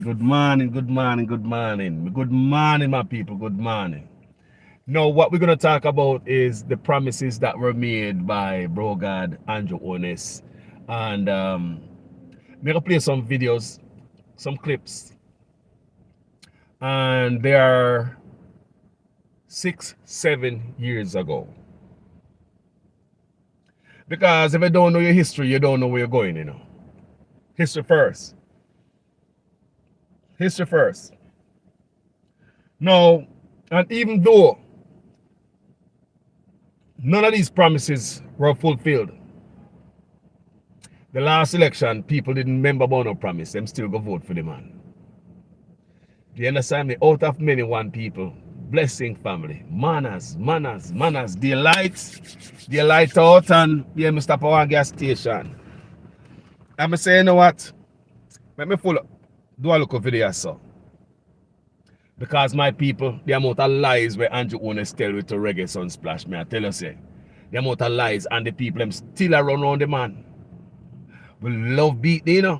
Good morning, good morning, good morning. Good morning, my people. Good morning. Now, what we're going to talk about is the promises that were made by Bro God, Andrew Ones. And we're going to play some videos, some clips. And they are 6, 7 years ago. Because if you don't know your history, you don't know where you're going. History first. History first. Now, and even though none of these promises were fulfilled, the last election, people didn't remember about no promise. Them still go vote for the man. Do you understand me? Out of many one people, blessing family, manners, manners, manners. They light out and yeah, me stop at one gas station. I'm say, you know what? Let me follow. Do a look over there, so. Because my people, the amount of lies where Andrew Ones tell with the reggae sunsplash, me I tell you say, the amount of lies and the people them still around the man. We love beating.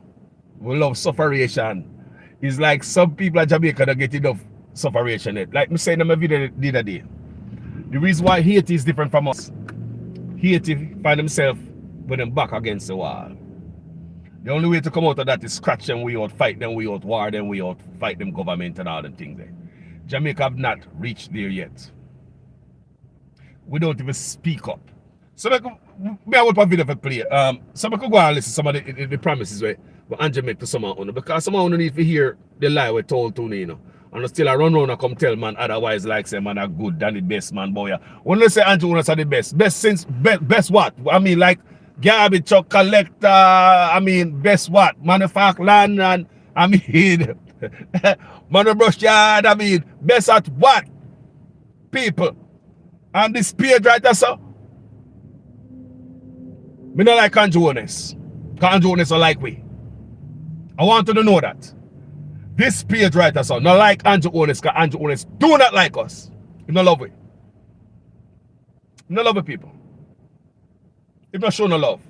We love sufferation. It's like some people in Jamaica don't get enough sufferation. Like me saying in my video the other day. The reason why Haiti is different from us. Haiti find themselves with them back against the wall. The only way to come out of that is scratch them way out, fight them way out, war them way out, fight them government and all them things there. Jamaica have not reached there yet. We don't even speak up. So I will put a video for play. Some could go and listen to some of the promises where Andrew make to someone because someone need to hear the lie we told to. And still I run around and come tell man otherwise like say man are good than the best man boy. When they say Andrew Ones are the best. Best what? I mean like garbage truck collector, best what? Manufacture land and man brush yard, best at what? People. And this page right there, so me not like Andrew Ones. Because Andrew Ones are like we. I want you to know that. This page right there, so not like Andrew Ones, because Andrew Ones do not like us. You not love we. You not love the people. If not show no love.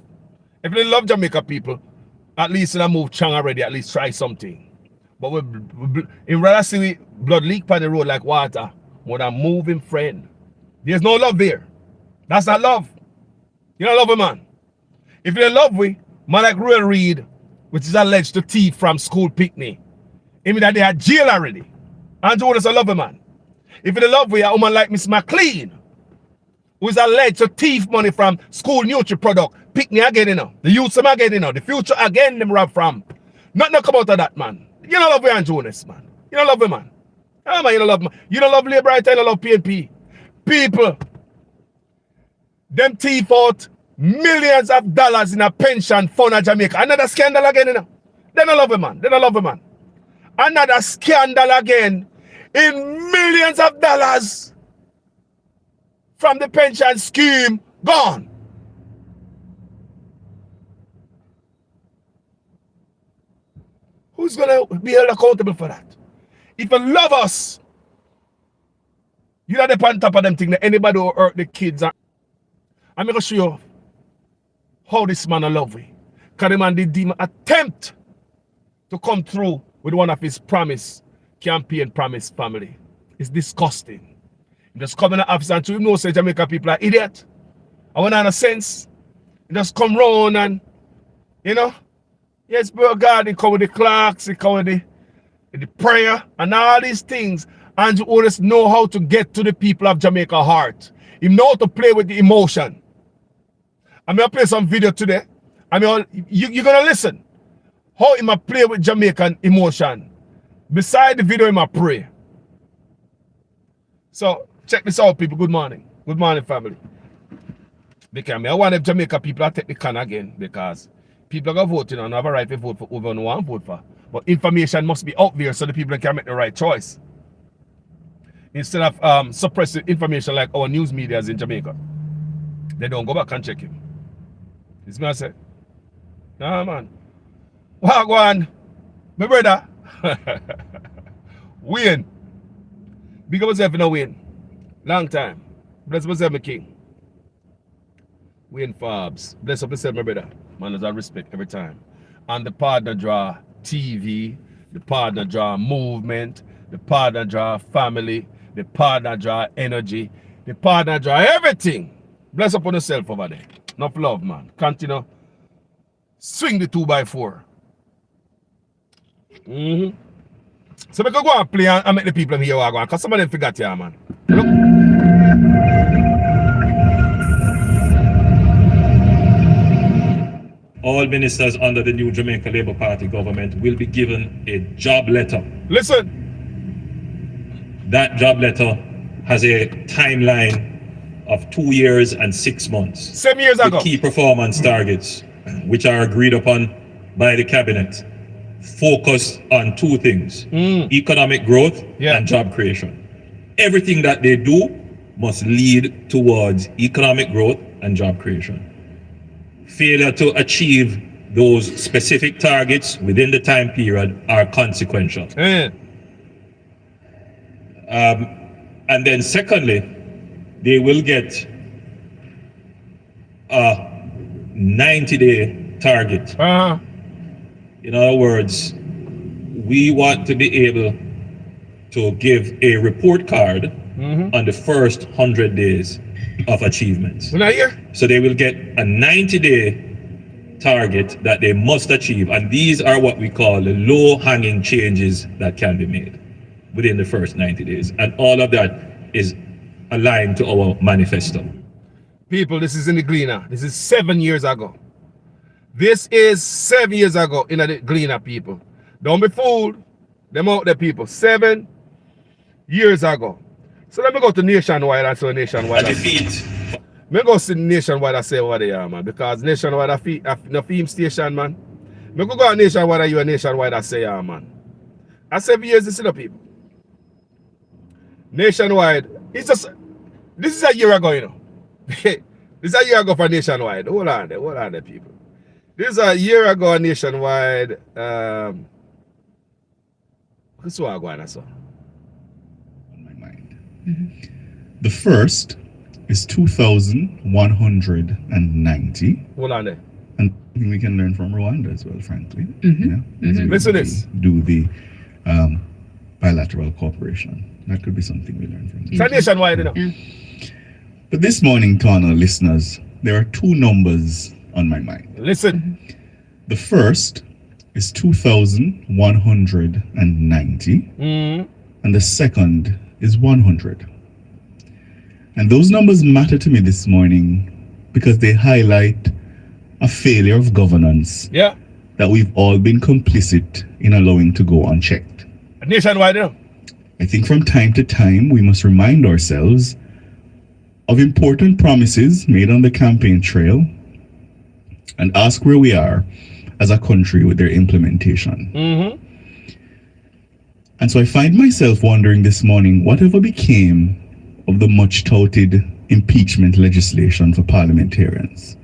If you love Jamaica people, at least in a move chang already, at least try something. But in rather see we blood leak by the road like water, more than moving friend. There's no love there. That's not love. You don't love a man. If you love we, man like Royal Reed, which is alleged to thief from school picnic, I mean that they are jail already. Andrew Ones a love a man. If you love we, a woman like Miss McLean, who is alleged to thief money from school nutri product, picnic again, the youth them again, the future again them rob from. Nothing come out of that, man. You don't love Andrew Ones, man. You don't love a man. Oh, man, you don't love man. You don't love Labour, you don't love PNP. People, them thief out millions of dollars in a pension fund of Jamaica. Another scandal again, They don't love a man. They don't love a man. Another scandal again in millions of dollars from the pension scheme gone. Who's going to be held accountable for that? If you love us, you're not on top of them things that anybody will hurt the kids. I'm going to show you how this man I love we. Because the man did even attempt to come through with one of his campaign promise family. It's disgusting. He just come in the office and to him know say Jamaica people are idiot. I want to have sense. He just come round and, yes, bro, God, he come with the clocks, he come with the prayer and all these things. Andrew Ones know how to get to the people of Jamaica heart. He know how to play with the emotion. I'm going to play some video today. You're going to listen. How he might play with Jamaican emotion. Beside the video, he might pray. So, check this out, people. Good morning. Good morning, family. Because I want if Jamaica people to take the can again because people are going to vote, and have a right to vote for whoever they want to vote for. But information must be out there so the people can make the right choice. Instead of suppressing information like our news media in Jamaica. They don't go back and check him. This man say, nah, man. Wagwan, my brother. Wayne. Big up yourself, Wayne. Long time. Bless myself, my king. Wayne Farbs. Bless up yourself, my brother. Man, there's a respect every time. And the partner draw TV, the partner draw movement, the partner draw family, the partner draw energy, the partner draw everything. Bless upon yourself over there. Enough love, man. Continue. Swing the 2x4. So we can go and play and make the people here go on, because some of them forgot here, man. Look. All ministers under the new Jamaica Labour Party government will be given a job letter. Listen. That job letter has a timeline of 2 years and 6 months. 7 years ago. With key performance targets, which are agreed upon by the cabinet, focus on two things: economic growth and job creation. Everything that they do must lead towards economic growth and job creation. Failure to achieve those specific targets within the time period are consequential. And then secondly, they will get a 90-day target. In other words, we want to be able to give a report card on the first 100 days of achievements. So they will get a 90-day target that they must achieve, and these are what we call the low-hanging changes that can be made within the first 90 days. And all of that is aligned to our manifesto. People, this is in the Gleaner. This is 7 years ago. This is 7 years ago in the Gleaner, people. Don't be fooled. Them out there, people. 7 years ago. So let me go to Nationwide and say Nationwide. Let me go see Nationwide and say what they are, man. Because Nationwide a film station, man. Me go to Nationwide and you a Nationwide and say, yeah, man. I 7 years to see the people. Nationwide, it's just, this is a year ago, you know. This is a year ago for Nationwide. Hold on there, people. This is a year ago Nationwide. What's what I'm going to on my mind. The first is 2,190. Hold on there. And we can learn from Rwanda as well, frankly. Listen to this. Do the bilateral cooperation. That could be something we learn from this. It's a Nationwide, you know. But this morning, to our listeners, there are two numbers on my mind. Listen. The first is 2,190. And the second is 100. And those numbers matter to me this morning because they highlight a failure of governance that we've all been complicit in allowing to go unchecked. Nationwide, you know. I think from time to time we must remind ourselves of important promises made on the campaign trail and ask where we are as a country with their implementation. And so I find myself wondering this morning, whatever became of the much touted impeachment legislation for parliamentarians,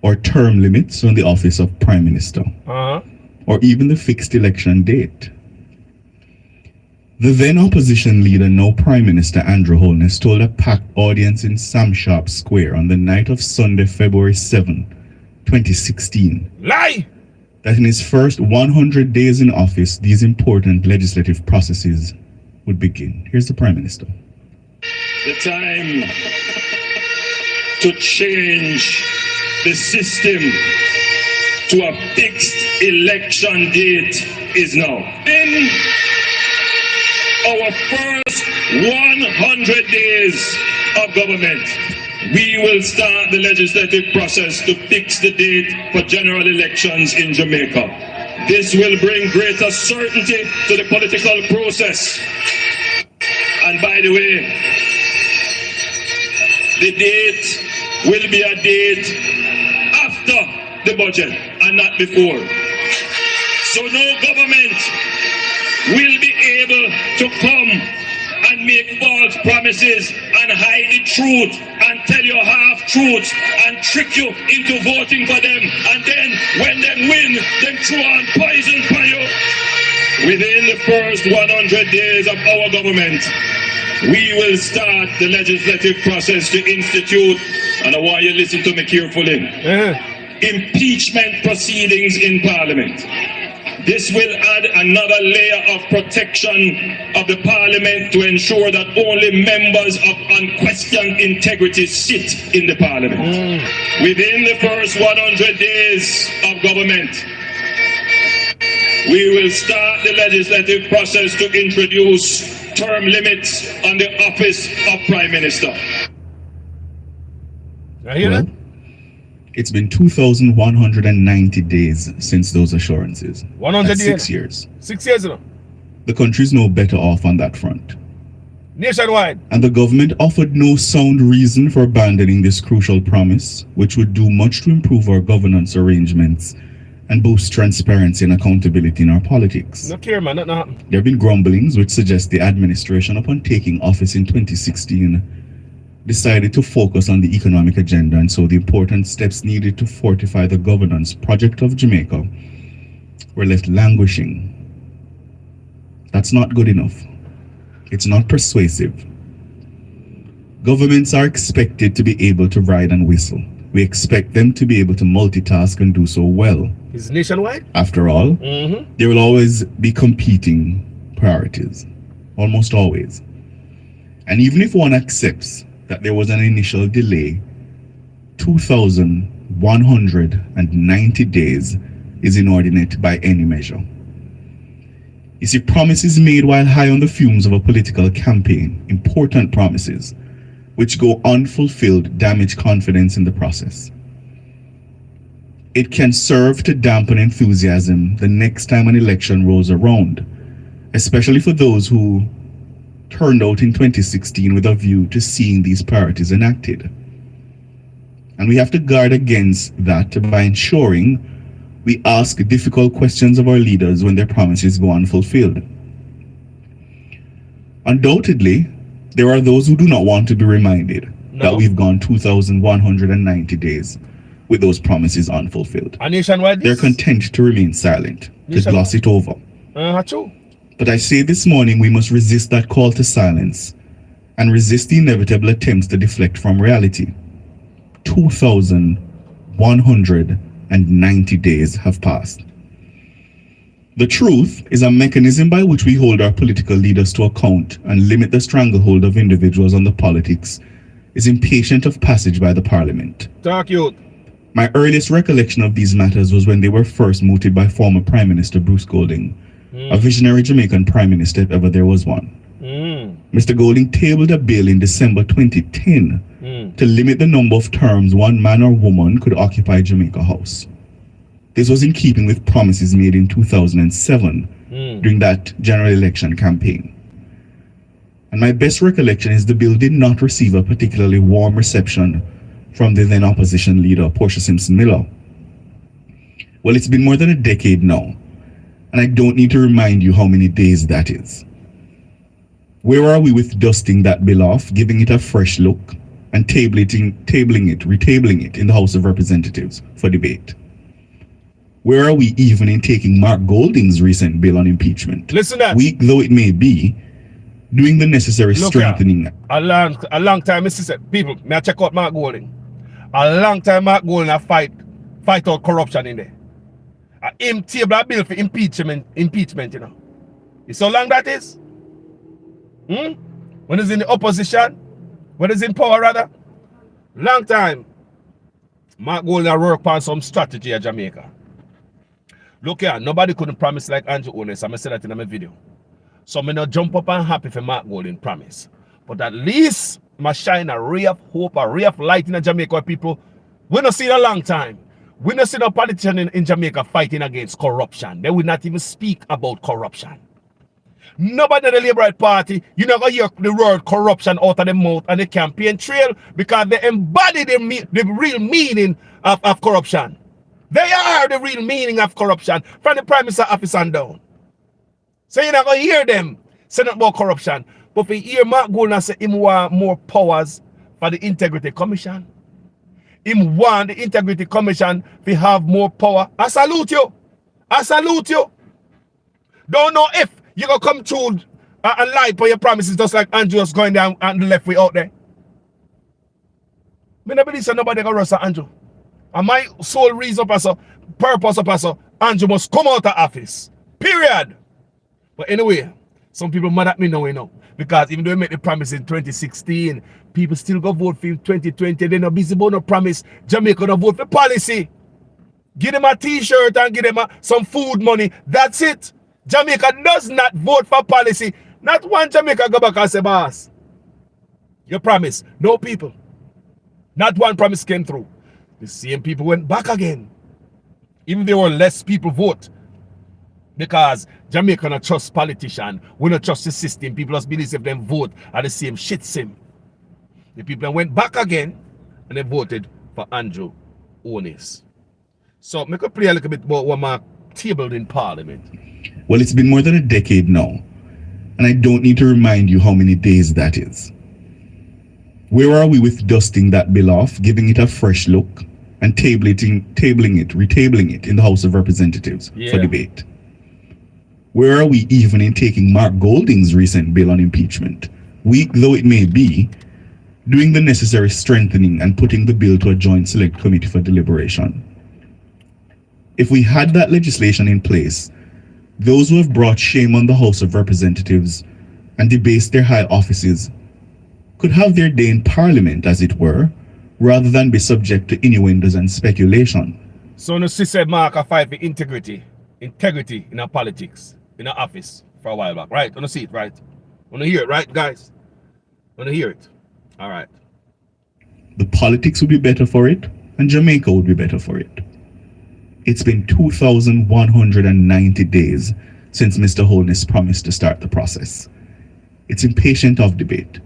or term limits on the office of Prime Minister, or even the fixed election date. The then opposition leader, now Prime Minister Andrew Holness, told a packed audience in Sam Sharp Square on the night of Sunday, February 7, 2016, that in his first 100 days in office, these important legislative processes would begin. Here's the Prime Minister. The time to change the system to a fixed election date is now. In our first 100 days of government, we will start the legislative process to fix the date for general elections in Jamaica. This will bring greater certainty to the political process. And by the way, the date will be a date after the budget and not before. So no government will be able to come and make false promises and hide the truth and tell you half-truths and trick you into voting for them, and then when they win, them throw on poison for you. Within the first 100 days of our government, we will start the legislative process to institute, and I want you to listen to me carefully, impeachment proceedings in Parliament. This will add another layer of protection of the parliament to ensure that only members of unquestioned integrity sit in the parliament. Within the first 100 days of government, we will start the legislative process to introduce term limits on the office of Prime Minister. Well, it's been 2,190 days since those assurances. 100 That's days. 6 years. 6 years ago. The country's no better off on that front. Nationwide. And the government offered no sound reason for abandoning this crucial promise, which would do much to improve our governance arrangements and boost transparency and accountability in our politics. No care, man. Nothing happened. There have been grumblings which suggest the administration, upon taking office in 2016, decided to focus on the economic agenda, and so the important steps needed to fortify the governance project of Jamaica were left languishing. That's not good enough. It's not persuasive. Governments are expected to be able to ride and whistle. We expect them to be able to multitask and do so well. It's nationwide. After all, there will always be competing priorities. Almost always. And even if one accepts that there was an initial delay, 2,190 days is inordinate by any measure. You see, promises made while high on the fumes of a political campaign, important promises, which go unfulfilled, damage confidence in the process. It can serve to dampen enthusiasm the next time an election rolls around, especially for those who turned out in 2016 with a view to seeing these priorities enacted. And we have to guard against that by ensuring we ask difficult questions of our leaders when their promises go unfulfilled. Undoubtedly, there are those who do not want to be reminded that we've gone 2,190 days with those promises unfulfilled. A nationwide. They're content to remain silent, to gloss it over. True. But I say this morning we must resist that call to silence and resist the inevitable attempts to deflect from reality. 2,190 days have passed. The truth is a mechanism by which we hold our political leaders to account and limit the stranglehold of individuals on the politics is impatient of passage by the parliament. Talk you. My earliest recollection of these matters was when they were first mooted by former Prime Minister Bruce Golding, a visionary Jamaican Prime Minister if ever there was one. Mr. Golding tabled a bill in December 2010 to limit the number of terms one man or woman could occupy Jamaica House. This was in keeping with promises made in 2007 during that general election campaign. And my best recollection is the bill did not receive a particularly warm reception from the then opposition leader, Portia Simpson Miller. Well, it's been more than a decade now, and I don't need to remind you how many days that is. Where are we with dusting that bill off, giving it a fresh look, and retabling it in the House of Representatives for debate? Where are we even in taking Mark Golding's recent bill on impeachment? Listen that. Weak though it may be, doing the necessary strengthening. A long time, Mr. Said, people, may I check out Mark Golding? A long time Mark Golding a fight out corruption in there. Him table a bill for impeachment, you know. You see how long that is? When he's in the opposition, when he's in power rather. Long time. Mark Golding work on some strategy at Jamaica. Look here, nobody couldn't promise like Andrew Ones. I'm going to say that in my video. So I'm not jump up and happy for Mark Golding promise. But at least I shine a ray of hope, a ray of light in Jamaica where people, we not seen a long time. We not seen a politician in Jamaica fighting against corruption. They will not even speak about corruption. Nobody in the Labour Party, you not going to hear the word corruption out of the mouth and the campaign trail because they embody the real meaning of corruption. They are the real meaning of corruption from the Prime Minister office and down. So you're not going to hear them say nothing about corruption. But if you hear Mark Golding say him want more powers for the Integrity Commission, him want the Integrity Commission to have more power, I salute you. I salute you. Don't know if you're going to come through and lie for your promises just like Andrew's going down and the left way out there. I don't believe so nobody going to rust Andrew. And my sole reason, purpose, Andrew must come out of office. Period. But anyway, some people mad at me now, because even though we made the promise in 2016, people still go vote for him 2020. They're not busy about no promise. Jamaica don't vote for policy. Give them a t-shirt and give them some food money. That's it. Jamaica does not vote for policy. Not one Jamaica go back and say, boss, you promise. No people. Not one promise came through. The same people went back again. Even there were less people vote. Because Jamaica not trust politicians. We not trust the system. People just believe if them vote are the same shit sim. The people went back again and they voted for Andrew Onis. So make a play a little bit about what Mark tabled in Parliament. Well, it's been more than a decade now, and I don't need to remind you how many days that is. Where are we with dusting that bill off, giving it a fresh look, and retabling it in the House of Representatives for debate? Where are we even in taking Mark Golding's recent bill on impeachment, weak though it may be, doing the necessary strengthening and putting the bill to a joint select committee for deliberation? If we had that legislation in place, those who have brought shame on the House of Representatives and debased their high offices could have their day in Parliament, as it were, rather than be subject to innuendos and speculation. So no sister Mark a fight for integrity in our politics, in our office for a while back, right? Wanna see it, right? Wanna hear it, right, guys? Wanna hear it? All right. The politics would be better for it, and Jamaica would be better for it. It's been 2,190 days since Mr. Holness promised to start the process. It's impatient of debate,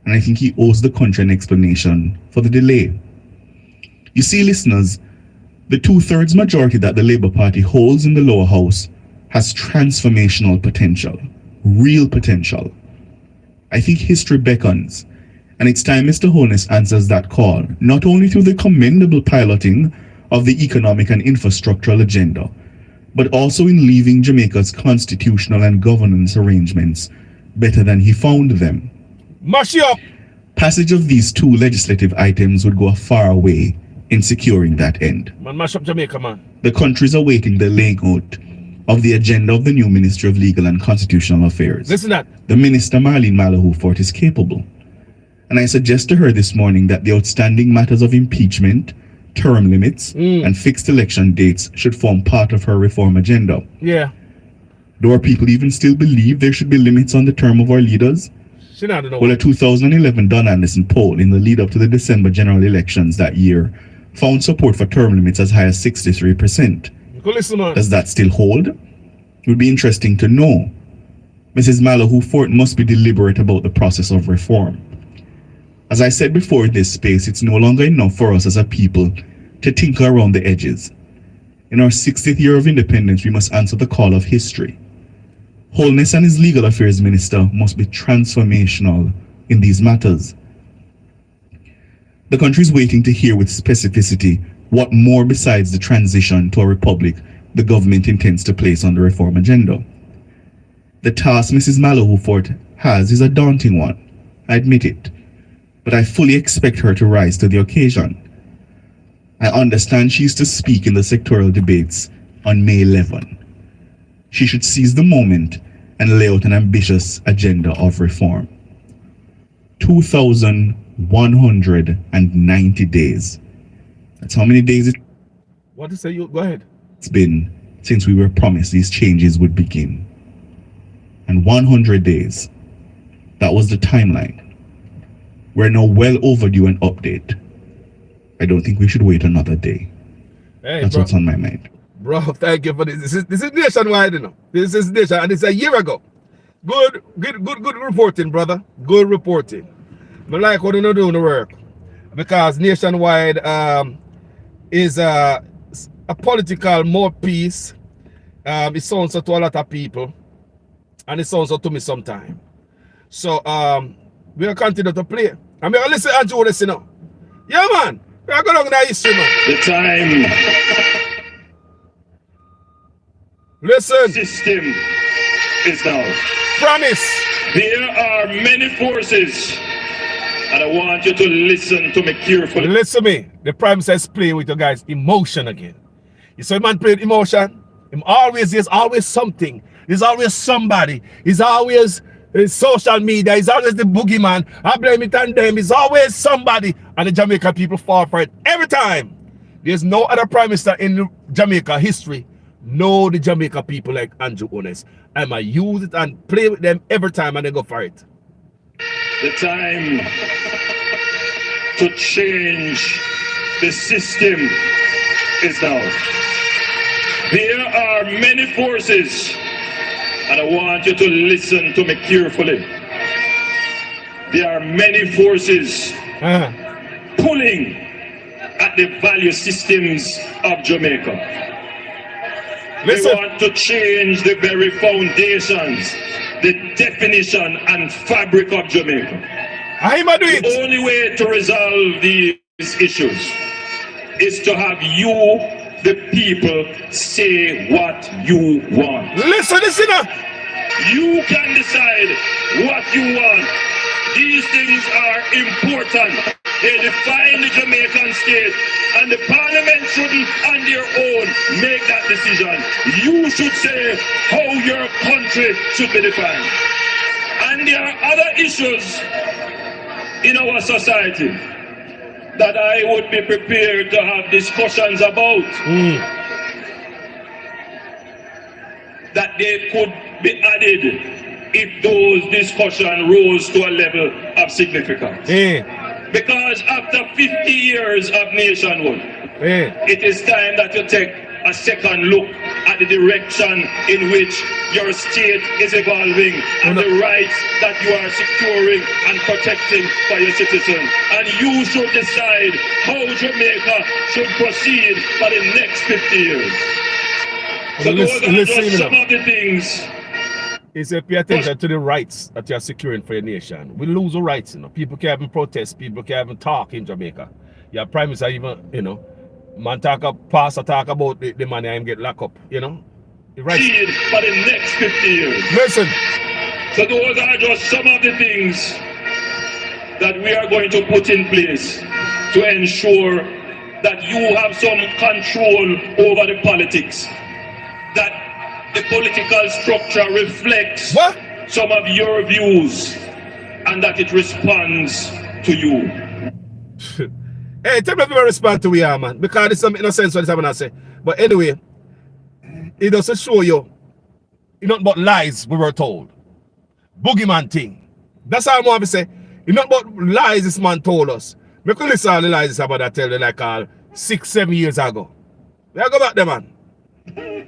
and I think he owes the country an explanation for the delay. You see, listeners, the two-thirds majority that the Labour Party holds in the lower house has transformational potential, real potential. I think history beckons, and it's time Mr. Holness answers that call, not only through the commendable piloting of the economic and infrastructural agenda, but also in leaving Jamaica's constitutional and governance arrangements better than he found them. Mash it up! Passage of these two legislative items would go a far way in securing that end. Man, mash up Jamaica, man. The country is awaiting the laying out of the agenda of the new Ministry of Legal and Constitutional Affairs. Listen that. The Minister Marlene Malahou-Fort is capable. And I suggest to her this morning that the outstanding matters of impeachment, term limits, and fixed election dates should form part of her reform agenda. Yeah. Do our people even still believe there should be limits on the term of our leaders? She not know. Well, a 2011 Don Anderson poll in the lead up to the December general elections that year found support for term limits as high as 63%. Go listen, man. Does that still hold? It would be interesting to know. Mrs. Malahou-Fort must be deliberate about the process of reform. As I said before in this space, it's no longer enough for us as a people to tinker around the edges. In our 60th year of independence, we must answer the call of history. Holness and his legal affairs minister must be transformational in these matters. The country is waiting to hear with specificity what more besides the transition to a republic the government intends to place on the reform agenda. The task Mrs. Malahou-Fort has is a daunting one, I admit it, but I fully expect her to rise to the occasion. I understand she is to speak in the sectoral debates on May 11. She should seize the moment and lay out an ambitious agenda of reform. 2,190 days. That's how many days What to say? You go ahead. it's been since we were promised these changes would begin. And 100 days. That was the timeline. We're now well overdue an update. I don't think we should wait another day. Hey, That's bro. what's on my mind. Bro, thank you for this. This is nationwide, This is nation, and it's a year ago. Good reporting, brother. Good reporting. I like what you're doing the work, because nationwide is a political mouthpiece. It sounds to a lot of people, and it sounds to me sometimes. So we'll continue to play. I'm gonna listen to Andrew this, Yeah, man. We're going to history, man. The time Listen. system is now. Promise. There are many forces, and I want you to listen to me carefully. Listen to me. The prime says play with your guys' emotion again. You saw man play with emotion? There's always something. There's always somebody. He's always social media. He's always the boogeyman. I blame it on them. It's always somebody. And the Jamaican people fall for it every time. There's no other prime minister in Jamaica history know the Jamaica people like Andrew Honest. I'ma use it and play with them every time and they go for it. The time to change the system is now. There are many forces, and I want you to listen to me carefully. There are many forces pulling at the value systems of Jamaica. Listen. They want to change the very foundations, the definition and fabric of Jamaica. I'ma do it. The only way to resolve these issues is to have you, the people, say what you want. Listen. You can decide what you want. These things are important. They define the Jamaican state, and the parliament shouldn't on their own make that decision. You should say how your country should be defined. And there are other issues in our society that I would be prepared to have discussions about. That they could be added if those discussions rose to a level of significance. Because after 50 years of nationhood, it is time that you take a second look at the direction in which your state is evolving and the rights that you are securing and protecting for your citizens. And you should decide how Jamaica should proceed for the next 50 years. So those are just some of the things. Is pay attention to the rights that you're securing for your nation. We lose the rights, People can't even protest, people can't even talk in Jamaica. Your prime minister even, man pastor talk about the money and get locked up, The rights. For the next 50 years. Listen. So those are just some of the things that we are going to put in place to ensure that you have some control over the politics. That the political structure reflects some of your views and that it responds to you. Hey, tell me if you respond to we are, man. Because there's some innocence what I'm say. But anyway, it doesn't show you nothing but lies we were told. Boogeyman thing. That's how I want to say. It's not about lies this man told us. We could listen to the lies this about that tell you like 6-7 years ago. We go back there, man.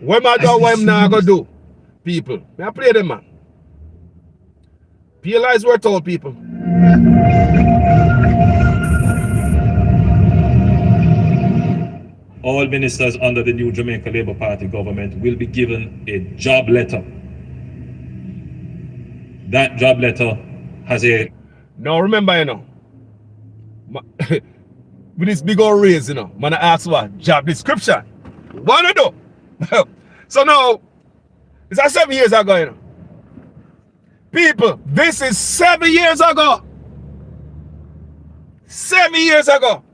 What am I doing, what am I going to do? People, may I play them, man? Pay lies were told, people. All ministers under the new Jamaica Labour Party government will be given a job letter. That job letter has a... Now remember, with this big old raise, man, I ask what? Job description. What do do? So now, it's 7 years ago, People, this is 7 years ago. 7 years ago.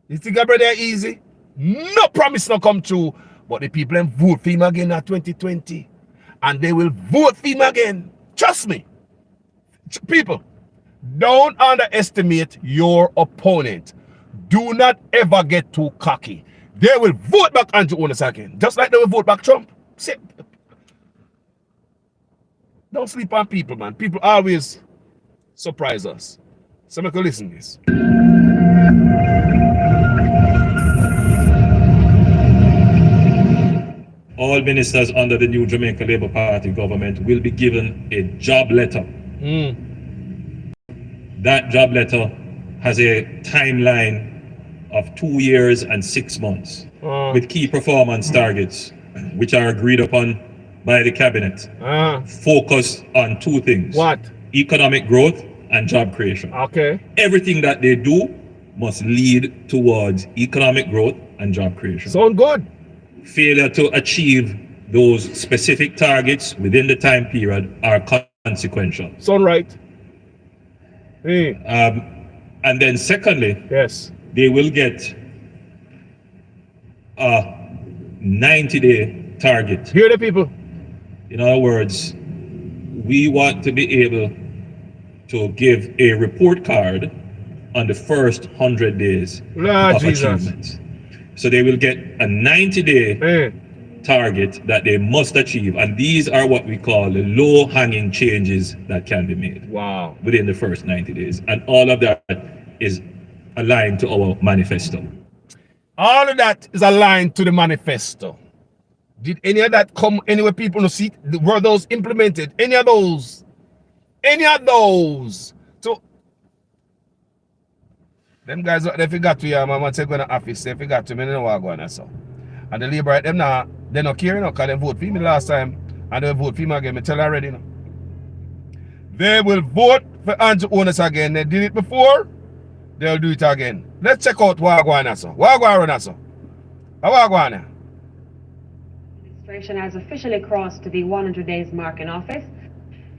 You think brother easy? No promise no come true. But the people then vote for him again at 2020. And they will vote for him again. Trust me. People, don't underestimate your opponent. Do not ever get too cocky. They will vote back Andrew Honest again. Just like they will vote back Trump. See, don't sleep on people, man. People always surprise us. So make a listen to this. All ministers under the new Jamaica Labour Party government will be given a job letter. That job letter has a timeline of 2 years and 6 months with key performance targets which are agreed upon by the cabinet. Focus on 2 things. What? Economic growth and job creation. Okay. Everything that they do must lead towards economic growth and job creation. Sound good. Failure to achieve those specific targets within the time period are consequential. Sound right. Hey. And then secondly, yes, they will get a 90-day target. Hear the people. In other words, we want to be able to give a report card on the first 100 days Lord of Jesus. achievements. So they will get a 90-day Eh. target that they must achieve, and these are what we call the low-hanging changes that can be made Wow. within the first 90 days, and all of that is aligned to our manifesto. All of that is aligned to the manifesto. Did any of that come anywhere people no see? Were those implemented? Any of those? Any of those? So them guys, they forgot to man say go to office, they forgot to me, they know what going on so. And the Labour, them now, they not care, because they vote for me last time, and they vote for me again. I tell you already, no. They will vote for Andrew Owners again. They did it before, they'll do it again. Let's check out what going on so. What going on so? What going on? Administration has officially crossed the 100 days mark in office.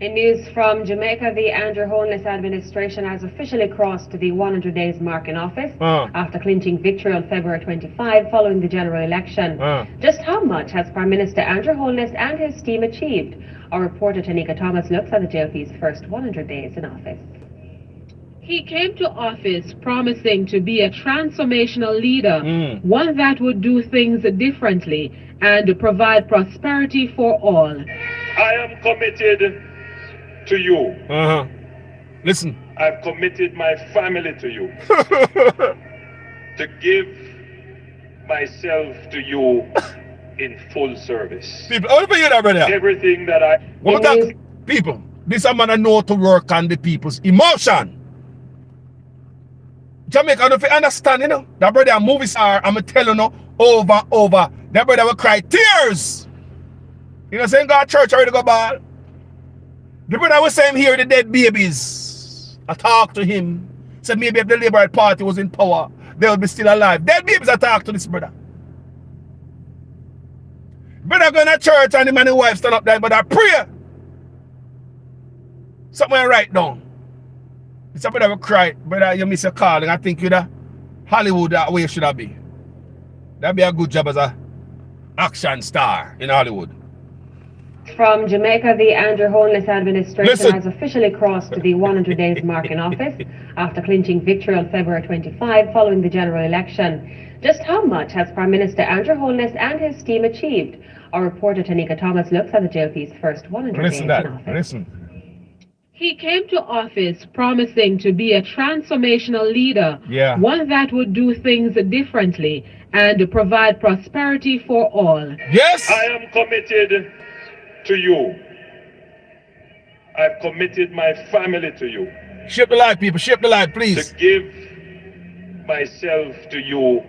In news from Jamaica, the Andrew Holness administration has officially crossed the 100 days mark in office after clinching victory on February 25 following the general election. Just how much has Prime Minister Andrew Holness and his team achieved? Our reporter Tanika Thomas looks at the JLP's first 100 days in office. He came to office promising to be a transformational leader, one that would do things differently and provide prosperity for all. I am committed to you. Listen. I've committed my family to you. To give myself to you in full service. People, how do you hear that, brother? Everything that I... What that? People, this a man I know to work on the people's emotion. Jamaica, don't you understand, you know? That brother a movie star, I'm telling you over and over. That brother will cry tears. You know, saying go to church already go ball. The brother was saying here the dead babies. I talked to him. Said maybe if the Labour Party was in power, they would be still alive. Dead babies I talked to this brother. Brother going to church and the man and wife stand up there, but I pray. Something I write down. It's a brother will cry. Brother, you miss a calling. I think you're the Hollywood that way should have be. That'd be a good job as a action star in Hollywood. From Jamaica, the Andrew Holness administration has officially crossed the 100 days mark in office after clinching victory on February 25 following the general election. Just how much has Prime Minister Andrew Holness and his team achieved? Our reporter Tanika Thomas looks at the JLP's first 100 days in office. Listen. He came to office promising to be a transformational leader, one that would do things differently and provide prosperity for all. Yes! I am committed to you. I've committed my family to you. Shape the light, people. Shape the light, please. To give myself to you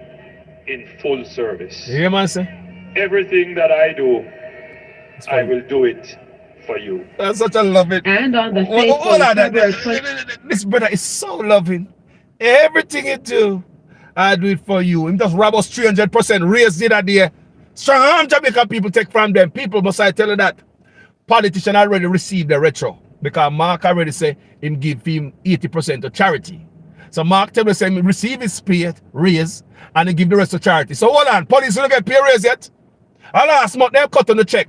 in full service. You hear man say? Everything that I do, I will do it for you. That's such a loving. And on the faithful this brother is so loving. Everything he do, I do it for you. He just rob us 300% raise it that day. Strong arm Jamaican people take from them. People must I tell you that politicians already received the retro. Because Mark already say him give him 80% to charity. So Mark tell me say him receive his pay raise and he give the rest to charity. So hold on, police don't get pay raise yet. Last month they cut on the check.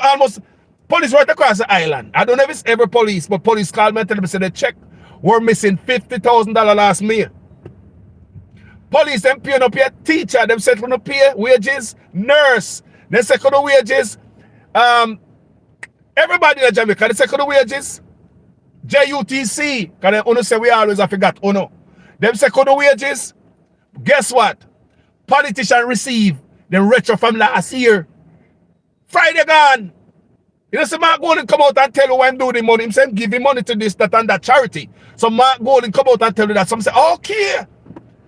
Almost police right across the island. I don't know if it's every police, but police called me and tell me say the check were missing $50,000 last May. Police them pay no pay teacher, them said no pay wages, nurse, they say no wages. Everybody in Jamaica, they say no wages. JUTC, because they only say we always have forgot no. Them say no wages. Guess what? Politicians receive the retro from last year. Friday gone. You know, so Mark Golden come out and tell you when do the money. Him say give him money to this, that, and that charity. So Mark Golden come out and tell you that. Some say, okay.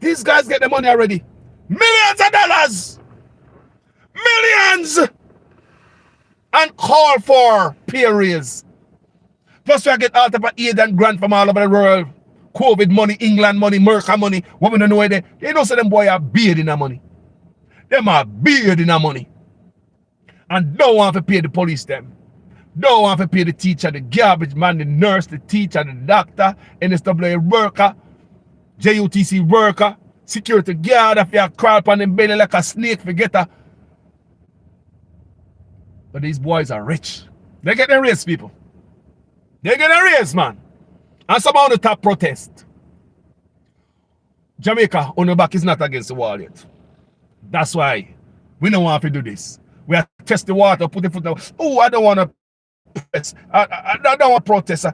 These guys get the money already. Millions of dollars. Millions. And call for pay raise. Plus we get all type of aid and grant from all over the world. COVID money, England money, America money. What we don't know where they don't say them boy are beard in the money. Them are beard in the money. And don't want to pay the police them. Don't want to pay the teacher, the garbage man, the nurse, the teacher, the doctor, NSWA worker, JUTC worker, security guard, if you crawl upon them belly like a snake, forget her. But these boys are rich. They get their raise, people. They get their raise, man. And some on the top protest. Jamaica on the back is not against the wall yet. That's why we don't want to do this. We have to test the water, put the foot down. Oh, I don't want to protest. I don't want to protest.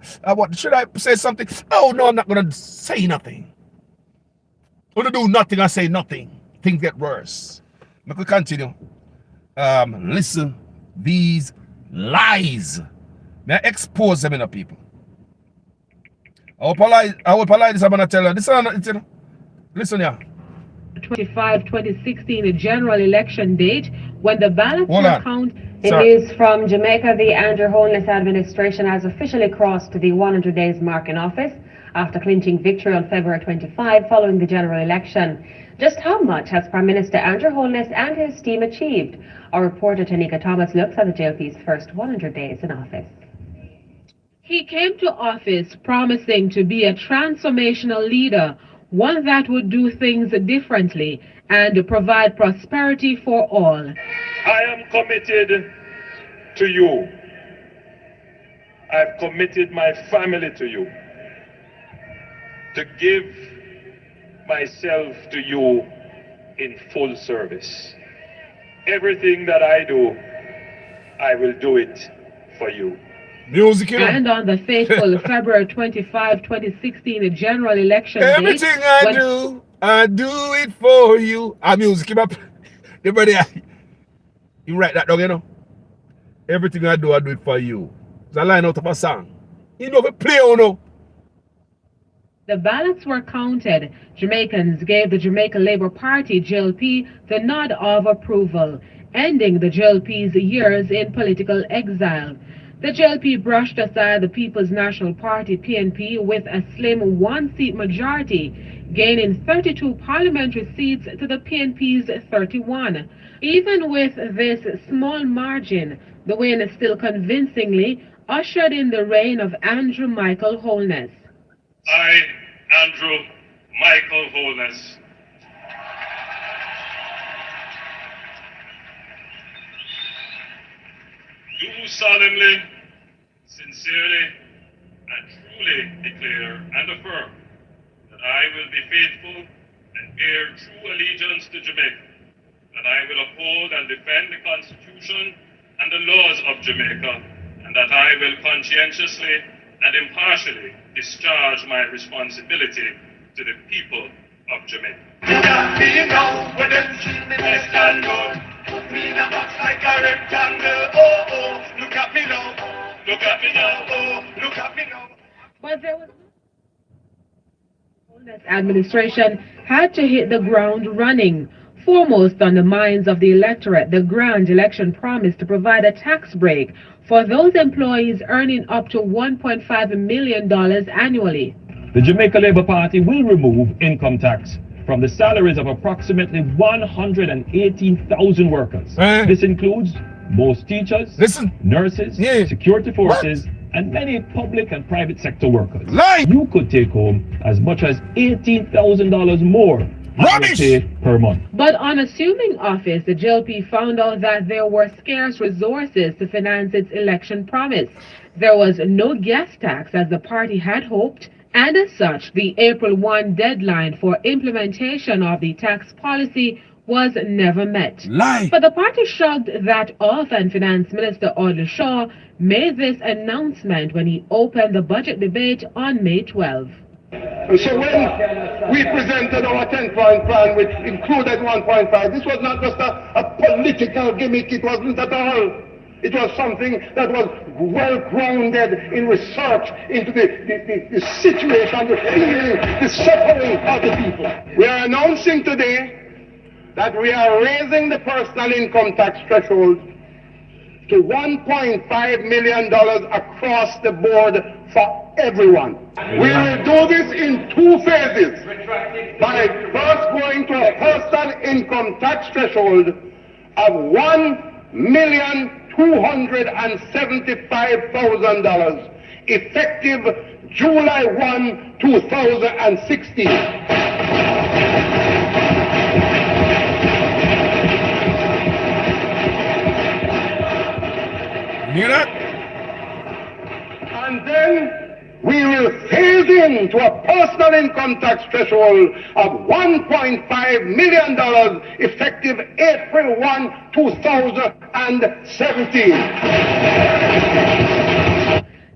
Should I say something? Oh, no, I'm not going to say nothing. I'm going to do nothing. I say nothing. Things get worse. Let me continue. Listen, these lies. Now expose them in the people. I will polite this. I'm going to tell you. Listen here. 2016, a general election date when the ballots were counted. In news from Jamaica, the Andrew Holness administration has officially crossed the 100 days mark in office after clinching victory on February 25 following the general election. Just how much has Prime Minister Andrew Holness and his team achieved? Our reporter Tanika Thomas looks at the JLP's first 100 days in office. He came to office promising to be a transformational leader, one that would do things differently and provide prosperity for all. I am committed to you. I've committed my family to you. To give myself to you in full service. Everything that I do, I will do it for you. Music, you know. And on the fateful February 25, 2016 general election everything date, I do it for you. Music, him up. The brother, you write that down, you know. Everything I do it for you. It's a line out of a song. You know, play or no. The ballots were counted. Jamaicans gave the Jamaica Labour Party, JLP, the nod of approval, ending the JLP's years in political exile. The JLP brushed aside the People's National Party, PNP, with a slim one-seat majority, gaining 32 parliamentary seats to the PNP's 31. Even with this small margin, the win still convincingly ushered in the reign of Andrew Michael Holness. I, Andrew Michael Holness, do solemnly, sincerely, and truly declare and affirm that I will be faithful and bear true allegiance to Jamaica, that I will uphold and defend the Constitution and the laws of Jamaica, and that I will conscientiously and impartially discharge my responsibility to the people of Jamaica. You got me now when them see me stand up. Put me in a box like a rectangle. Oh, oh, look at me now. Look at me now. Oh, look at me now. But there was Holness administration had to hit the ground running. Foremost on the minds of the electorate, the grand election promised to provide a tax break for those employees earning up to $1.5 million annually. The Jamaica Labour Party will remove income tax from the salaries of approximately 118,000 workers. This includes most teachers, nurses, security forces, and many public and private sector workers. You could take home as much as $18,000 more pay per month. But on assuming office, the JLP found out that there were scarce resources to finance its election promise. There was no gas tax as the party had hoped, and as such, the April 1 deadline for implementation of the tax policy was never met. But the party shrugged that off, and Finance Minister Audley Shaw made this announcement when he opened the budget debate on May 12. So when we presented our 10-point plan, which included 1.5, this was not just a political gimmick, it wasn't at all. It was something that was well-grounded in research into the situation, the feeling, the suffering of the people. We are announcing today that we are raising the personal income tax threshold to $1.5 million across the board for everyone. We will do this in 2 phases. By first going to a personal income tax threshold of $1,275,000 effective July 1, 2016. hear that? And then we will phase in to a personal income tax threshold of $1.5 million effective April 1, 2017.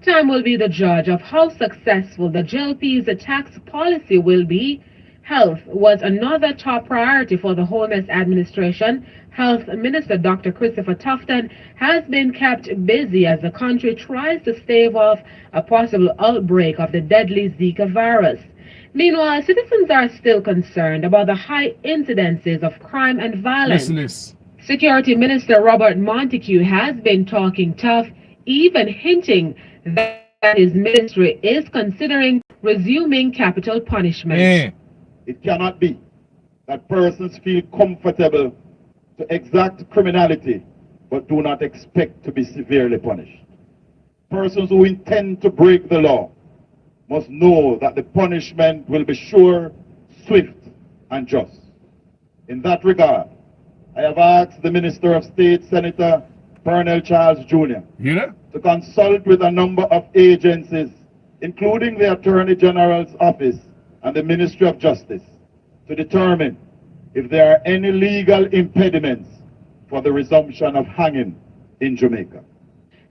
Time will be the judge of how successful the JLP's tax policy will be. Health was another top priority for the Holness administration. Health Minister Dr. Christopher Tufton has been kept busy as the country tries to stave off a possible outbreak of the deadly Zika virus. Meanwhile, citizens are still concerned about the high incidences of crime and violence. Listen. Security Minister Robert Montague has been talking tough, even hinting that his ministry is considering resuming capital punishment. It cannot be that persons feel comfortable to exact criminality but do not expect to be severely punished. Persons who intend to break the law must know that the punishment will be sure, swift, and just. In that regard, I have asked the Minister of State, Senator Pernell Charles Jr. To consult with a number of agencies, including the Attorney General's Office and the Ministry of Justice, to determine if there are any legal impediments for the resumption of hanging in Jamaica.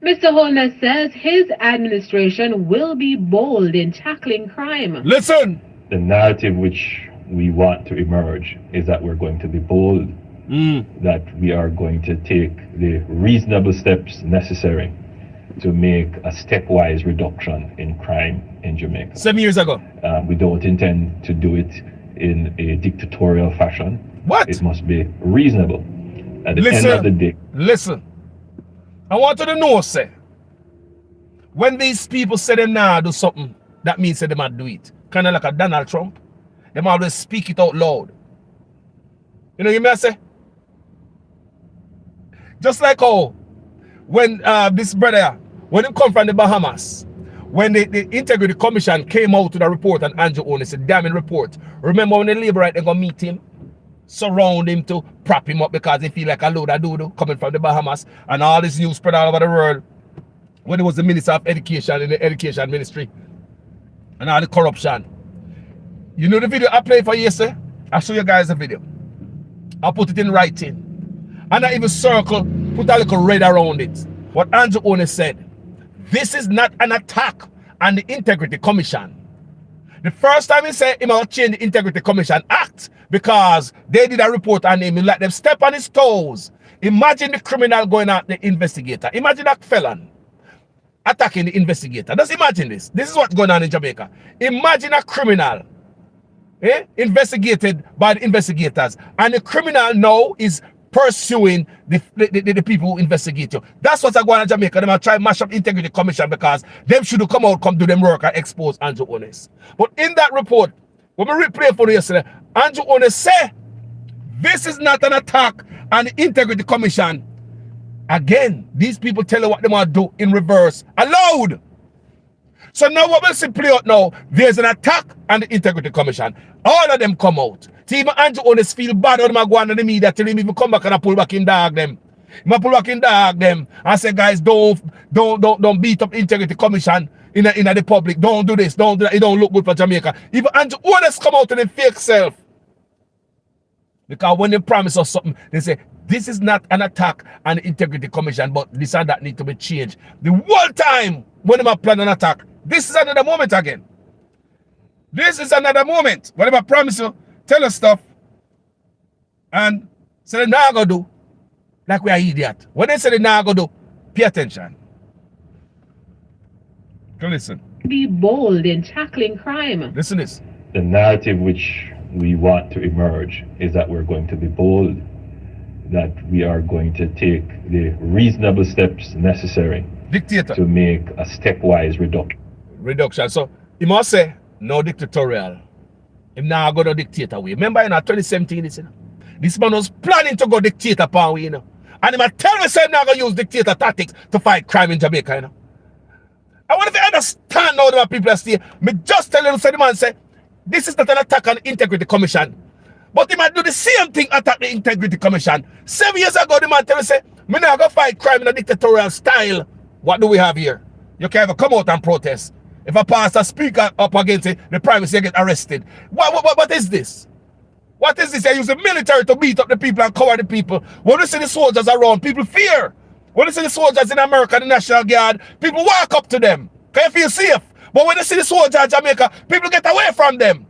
Mr. Holness says his administration will be bold in tackling crime. Listen! The narrative which we want to emerge is that we're going to be bold, that we are going to take the reasonable steps necessary to make a stepwise reduction in crime in Jamaica. 7 years ago. We don't intend to do it in a dictatorial fashion. What? It must be reasonable. At the end of the day. Listen. I want you to know, say, when these people say they nah do something, that means that they might do it. Kind of like a Donald Trump. They might always speak it out loud. You know what I say? Just like how when this brother, when he come from the Bahamas, when the Integrity Commission came out with a report on Andrew Holness, a damning report. Remember when the Labour right, they gonna meet him, surround him to prop him up because they feel like a load of doodoo coming from the Bahamas, and all this news spread all over the world when he was the Minister of Education in the Education Ministry and all the corruption. You know the video I played for yesterday? I'll show you guys the video. I'll put it in writing. And I even circle, put a little red around it. What Andrew Holness said. This is not an attack on the Integrity Commission. The first time he said he might change the Integrity Commission Act because they did a report on him, he let them step on his toes. Imagine the criminal going at the investigator. Imagine that felon attacking the investigator. Just imagine this. This is what's going on in Jamaica. Imagine a criminal investigated by the investigators, and the criminal now is pursuing the people who investigate you. That's what's going on in Jamaica. They might try to mash up Integrity Commission because them should come out, come do them work and expose Andrew Holness. But in that report, when we replay for yesterday, Andrew Holness said, this is not an attack on the Integrity Commission. Again, these people tell you what they want to do in reverse, aloud. So now what we'll see play out now, there's an attack on the Integrity Commission. All of them come out. See, even Andrew Holness feel bad when I go on the media till him even come back and I pull back in dog them. I pull back in dog them and say, guys, don't beat up Integrity Commission in the public. Don't do this, don't do that. It don't look good for Jamaica. Even Andrew Holness come out to their fake self. Because when they promise us something, they say, this is not an attack on the Integrity Commission, but this and that need to be changed. The whole time when they plan an attack, this is another moment again. This is another moment. Whatever I promise you, tell us stuff. And say they're not going to do like we are idiot. When they say they're not going to do, pay attention. Go listen. Be bold in tackling crime. Listen to this. The narrative which we want to emerge is that we're going to be bold, that we are going to take the reasonable steps necessary to make a stepwise reduction. So he must say no dictatorial. Him now go to dictator way. Remember in 2017, this man was planning to go dictator power, you know. And he might tell me say now gonna use dictator tactics to fight crime in Jamaica, you know. I want to understand now that people are still. Me just tell you, the man say, this is not an attack on the Integrity Commission. But he might do the same thing, attack the Integrity Commission. 7 years ago, the man tell me say, me now go fight crime in a dictatorial style. What do we have here? You can't even come out and protest. If a pastor speak up against it, the prime minister get arrested. What is this? What is this? They use the military to beat up the people and cover the people. When you see the soldiers around, people fear. When you see the soldiers in America, the National Guard, people walk up to them. Can you feel safe? But when you see the soldiers in Jamaica, people get away from them.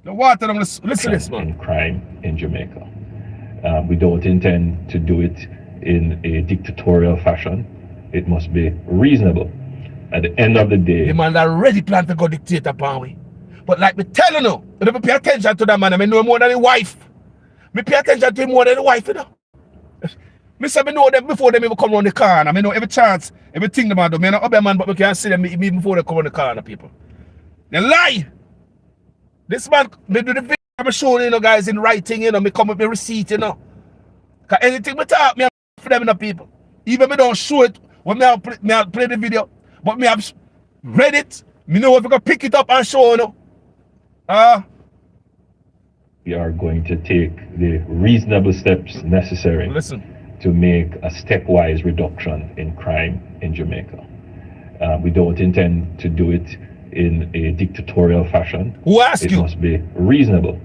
The water, listen to this, man. In crime in Jamaica. We don't intend to do it in a dictatorial fashion. It must be reasonable. At the end of the day, the man already planned to go dictator upon we. But like me telling you, you never pay attention to that man. I know more than his wife. Me pay attention to him more than his wife, you know. Me say me know them before them even come around the corner. I know every chance, everything the man do. Me not other man, but we can see them even before they come around the corner, people. They lie. This man, me do the video, I'm showing you know, guys in writing, you know, me come with me receipt, you know. Cause anything me talk, me for them, you know, people. Even me don't show it when me play the video, but me have read it. Me know if we can pick it up and show, you know. We are going to take the reasonable steps necessary to make a stepwise reduction in crime in Jamaica. We don't intend to do it in a dictatorial fashion. Who asked you? It must be reasonable.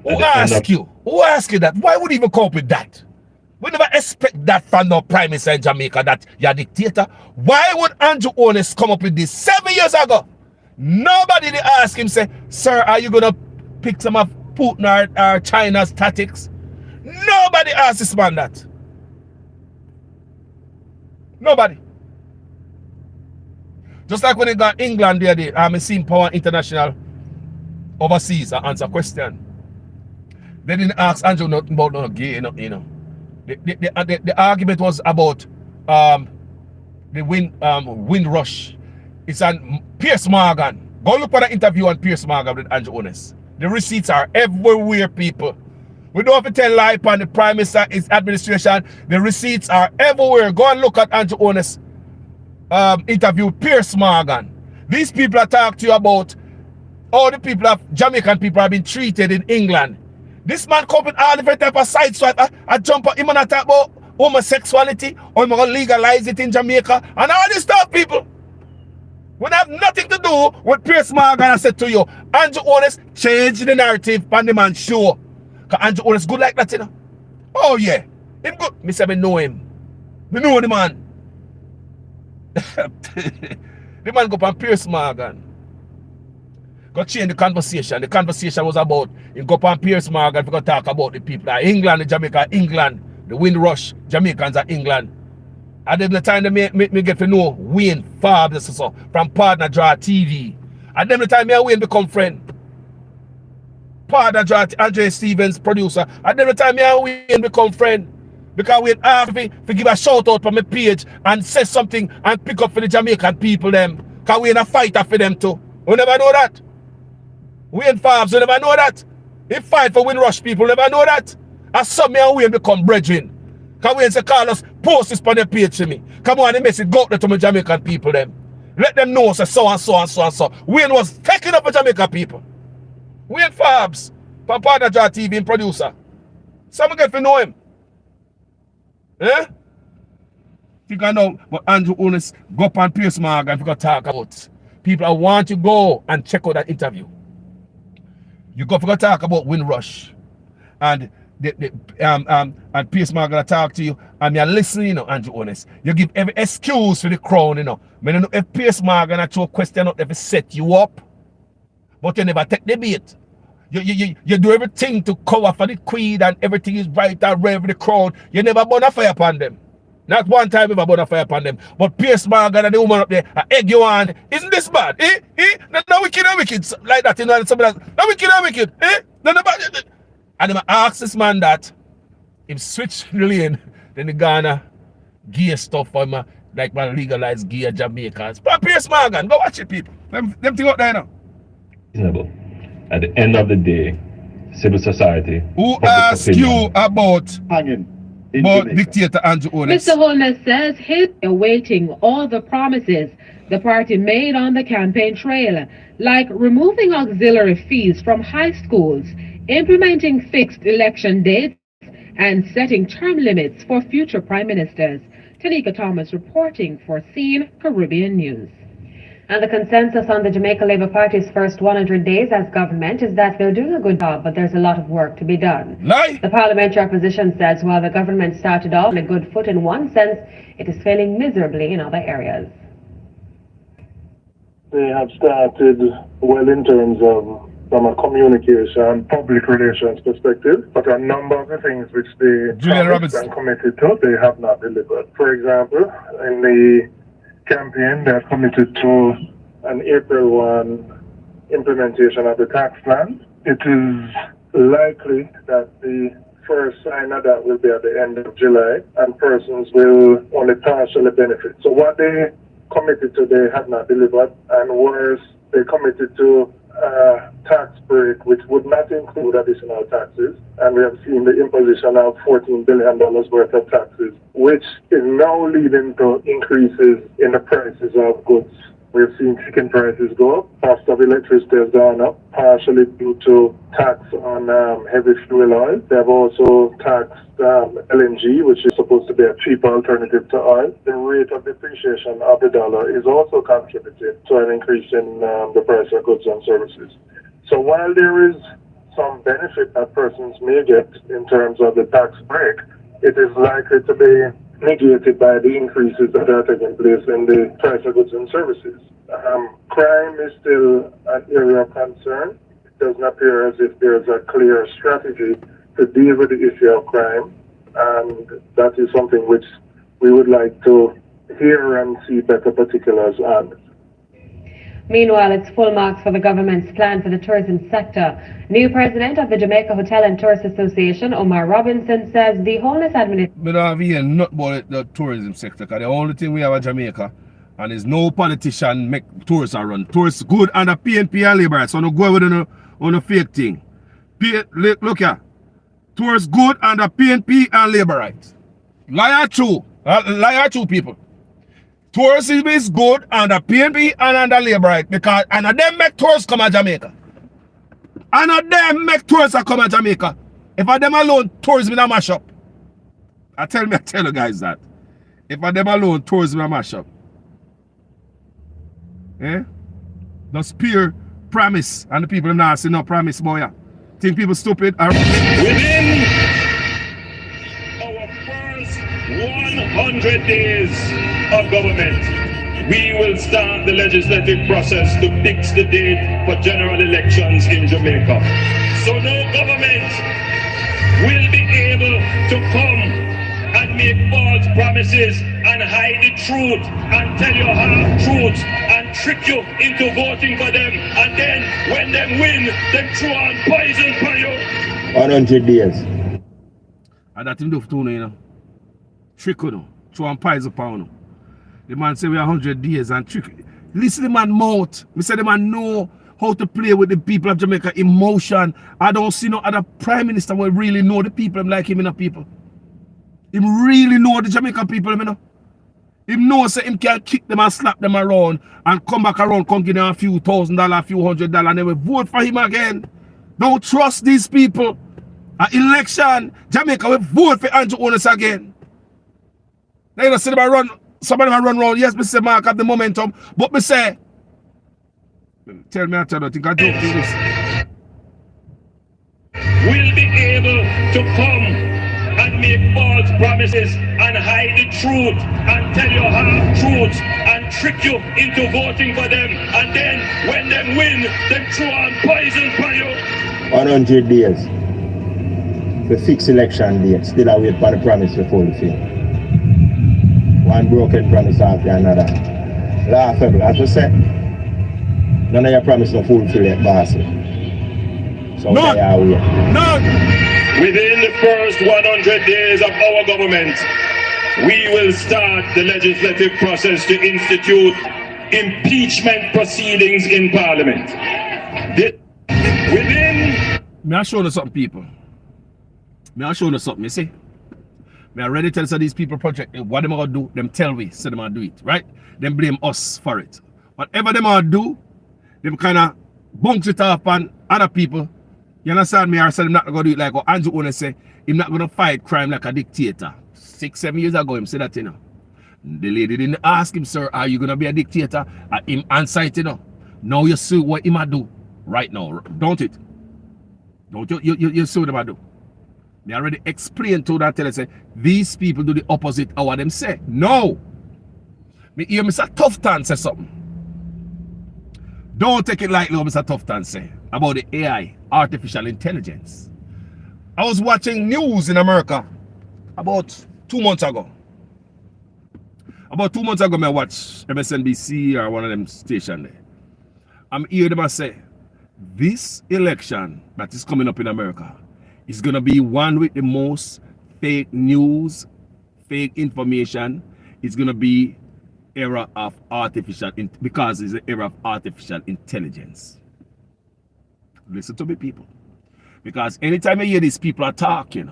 Who asked you? Who asked you that? Why would you even come up with that? We never expect that from no prime minister in Jamaica that you're a dictator. Why would Andrew Honest come up with this 7 years ago? Nobody did ask him, say, sir, are you going to pick some of Putin or China's tactics? Nobody asked this man that. Nobody. Just like when they got England the other day, I'm seeing Power International overseas and answer question. They didn't ask Andrew nothing about no gay, you know. The argument was about the wind rush. It's on Piers Morgan. Go look for the interview on Piers Morgan with Andrew Honest. The receipts are everywhere, people. We don't have to tell lie upon the Prime Minister, his administration. The receipts are everywhere. Go and look at Andrew Honest interview with Piers Morgan. These people are talking to you about all the people of Jamaican people have been treated in England. This man come with all different type of side swipe. I jump up, him and I talk about homosexuality, or I'm gonna legalize it in Jamaica, and all this stuff, people. We have nothing to do with Piers Morgan. I said to you, Andrew Honest change the narrative on the man show. Because Andrew Honest good like that, you know. Oh yeah, him good. Me say me know him. Me know the man. The man go up on Piers Morgan. Go change the conversation. The conversation was about him go up on Piers Morgan. We go talk about the people of England, the Jamaica, England, the wind rush, Jamaicans are England. And then the time they me get to know Wayne Fab so from Partner Draw TV. And then the time me and Wayne become friend. Partner Draw Andre Stevens producer. And then the time me and Wayne become friend. Because Wayne asked me to give a shout out from my page and say something and pick up for the Jamaican people them. Because Wayne a fighter for them too. You never know that. Wayne Fabs, you never know that. He fight for Wind Rush people, you never know that. And some me and Wayne become brethren. Because Wayne say, Carlos, post this on your page to me. Come on, the message go out there to my Jamaican people them. Let them know, say so and so and so and so. Wayne was taking up with Jamaican people. Wayne Fabs, from Partner Draw TV and producer. Some get to know him. Eh? You can know what Andrew Honest go up on Piers Morgan if you talk about. People, I want you to go and check out that interview. You go for talk about Wind Rush. And and Piers Morgan talk to you and you're listening, you know, Andrew Honest. You give every excuse for the crown, you know. I don't know if Piers Morgan actually question out if it set you up, but you never take the bait. You do everything to cover for the queen and everything is bright and red for the crown. You never burn a fire upon them. Not one time you ever burn a fire upon them. But Piers Morgan and the woman up there, egg you on. Isn't this bad? No wicked and wicked. Like that, you know, and somebody else. No wicked and wicked. No bad. And then I ask this man that him switch the lane, then the Ghana gear stuff for him, like man legalize gear Jamaicans. But Piers Morgan, go watch it, people. Them thing out there now. Reasonable. At the end of the day, civil society. Who asked you about hanging? Dictator Andrew Honest? Mr. Holness says he's awaiting all the promises the party made on the campaign trail, like removing auxiliary fees from high schools, implementing fixed election dates, and setting term limits for future prime ministers. Tanika Thomas reporting for Scene Caribbean News. And the consensus on the Jamaica Labour Party's first 100 days as government is that they're doing a good job, but there's a lot of work to be done. The parliamentary opposition says while the government started off on a good foot in one sense, it is failing miserably in other areas. They have started well in terms of from a communication, public relations perspective, but a number of the things which they promised and committed to, they have not delivered. For example, in the campaign, they are committed to an April 1 implementation of the tax plan. It is likely that the first sign of that will be at the end of July, and persons will only partially benefit. So what they committed to, they have not delivered, and worse, they committed to a tax break which would not include additional taxes, and we have seen the imposition of $14 billion worth of taxes, which is now leading to increases in the prices of goods. We've seen chicken prices go up, cost of electricity has gone up, partially due to tax on heavy fuel oil. They have also taxed LNG, which is supposed to be a cheaper alternative to oil. The rate of depreciation of the dollar is also contributing to an increase in the price of goods and services. So while there is some benefit that persons may get in terms of the tax break, it is likely to be negated by the increases that are taking place in the price of goods and services. Crime is still an area of concern. It doesn't appear as if there's a clear strategy to deal with the issue of crime, and that is something which we would like to hear and see better particulars on. Meanwhile, it's full marks for the government's plan for the tourism sector. New president of the Jamaica Hotel and Tourist Association, Omar Robinson, says the Homeless Administration... We don't have here nothing about the tourism sector, because the only thing we have in Jamaica, and there's no politician make tourists run. Tourists good under PNP and Labour, so don't go with on a fake thing. Look here. Tourists good under PNP and Labour rights. Liar true people. Tourism is good under PNP and under Labour right, because and of them make tourists come to Jamaica. And of them make tourists come to Jamaica. If of them alone, tourism in a mash up. I tell you guys that. If of them alone, tourism in a mash up. Eh? The spear promise, and the people them not see no promise, boy. Think people stupid? Within our first 100 days of government, we will start the legislative process to fix the date for general elections in Jamaica. So no government will be able to come and make false promises and hide the truth and tell you half-truths and trick you into voting for them, and then when them win, them throw on poison for you. 100 days. And that him do for two, you know. Trick you know. Throw on poison for you. The man say we are 100 days and trick. Listen to the man mouth. Me say the man know how to play with the people of Jamaica emotion. I don't see no other prime minister who really know the people like him, you know, people. Him really know the Jamaican people, you know. Him know say him can kick them and slap them around and come back around, come give them a few $1,000, a few $100, and then we vote for him again. Don't trust these people. An election, Jamaica will vote for Andrew Holness again. Now you know, see them run, somebody run around, yes, me say Mark have the momentum, but me say, tell me, I think I don't do this. Will be able to come and make false promises and hide the truth and tell you half-truths and trick you into voting for them, and then when them win, them throw on poison for you. 100 days. The fixed election date. Still I wait for the promise to fulfill. One broken promise after another. Laughable, as I said. None of your promise to fulfill it, boss. So no. They are wait. No. Within the first 100 days of our government, we will start the legislative process to institute impeachment proceedings in Parliament. May I show you something, people? May I show you something, you see? May I already tell you these people project, what them going to do, them tell we, so them going to do it, right? Them blame us for it. Whatever them going to do, them kind of bunks it off on other people. You understand me? I said I'm not going to do it like what Andrew Holness say. He's not going to fight crime like a dictator. 6-7 years ago, him said that, you know. The lady didn't ask him, sir, are you going to be a dictator? Him answered, you know. Now you see what him a do right now, don't it? Don't you see what him a do? Me already explained to that, tell you, say, these people do the opposite of what them say. No. Me hear Mr. Tufton say something. Don't take it lightly what Mr. Tufton say about the AI, artificial intelligence. I was watching news in America about 2 months ago. About 2 months ago, I watched MSNBC or one of them stations there. I'm hearing them say, this election that is coming up in America is going to be one with the most fake news, fake information. It's going to be era of artificial, because it's an era of artificial intelligence. Listen to me, people. Because anytime I hear these people are talking,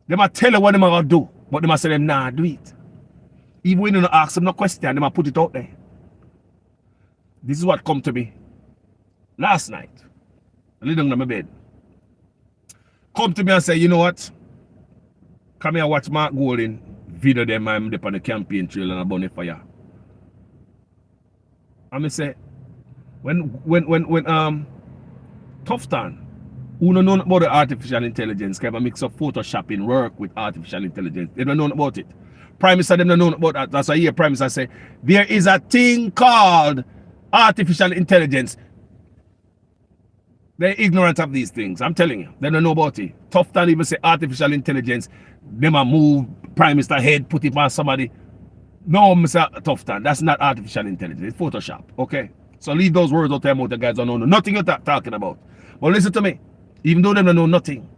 they might tell you what they might do, but they might say them nah do it. Even when you don't ask them no question, they might put it out there. This is what come to me last night. I lay down on my bed. Come to me and say, you know what? Come here and watch Mark Golding video them I'm up on the campaign trail and a bonfire. And I say, when Tufton, who don't know about the artificial intelligence, can have a mix of photoshopping work with artificial intelligence. They don't know about it. Prime Minister them don't know about that. That's why I hear Prime Minister say, there is a thing called artificial intelligence. They're ignorant of these things. I'm telling you. They don't know about it. Tufton even say artificial intelligence. Them a move Prime Minister head, put it on somebody. No, Mr. Tufton, that's not artificial intelligence. It's Photoshop. Okay? So leave those words out there, the guys don't know nothing you're talking about. But listen to me. Even though they don't know nothing,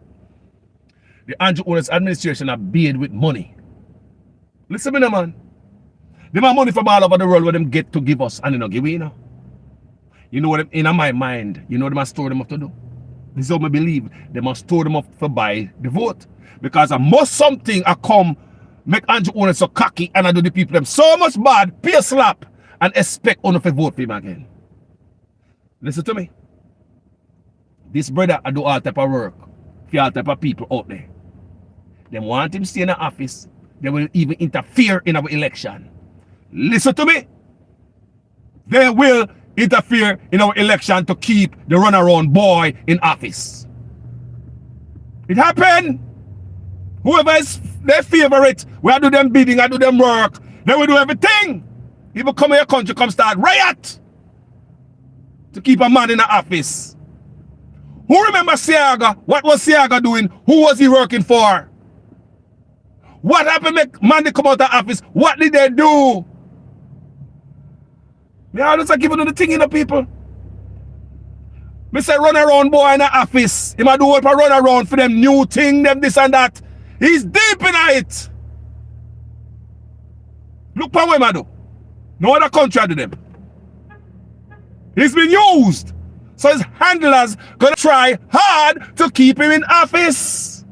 the Andrew Holness administration are paid with money. Listen to me, man. They have money from all over the world where them get to give us and they don't give we, you know. You know what, in my mind, you know they must store them up to do? This is how I believe. They must store them up to buy the vote. Because I must something I come make Andrew Holness so cocky and I do the people them so much bad, pay a slap, and expect only to vote for him again. Listen to me. This brother I do all type of work for all type of people out there. They want him to stay in the office. They will even interfere in our election. Listen to me. They will interfere in our election to keep the runaround boy in office. It happened. Whoever is their favorite, we do them bidding, I do them work. They will do everything. Even come in your country, come start riot to keep a man in the office. Who remember Siaga? What was Siaga doing? Who was he working for? What happened make man they come out of the office? What did they do? Me always giving them the thing in the people. Me say run around boy in the office. He might do what run around for them new thing, them this and that. He's deep in it. Look for what he do. No other country do them. He's been used. So his handlers gonna try hard to keep him in office.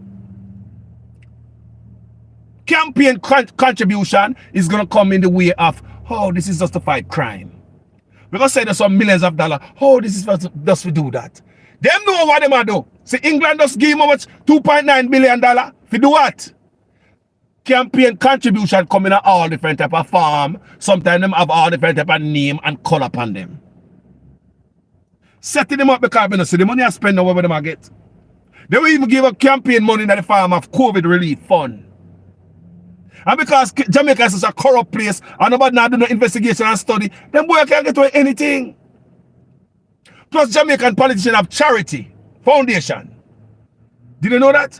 Campaign contribution is gonna come in the way of, oh, this is just to fight crime. Because say there's some millions of dollars. Oh, this is just to do that. Them know what them do. See, England just give him how much? $2.9 billion. For do what? Campaign contribution coming in all different type of form. Sometimes them have all different type of name and color upon them. Setting them up because you know, see the money I spend now where them get. They will even give a campaign money in the form of COVID relief fund. And because Jamaica is such a corrupt place and nobody now do no investigation and study, them boy can't get away anything. Plus Jamaican politicians have charity foundation. Did you know that?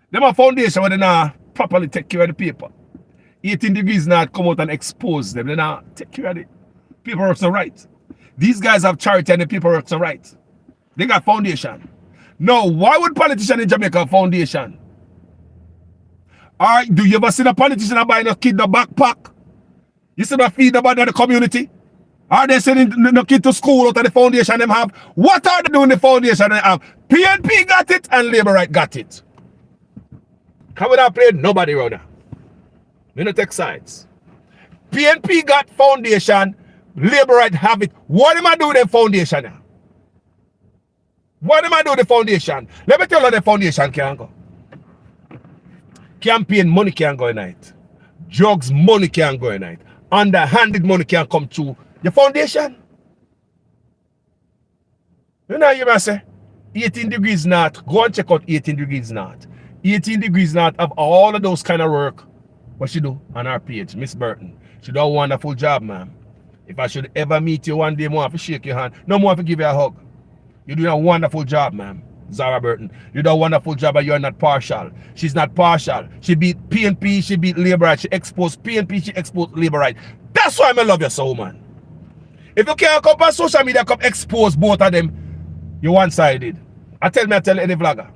Them have foundation where they now properly take care of the people. 18 degrees now come out and expose them. They now take care of it. People works are right. These guys have charity and the people works are right. They got foundation. Now, why would politicians in Jamaica have foundation? Or do you ever see a politician buying a kid a backpack? You see them feed about the community? Are they sending the kid to school out of the foundation them have? What are they doing the foundation they have? PNP got it and Labour Right got it. Come with that play, nobody rather. We don't take sides. PNP got foundation, Labour Right have it. What am I doing with the foundation now? What am I doing with the foundation? Let me tell you how the foundation can go. Campaign money can go in it. drugs money can go in it. Underhanded money can come through your foundation. You know you must say 18 degrees north. Go and check out 18 degrees north. 18 degrees north of all of those kind of work. What she do on our page, Miss Burton. She do a wonderful job, ma'am. If I should ever meet you one day, more to shake your hand. No more to give you a hug. You're doing a wonderful job, ma'am. Zara Burton. You do a wonderful job and you're not partial. She's not partial. She beat PNP, she beat labor right. She exposed PNP, she exposed labor right. That's why I love you so, man. If you can't come on social media, come expose both of them, you're one-sided. I tell any vlogger.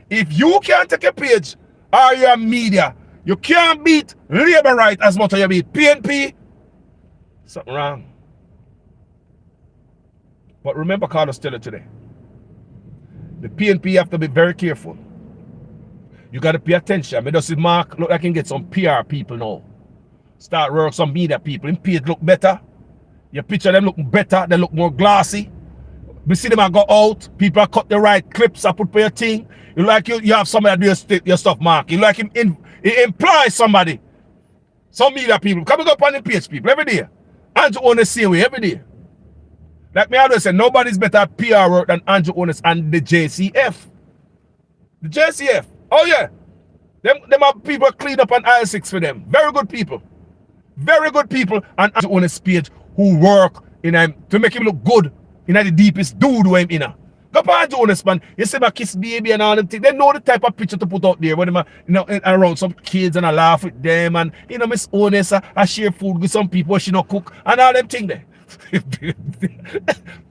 If you can't take a page or your media, you can't beat labor right as much as you beat PNP, something wrong. But remember Carlos tell it today. The PNP have to be very careful. You got to pay attention. Does it Mark look like he can get some PR people now? Start work some media people. In page look better. Your picture them look better. They look more glossy. We see them and go out. People cut the right clips. I put for your thing. You like you have somebody do your stuff, Mark. You like him he implies somebody. Some media people. Coming up on the page people every day. Andrew on the same way every day. Like me always say, nobody's better at PR work than Andrew Onis and the JCF. The JCF. Oh yeah. Them are people clean up on aisle 6 for them. Very good people. Very good people on Andrew Onis page who work in to make him look good in the deepest dude who I'm in. Go up Andrew Onis, man. You see my kiss baby and all them things. They know the type of picture to put out there when them around some kids and I laugh with them and Miss Onis I share food with some people she not cook and all them things there.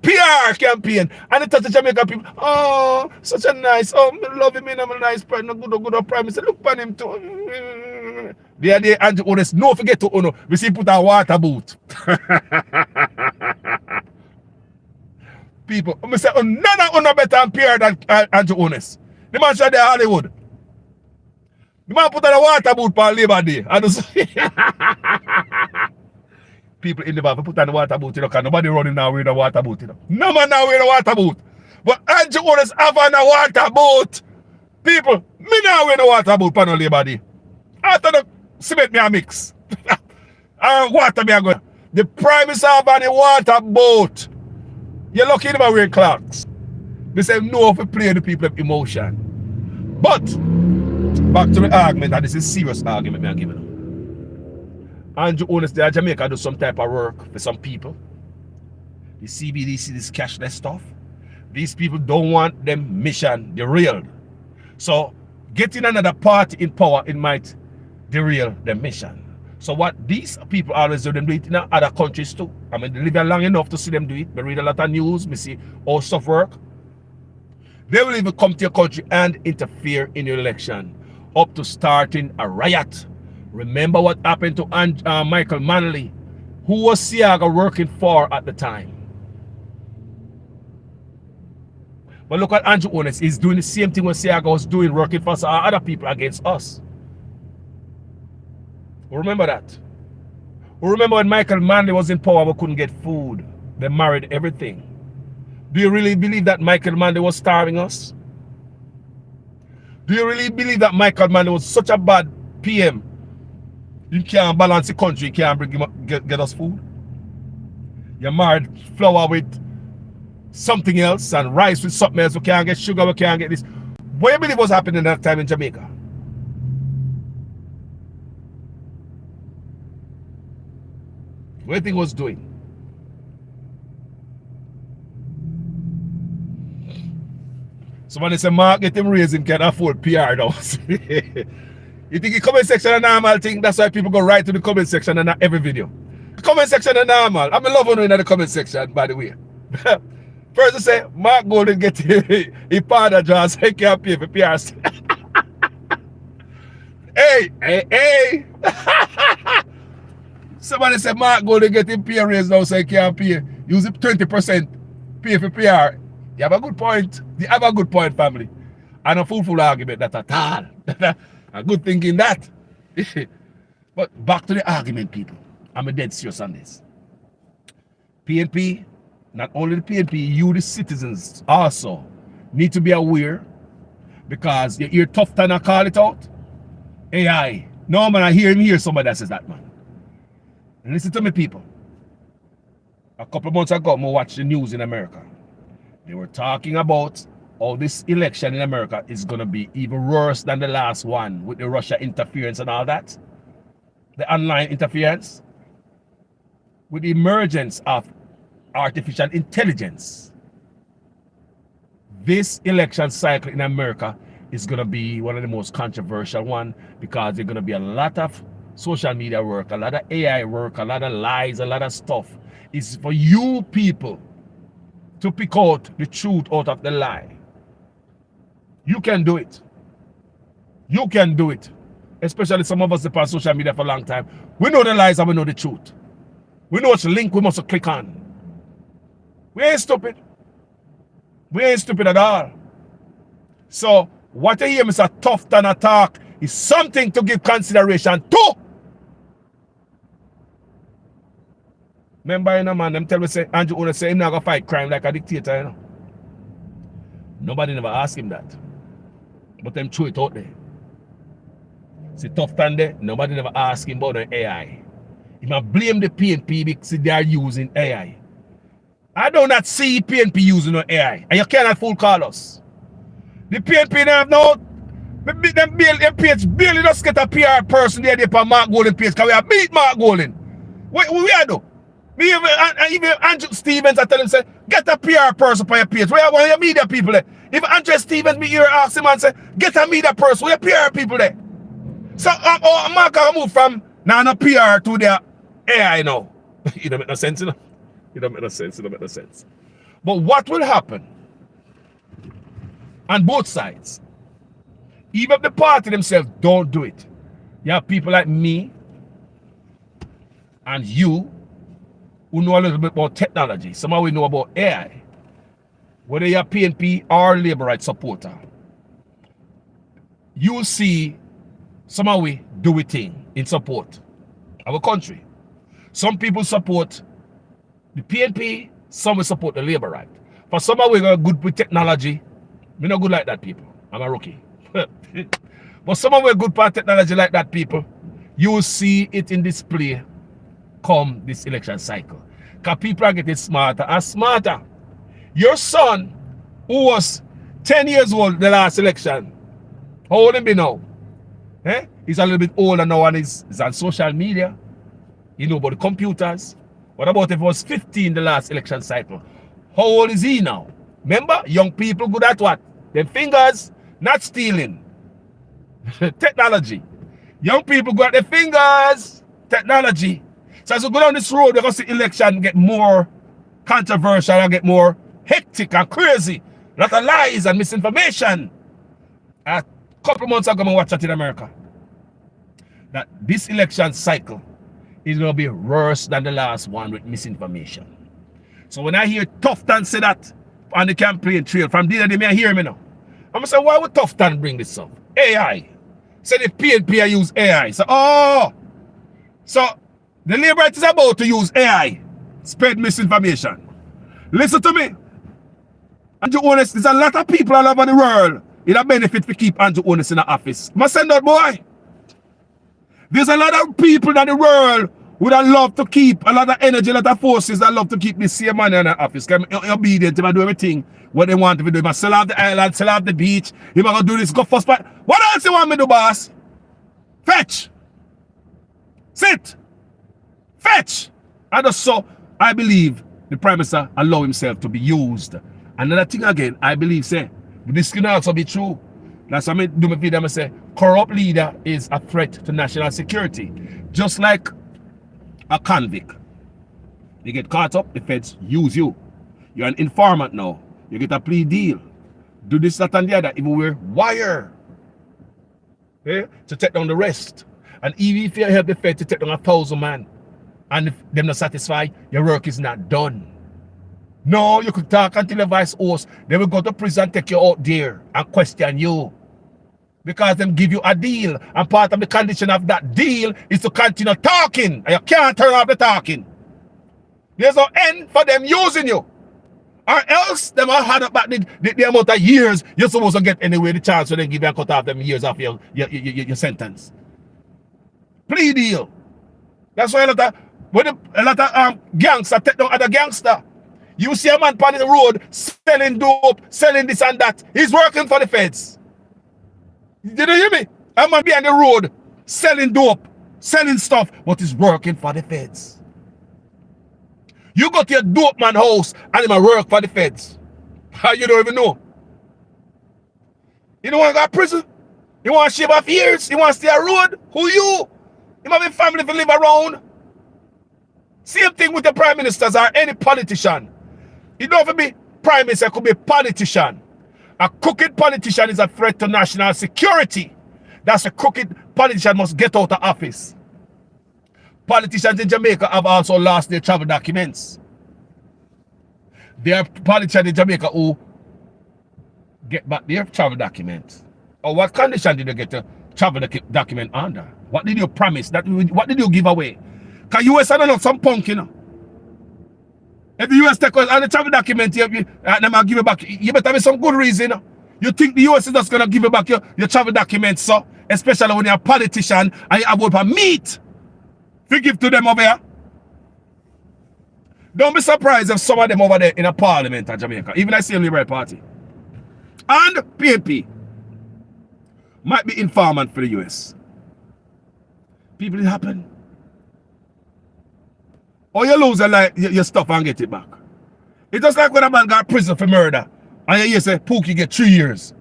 PR campaign and it touch the Jamaican people. Oh, such a nice. Oh, I love him. I'm a nice person. Good prime minister. Look upon him too. The idea Andrew Onis. No forget to Uno. We see put a water boot. People, I say none of Uno better and PR than Andrew Onis. The man shot there Hollywood. The man put on a water boot for Labor Day. I just people in the bar put on the water boot, because nobody running now with a water boot, No man now with a water boot. But Andrew Onis have on a water boot. People, me now with a water boot for no Labor Day. After the cement me a mix. And water me a go. The prime minister have on a water boat. You're lucky in wearing clocks. They say no if we play the people of emotion. But back to the argument, and this is serious argument me I'm giving them. Andrew Onis there Jamaica do some type of work for some people. The CBDC, this cashless stuff. These people don't want them mission derailed. So getting another party in power, it might derail the mission. So what these people always do, them do it in other countries too. I mean, they live here long enough to see them do it. They read a lot of news, me see all stuff work. They will even come to your country and interfere in your election, up to starting a riot. Remember what happened to Michael Manley, who was Siaga working for at the time. But look at Andrew Onis. He's doing the same thing what Siaga was doing, working for other people against us. Remember that. Remember when Michael Manley was in power, we couldn't get food. They married everything. Do you really believe that Michael Manley was starving us? Do you really believe that Michael Manley was such a bad PM? You can't balance the country, you can't bring him up, get us food. You married flour with something else and rice with something else. We can't get sugar, we can't get this. What do you believe was happening that time in Jamaica? What do you think was doing? Somebody say Mark get him raising can afford PR now. You think the comment section a normal thing? That's why people go right to the comment section and not every video. The comment section is normal. I'm loving you in the comment section, by the way. First, say Mark Golden get he powder jar so he can't pay for PR. Hey. Somebody said Mark Golden get him PR raise now so he can't pay. Use it 20% pay for PR. You have a good point. You have a good point, family. And a full argument that at all. A good thing in that. But back to the argument, people. I'm a dead serious on this. PNP, not only the PNP, you the citizens also need to be aware, because you hear tough time I call it out. AI, No, man, I hear him hear somebody that says that, man. And listen to me, people. A couple of months ago, I watched the news in America. They were talking about how this election in America is going to be even worse than the last one with the Russia interference and all that. The online interference. With the emergence of artificial intelligence. This election cycle in America is going to be one of the most controversial one because there's going to be a lot of social media work, a lot of AI work, a lot of lies, a lot of stuff. It's for you people to pick out the truth out of the lie. You can do it. You can do it. Especially some of us that on social media for a long time. We know the lies and we know the truth. We know which link we must click on. We ain't stupid. We ain't stupid at all. So, what you hear Mr. Tufton attack is something to give consideration to. Remember, you know, man, them tell me, say, Andrew Owens say, him not gonna fight crime like a dictator, you know. Nobody never asked him that. But them threw it out there. See, Tufton there, nobody never asked him about the AI. He might blame the PNP because they are using AI. I do not see PNP using no AI. And you cannot fool Carlos. The PNP don't have no, them page barely just get a PR person there for Mark Golden page because we have beat Mark Golden. What we are do? Even Andrew Stevens, I tell him, say, get a PR person for your page. Where are your media people there? If Andrew Stevens be here, ask him and say, get a media person, where your PR people there? So, Mark can move from no PR to their AI now. It don't make no sense, you know? It don't make no sense, it don't make no sense. But what will happen on both sides, even if the party themselves don't do it, you have people like me and you who know a little bit about technology. Some of we know about AI. Whether you're a PNP or labor rights supporter, you'll see some of we do a thing in support of a country. Some people support the PNP, some will support the labor right. For some of we are good with technology. We're not good like that, people. I'm a rookie. But some of we are good with technology like that, people. You will see it in display come this election cycle. Because people are getting smarter and smarter. Your son, who was 10 years old the last election, how old him be now? He's a little bit older now and he's on social media. You know about the computers. What about if he was 15 the last election cycle? How old is he now? Remember, young people good at what? Their fingers, not stealing. Technology. Young people good at their fingers, technology. So as we go down this road, we're going to see election get more controversial and get more hectic and crazy. A lot of lies and misinformation. A couple months ago, I watched that in America. That this election cycle is going to be worse than the last one with misinformation. So when I hear Tufton say that on the campaign trail, from there they may hear me now. I'm going to say, why would Tufton bring this up? AI. Say the PNP use AI. So, so the Labour Right is about to use AI. Spread misinformation. Listen to me. Andrew Owens, there's a lot of people all over the world. It's a benefit to keep Andrew Owens in the office. I send out, boy. There's a lot of people in the world who would love to keep, a lot of energy, a lot of forces that love to keep this same man in the office. I'm obedient, if I do everything what they want to do. If I sell off the island, sell off the beach, if I go do this, go first part. What else you want me to do, boss? Fetch. Sit. Fetch. And so, I believe the Prime Minister allow himself to be used. Another thing again, I believe, say, this can also be true. That's why I do my video, I say, corrupt leader is a threat to national security. Just like a convict. You get caught up, the feds use you. You're an informant now. You get a plea deal. Do this, that, and the other. Even wear wire. To take down the rest. And even if you help the feds to take down 1,000 men, and if they're not satisfied, your work is not done. No, you could talk until the vice host. They will go to prison, take you out there and question you. Because them give you a deal. And part of the condition of that deal is to continue talking. And you can't turn off the talking. There's no end for them using you. Or else them will have back the amount of years you're supposed to get anyway, the chance so they give you a cut off them years of your sentence. Plea deal. That's why a lot of gangsters take down other gangster. You see a man on the road selling dope, selling this and that. He's working for the feds. Did you hear me? A man behind the road selling dope, selling stuff, but he's working for the feds. You go to your dope man house and he work for the feds. How you don't even know? You don't want to go to prison? You want to shave off years? You want to stay on road? Who you? You might be family to live around. Same thing with the prime ministers or any politician. You don't have to be prime minister, it could be a politician. A crooked politician is a threat to national security. That's a crooked politician must get out of office. Politicians in Jamaica have also lost their travel documents. There are politicians in Jamaica who get back their travel documents. Or what condition did you get the travel document under? What did you promise? What did you give away? Because US are not some punk, you know. If the US take all the travel document, them give it back. You better have some good reason. You think the US is just going to give you back your travel documents, so especially when you're a politician and you have a meat. Forgive to them over here. Don't be surprised if some of them over there in a parliament of Jamaica, even I see a Liberal Party and PNP, might be informant for the US. People, it happen. Or you lose your stuff and get it back. It's just like when a man got prison for murder and you hear say Pookie get 3 years.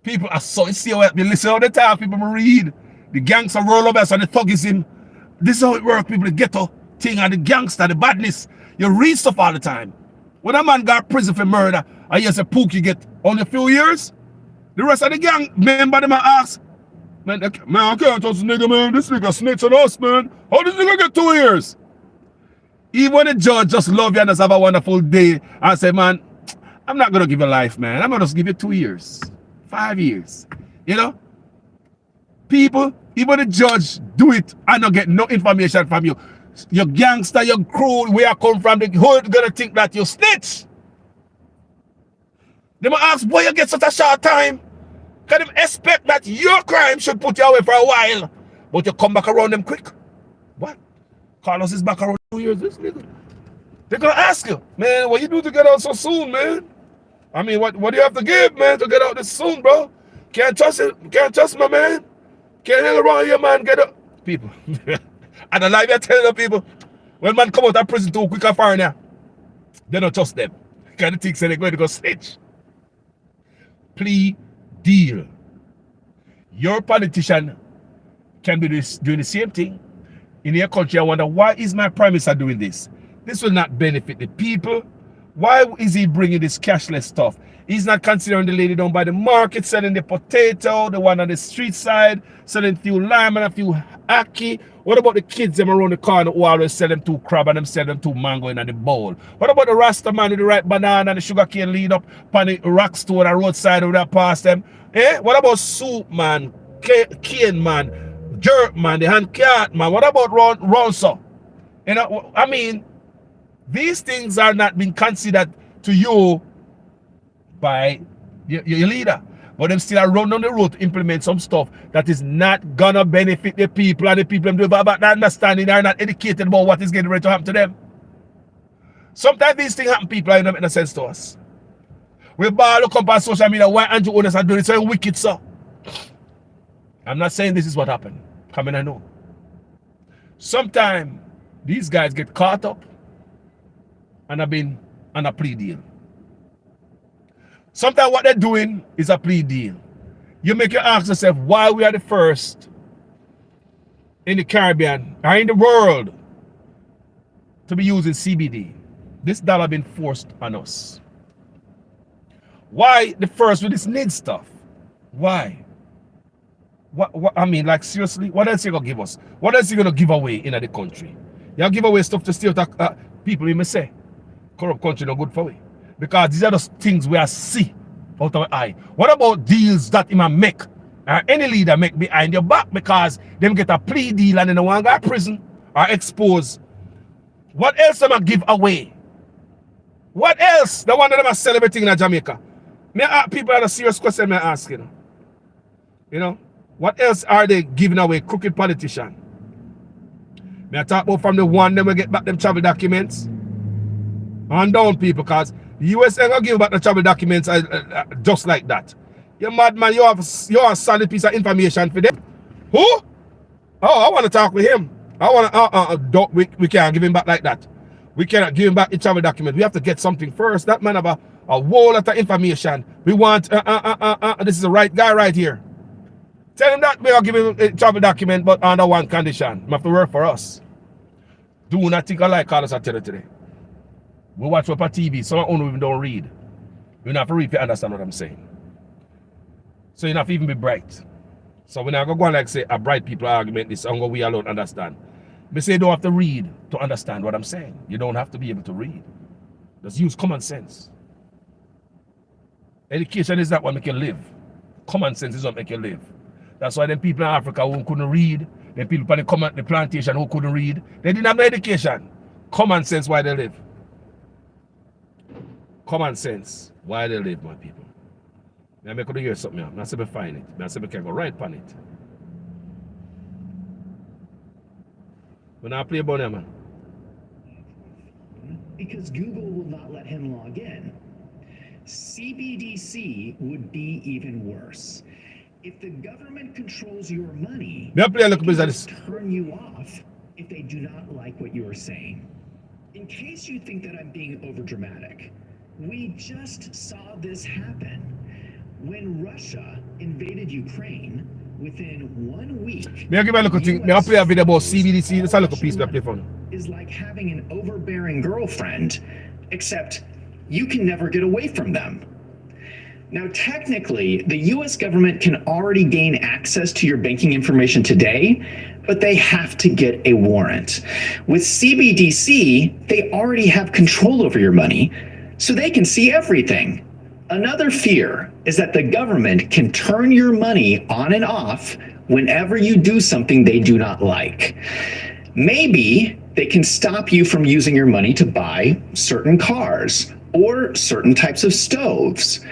People are so, you see how you listen all the time, people read. The gangster roll over so the thug is him. This is how it works, people. The ghetto thing and the gangster, the badness. You read stuff all the time. When a man got prison for murder and you say Pookie get only a few years, the rest of the gang member them ask, man, I can't trust this nigga, man. This nigga snitch on us, man. How this nigga get 2 years? Even when the judge just love you and just have a wonderful day and say, man, I'm not going to give you life, man. I'm going to just give you 2 years, 5 years. You know? People, even the judge do it and not get no information from you. Your gangster, your crew, where you come from, the hood going to think that you snitch. They might ask, boy, you get such a short time. Can they expect that your crime should put you away for a while, but you come back around them quick? What? Carlos is back around 2 years, this nigga. They're gonna ask you, man, what you do to get out so soon, man? I mean, what do you have to give, man, to get out this soon, bro? Can't trust it, can't trust my man. Can't hang around here, man, get up. People. And the life you're telling the people, when man come out of prison too quick and foreigner, they don't trust them. Kind of think they're going to go snitch. Plea deal. Your politician can be doing the same thing. In your country, I wonder, why is my prime minister doing this? This will not benefit the people. Why is he bringing this cashless stuff? He's not considering the lady down by the market selling the potato, the one on the street side, selling a few lime and a few ackee. What about the kids them around the corner who always sell them 2 crab and them sell them 2 mango in the bowl? What about the Rasta man with the right banana and the sugar cane lead up on the rock store and roadside over there past them? Eh? What about soup man, cane man, jerk man, the hand cat man? What about Ronso? You know, I mean, these things are not being considered to you by your leader. But them still are running on the road to implement some stuff that is not gonna benefit the people, and the people them do about that understanding, they are not educated about what is getting ready to happen to them. Sometimes these things happen, people, and don't make no sense to us. We ball look up on social media, why Andrew owners are doing it so wicked, sir. I'm not saying this is what happened. Come in, I know. Sometimes these guys get caught up and have been on a plea deal. Sometimes what they're doing is a plea deal. You make you ask yourself why we are the first in the Caribbean or in the world to be using CBD. This dollar been forced on us. Why the first with this NID stuff? Why? What I mean, like seriously, what else you gonna give us? What else you gonna give away in the country? You give away stuff to steal people, you may say. Corrupt country not good for we. Because these are the things we are see out of our eye. What about deals that you might make or any leader make behind your back because them get a plea deal and then they want to go to prison or expose? What else am I give away? What else? The one that them are celebrating in Jamaica. People have a serious question I'm asking. You know, what else are they giving away? Crooked politician. May I talk about from the one then we get back them travel documents? And down people, because the US ain't gonna give back the travel documents just like that. You mad man, you have a solid piece of information for them. Who? Oh, I want to talk with him. I want to, we can't give him back like that. We cannot give him back the travel document. We have to get something first. That man have a whole lot of information. We want, this is the right guy right here. Tell him that we are giving him a travel document, but under one condition. He have to work for us. Do not think alike, call us I tell you today. We watch up on TV, some of even don't read. You don't have to read to understand what I'm saying. So you don't have to even be bright. So we're not going to go like say a bright people argument this, and we alone understand. They say you don't have to read to understand what I'm saying. You don't have to be able to read. Just use common sense. Education is not what make you live. Common sense is what make you live. That's why them people in Africa who couldn't read, them people on the plantation who couldn't read, they didn't have no education. Common sense why they live. Common sense why they live, my people. Now I could hear something. I say we find it. I say we can go right on it. When I play about them, man. Because Google will not let him log in. CBDC would be even worse. If the government controls your money, they can turn you off if they do not like what you are saying. In case you think that I'm being overdramatic, we just saw this happen. When Russia invaded Ukraine, within 1 week, may I give a look at thing? May I play a video about CBDC? Let's have a look piece to play for me. Is like having an overbearing girlfriend, except you can never get away from them. Now, technically, the US government can already gain access to your banking information today, but they have to get a warrant. With CBDC, they already have control over your money, so they can see everything. Another fear is that the government can turn your money on and off whenever you do something they do not like. Maybe they can stop you from using your money to buy certain cars or certain types of stoves.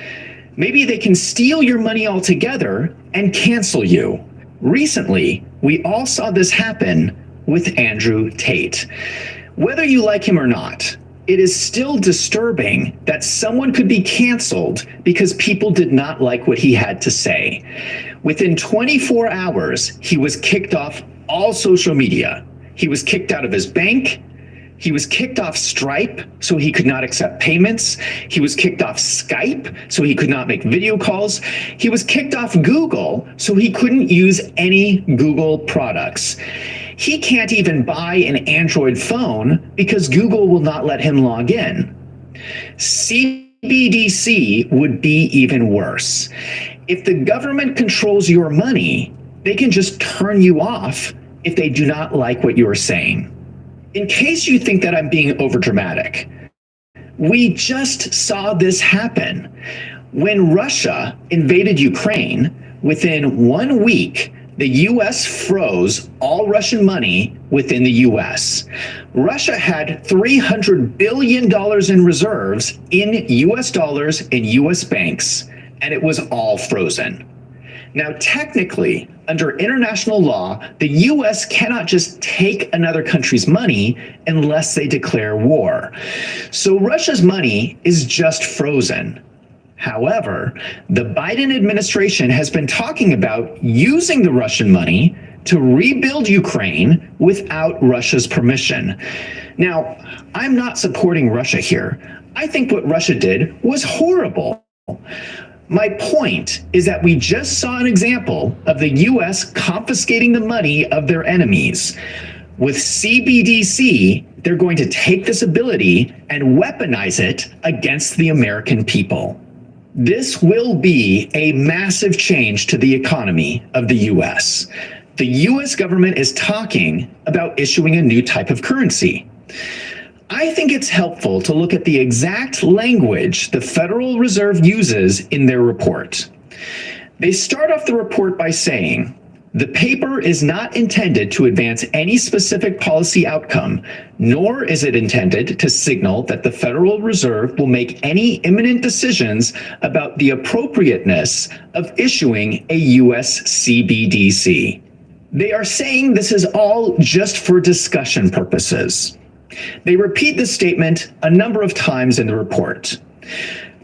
Maybe they can steal your money altogether and cancel you. Recently, we all saw this happen with Andrew Tate. Whether you like him or not, it is still disturbing that someone could be canceled because people did not like what he had to say. Within 24 hours, he was kicked off all social media. He was kicked out of his bank. He was kicked off Stripe, so he could not accept payments. He was kicked off Skype, so he could not make video calls. He was kicked off Google, so he couldn't use any Google products. He can't even buy an Android phone because Google will not let him log in. CBDC would be even worse. If the government controls your money, they can just turn you off if they do not like what you are saying. In case you think that I'm being overdramatic, we just saw this happen. When Russia invaded Ukraine, within 1 week, the US froze all Russian money within the US. Russia had $300 billion in reserves in US dollars in US banks, and it was all frozen. Now, technically, under international law, the US cannot just take another country's money unless they declare war. So Russia's money is just frozen. However, the Biden administration has been talking about using the Russian money to rebuild Ukraine without Russia's permission. Now, I'm not supporting Russia here. I think what Russia did was horrible. My point is that we just saw an example of the US confiscating the money of their enemies. With CBDC, they're going to take this ability and weaponize it against the American people. This will be a massive change to the economy of the US. The US government is talking about issuing a new type of currency. I think it's helpful to look at the exact language the Federal Reserve uses in their report. They start off the report by saying, the paper is not intended to advance any specific policy outcome, nor is it intended to signal that the Federal Reserve will make any imminent decisions about the appropriateness of issuing a US CBDC. They are saying this is all just for discussion purposes. They repeat this statement a number of times in the report.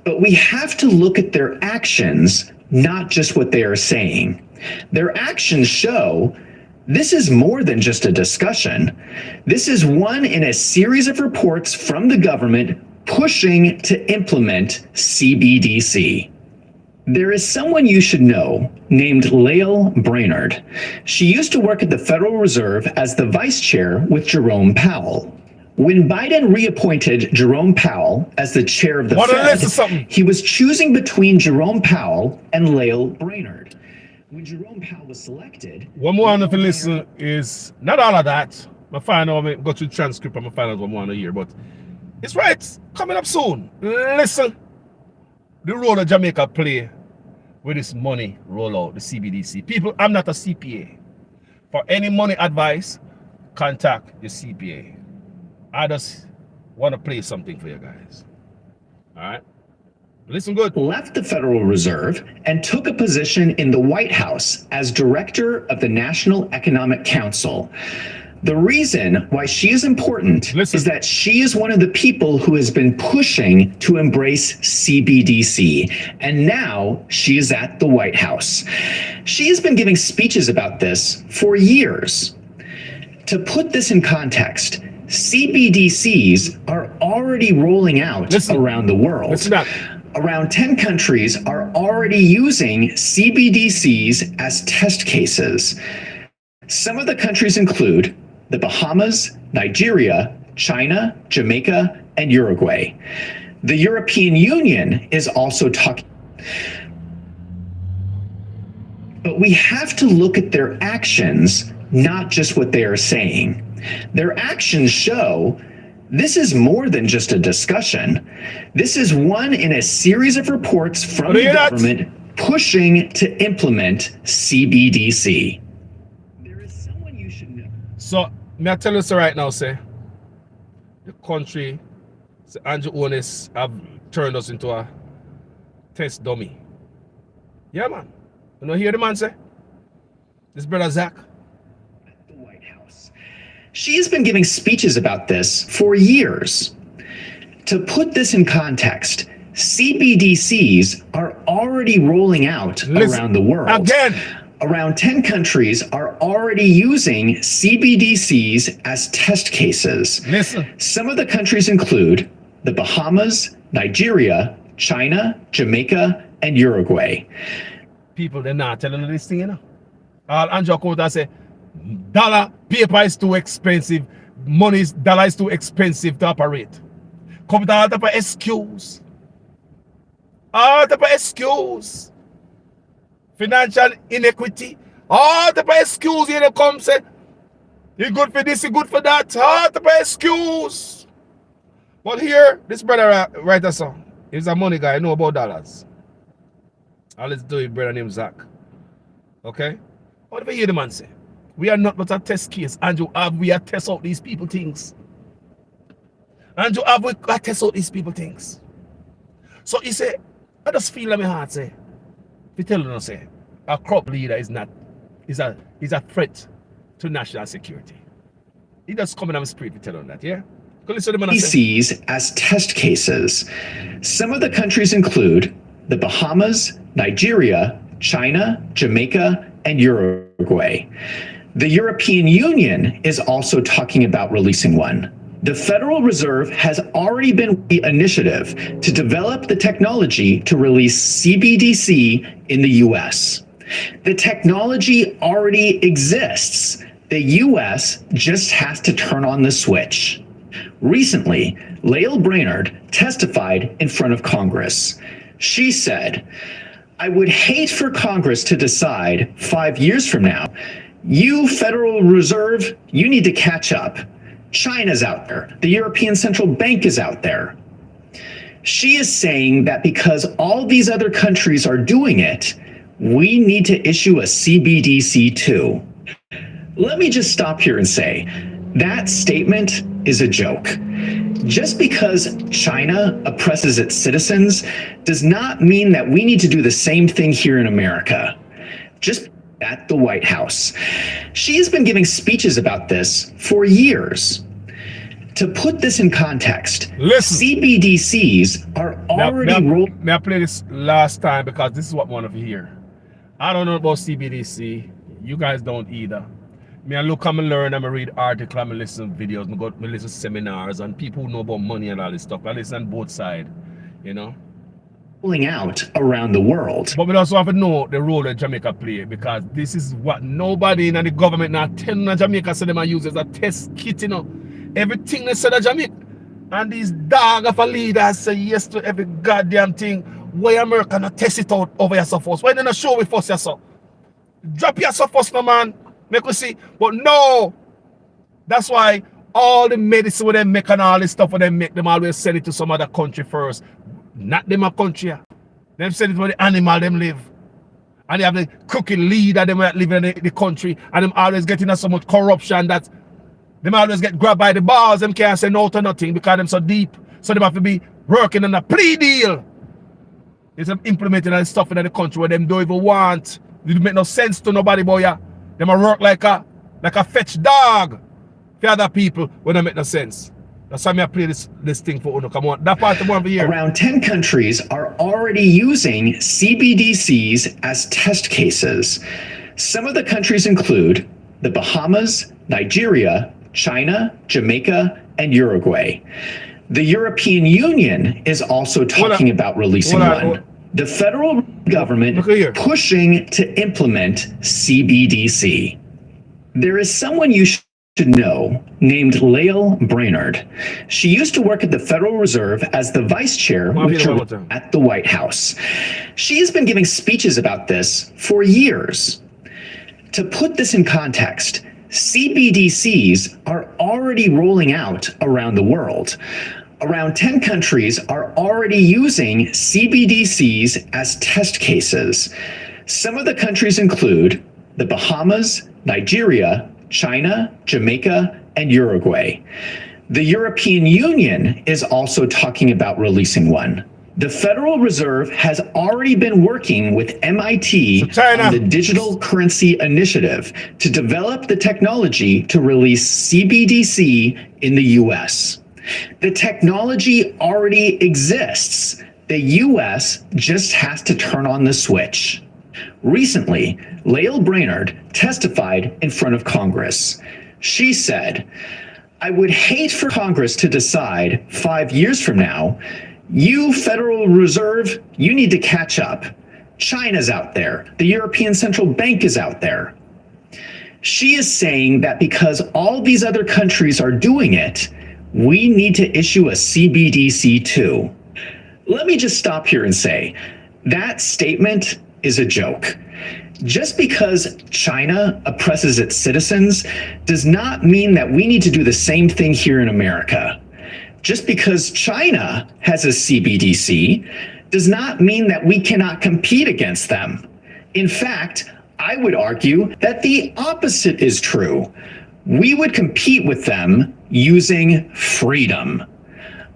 But we have to look at their actions, not just what they are saying. Their actions show this is more than just a discussion. This is one in a series of reports from the government pushing to implement CBDC. There is someone you should know named Lael Brainerd. She used to work at the Federal Reserve as the vice chair with Jerome Powell. When Biden reappointed Jerome Powell as the chair of the Fed, he was choosing between Jerome Powell and Lael Brainerd. When Jerome Powell was selected... One more I want to listen is, not all of that. I find out, I go to the transcript and I find out what I want to hear, but it's right, coming up soon. Listen, the role that Jamaica play with this money rollout, the CBDC. People, I'm not a CPA. For any money advice, contact your CPA. I just want to play something for you guys. All right? Listen good. Left the Federal Reserve and took a position in the White House as director of the National Economic Council. The reason why she is important is that she is one of the people who has been pushing to embrace CBDC, and now she is at the White House. She has been giving speeches about this for years. To put this in context, CBDCs are already rolling out around the world. Around 10 countries are already using CBDCs as test cases. Some of the countries include the Bahamas, Nigeria, China, Jamaica, and Uruguay. The European Union is also talking. But we have to look at their actions, not just what they are saying. Their actions show this is more than just a discussion. This is one in a series of reports from the government pushing to implement CBDC. There is someone you should know. So, may I tell you so right now, say, the country, Andrew Onis have turned us into a test dummy. Yeah, man. You know, hear the man say? This brother Zach. She has been giving speeches about this for years. To put this in context, CBDCs are already rolling out around the world. Again. Around 10 countries are already using CBDCs as test cases. Some of the countries include the Bahamas, Nigeria, China, Jamaica, and Uruguay. People, they're not telling you this thing, you know. Andrew Kota say, dollar paper is too expensive, dollar is too expensive to operate. Come to all type of excuse. All type of excuse. Financial inequity. All type of excuse here they come say, you good for this, you good for that. All type of excuse. But here, this brother write a song. He's a money guy, know about dollars. All let's do it, brother named Zach. Okay? What do you hear the man say? We are not but a test case. Andrew, we are test out these people things. Andrew, we are test out these people things. So he said, I just feel in my heart, say, if you tell them, say, a crop leader is a threat to national security. He just come in my spirit to tell them that, yeah? CBDCs as test cases. Some of the countries include the Bahamas, Nigeria, China, Jamaica, and Uruguay. The European Union is also talking about releasing one. The Federal Reserve has already been the initiative to develop the technology to release CBDC in the US. The technology already exists. The US just has to turn on the switch. Recently, Lael Brainerd testified in front of Congress. She said, I would hate for Congress to decide 5 years from now, you, Federal Reserve, you need to catch up. China's out there. The European Central Bank is out there. She is saying that because all these other countries are doing it, we need to issue a CBDC too. Let me just stop here and say, that statement is a joke. Just because China oppresses its citizens does not mean that we need to do the same thing here in America. Just at the White House. She has been giving speeches about this for years. To put this in context, CBDCs are already rolling. May I play this last time because this is what one of you hear. I don't know about CBDC. You guys don't either. I look, I'm learn, I'm read articles, I'm listen to videos, I listen to seminars, and people who know about money and all this stuff. I listen on both sides, you know. Rolling out around the world. But we also have to know the role that Jamaica play, because this is what nobody in the government now telling Jamaica say them use as a test kit, you know. Everything they said of Jamaica. And these dog of a leaders say yes to every goddamn thing. Why America not test it out over yourself first? Why they not show it first yourself? Drop yourself first, no man. Make us see. But no. That's why all the medicine they make and all this stuff they make, them always send it to some other country first. Not them a country. Them send it where the animal them live. And they have the crooked leader them that live in the country. And them always getting so much corruption that them always get grabbed by the bars. Them can't say no to nothing because them so deep. So them have to be working on a plea deal. It's implementing that stuff in the country where them don't even want. It make no sense to nobody, boy. Yeah. Them a work like a fetch dog for other people when they make no sense. That's why I play this thing for Uno. Come on, that part of one here. Around 10 countries are already using CBDCs as test cases. Some of the countries include the Bahamas, Nigeria, China, Jamaica, and Uruguay. The European Union is also talking about releasing one. The federal government pushing to implement CBDC. There is someone you should know named Lael Brainerd. She used to work at the Federal Reserve as the vice chair at the White House. She has been giving speeches about this for years. To put this in context, CBDCs are already rolling out around the world. Around 10 countries are already using CBDCs as test cases. Some of the countries include the Bahamas, Nigeria, China, Jamaica, and Uruguay. The European Union is also talking about releasing one. The Federal Reserve has already been working with MIT on the Digital Currency Initiative to develop the technology to release CBDC in the US. The technology already exists. The US just has to turn on the switch. Recently, Lael Brainerd testified in front of Congress. She said, "I would hate for Congress to decide 5 years from now, you Federal Reserve, you need to catch up. China's out there. The European Central Bank is out there." She is saying that because all these other countries are doing it, we need to issue a CBDC too. Let me just stop here and say, that statement is a joke. Just because China oppresses its citizens does not mean that we need to do the same thing here in America. Just because China has a CBDC does not mean that we cannot compete against them. In fact, I would argue that the opposite is true. We would compete with them using freedom.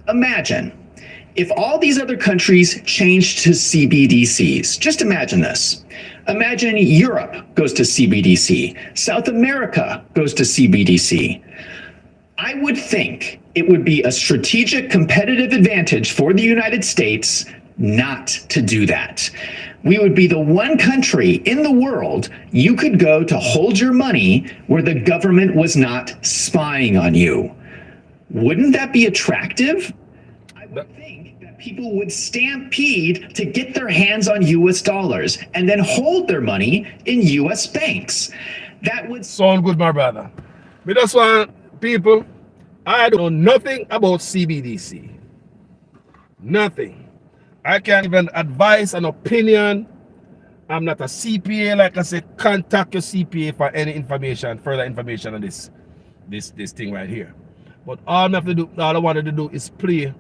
Imagine if all these other countries changed to CBDCs. Just imagine this. Imagine Europe goes to CBDC. South America goes to CBDC. I would think it would be a strategic competitive advantage for the United States not to do that. We would be the one country in the world you could go to hold your money where the government was not spying on you. Wouldn't that be attractive? I would think that people would stampede to get their hands on US dollars and then hold their money in US banks. That would sound good, my brother. But that's why, people, I don't know nothing about CBDC. Nothing. I can't even advise an opinion. I'm not a CPA. Like I said, contact your CPA for any information, further information on this thing right here. But all I wanted to do is play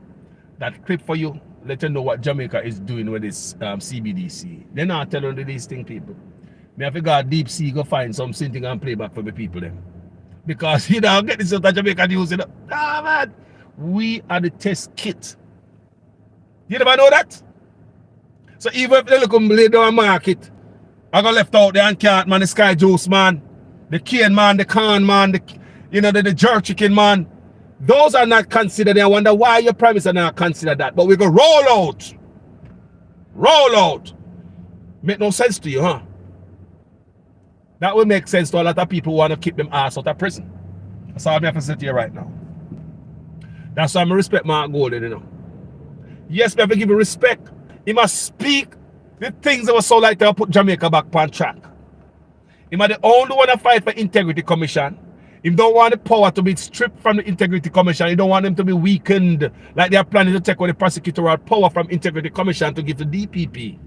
that clip for you, let you know what Jamaica is doing with this CBDC. They're not telling you these things, people. Me have to go deep sea, go find something and play back for the people then. Because you don't get this out of Jamaica news. Ah, man, we are the test kit. You never know that? So even if they look lay down market I got left out there and can't, man, the Sky Juice, man. The cane, man, the corn, man, the jerk chicken, man. Those are not considered. I wonder why your premise are not considered that. But we go roll out. Roll out. Make no sense to you, huh? That will make sense to a lot of people who want to keep them ass out of prison. That's all I have to say to you right now. That's why I respect Mark Golden, you know. Yes, we have to give him respect. He must speak the things that were so like to put Jamaica back on track. He might the only one to fight for Integrity Commission. He don't want the power to be stripped from the Integrity Commission. He don't want them to be weakened like they are planning to take away the prosecutorial power from Integrity Commission to give to DPP.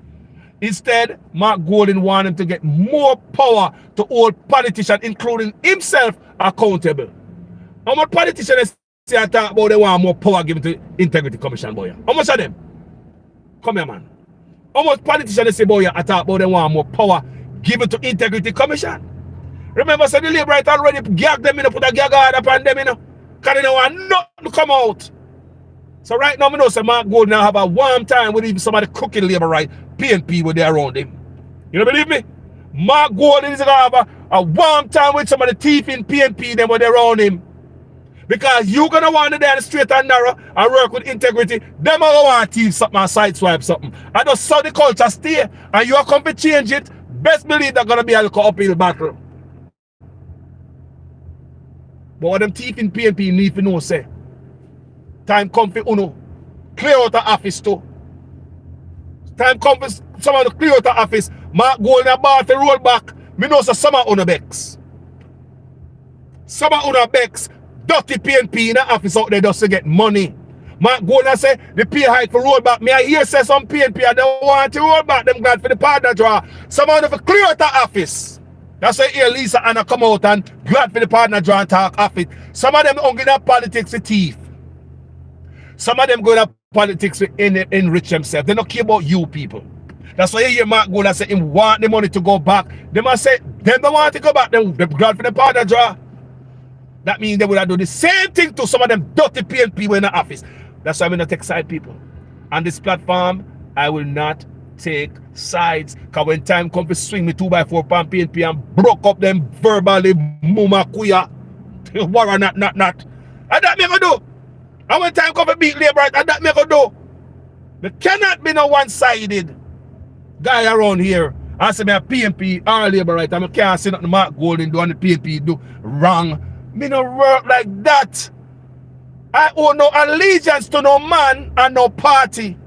Instead, Mark Golden wanted him to get more power to hold politicians, including himself, accountable. How much politicians say I talk about they want more power given to Integrity Commission, boy? How much of them? Come here, man. How much politicians say, boy, I talk about they want more power given to Integrity Commission? Remember, so the Labour right already gag them in, put a gag order upon them, you know, because they don't want nothing to come out. So right now, I know Mark Golden now have a warm time with even some of the cooking Labour right, PNP with they around him. You don't believe me? Mark Golden is going to have a warm time with some of the thief in PNP them when they're around him. Because you're going to want to down straight and narrow and work with integrity. Them are going to want to thief something and sideswipe something. I just saw the culture stay and you are come to change it. Best believe they're going to be a little uphill battle. But what them thief in PNP need to know, say, time come for Uno. Clear out the office too. Time come for someone to clear out the office. Mark Golden and bar to roll back. Me know some of Uno Becks. Some of Uno Becks. Dirty PNP in the office out there just to get money. Mark Golden say the pay hike for roll back. Me I hear say some PNP and they want to roll back. Them glad for the partner draw. Some of them for clear out the office. That's why here Lisa Anna come out and glad for the partner draw and talk off it. Some of them don't get that politics with teeth. Some of them go to politics to enrich themselves. They don't care about you people. That's why you hear Mark Golden say him want the money to go back. They must say them don't want to go back. Them glad for the partner draw. That means they would have done the same thing to some of them dirty PNP in the office. That's why I'm not take side people. On this platform, I will not take sides. Because when time comes to swing me 2x4 pan PNP and broke up them verbally muma kuya. War not. And that me go do. And when time comes to beat Labour, and that me go do. There cannot be no one-sided guy around here. I say me a PNP or Labour right. I can't say nothing Mark Golden do and the PNP do wrong. Me no work like that. I owe no allegiance to no man and no party.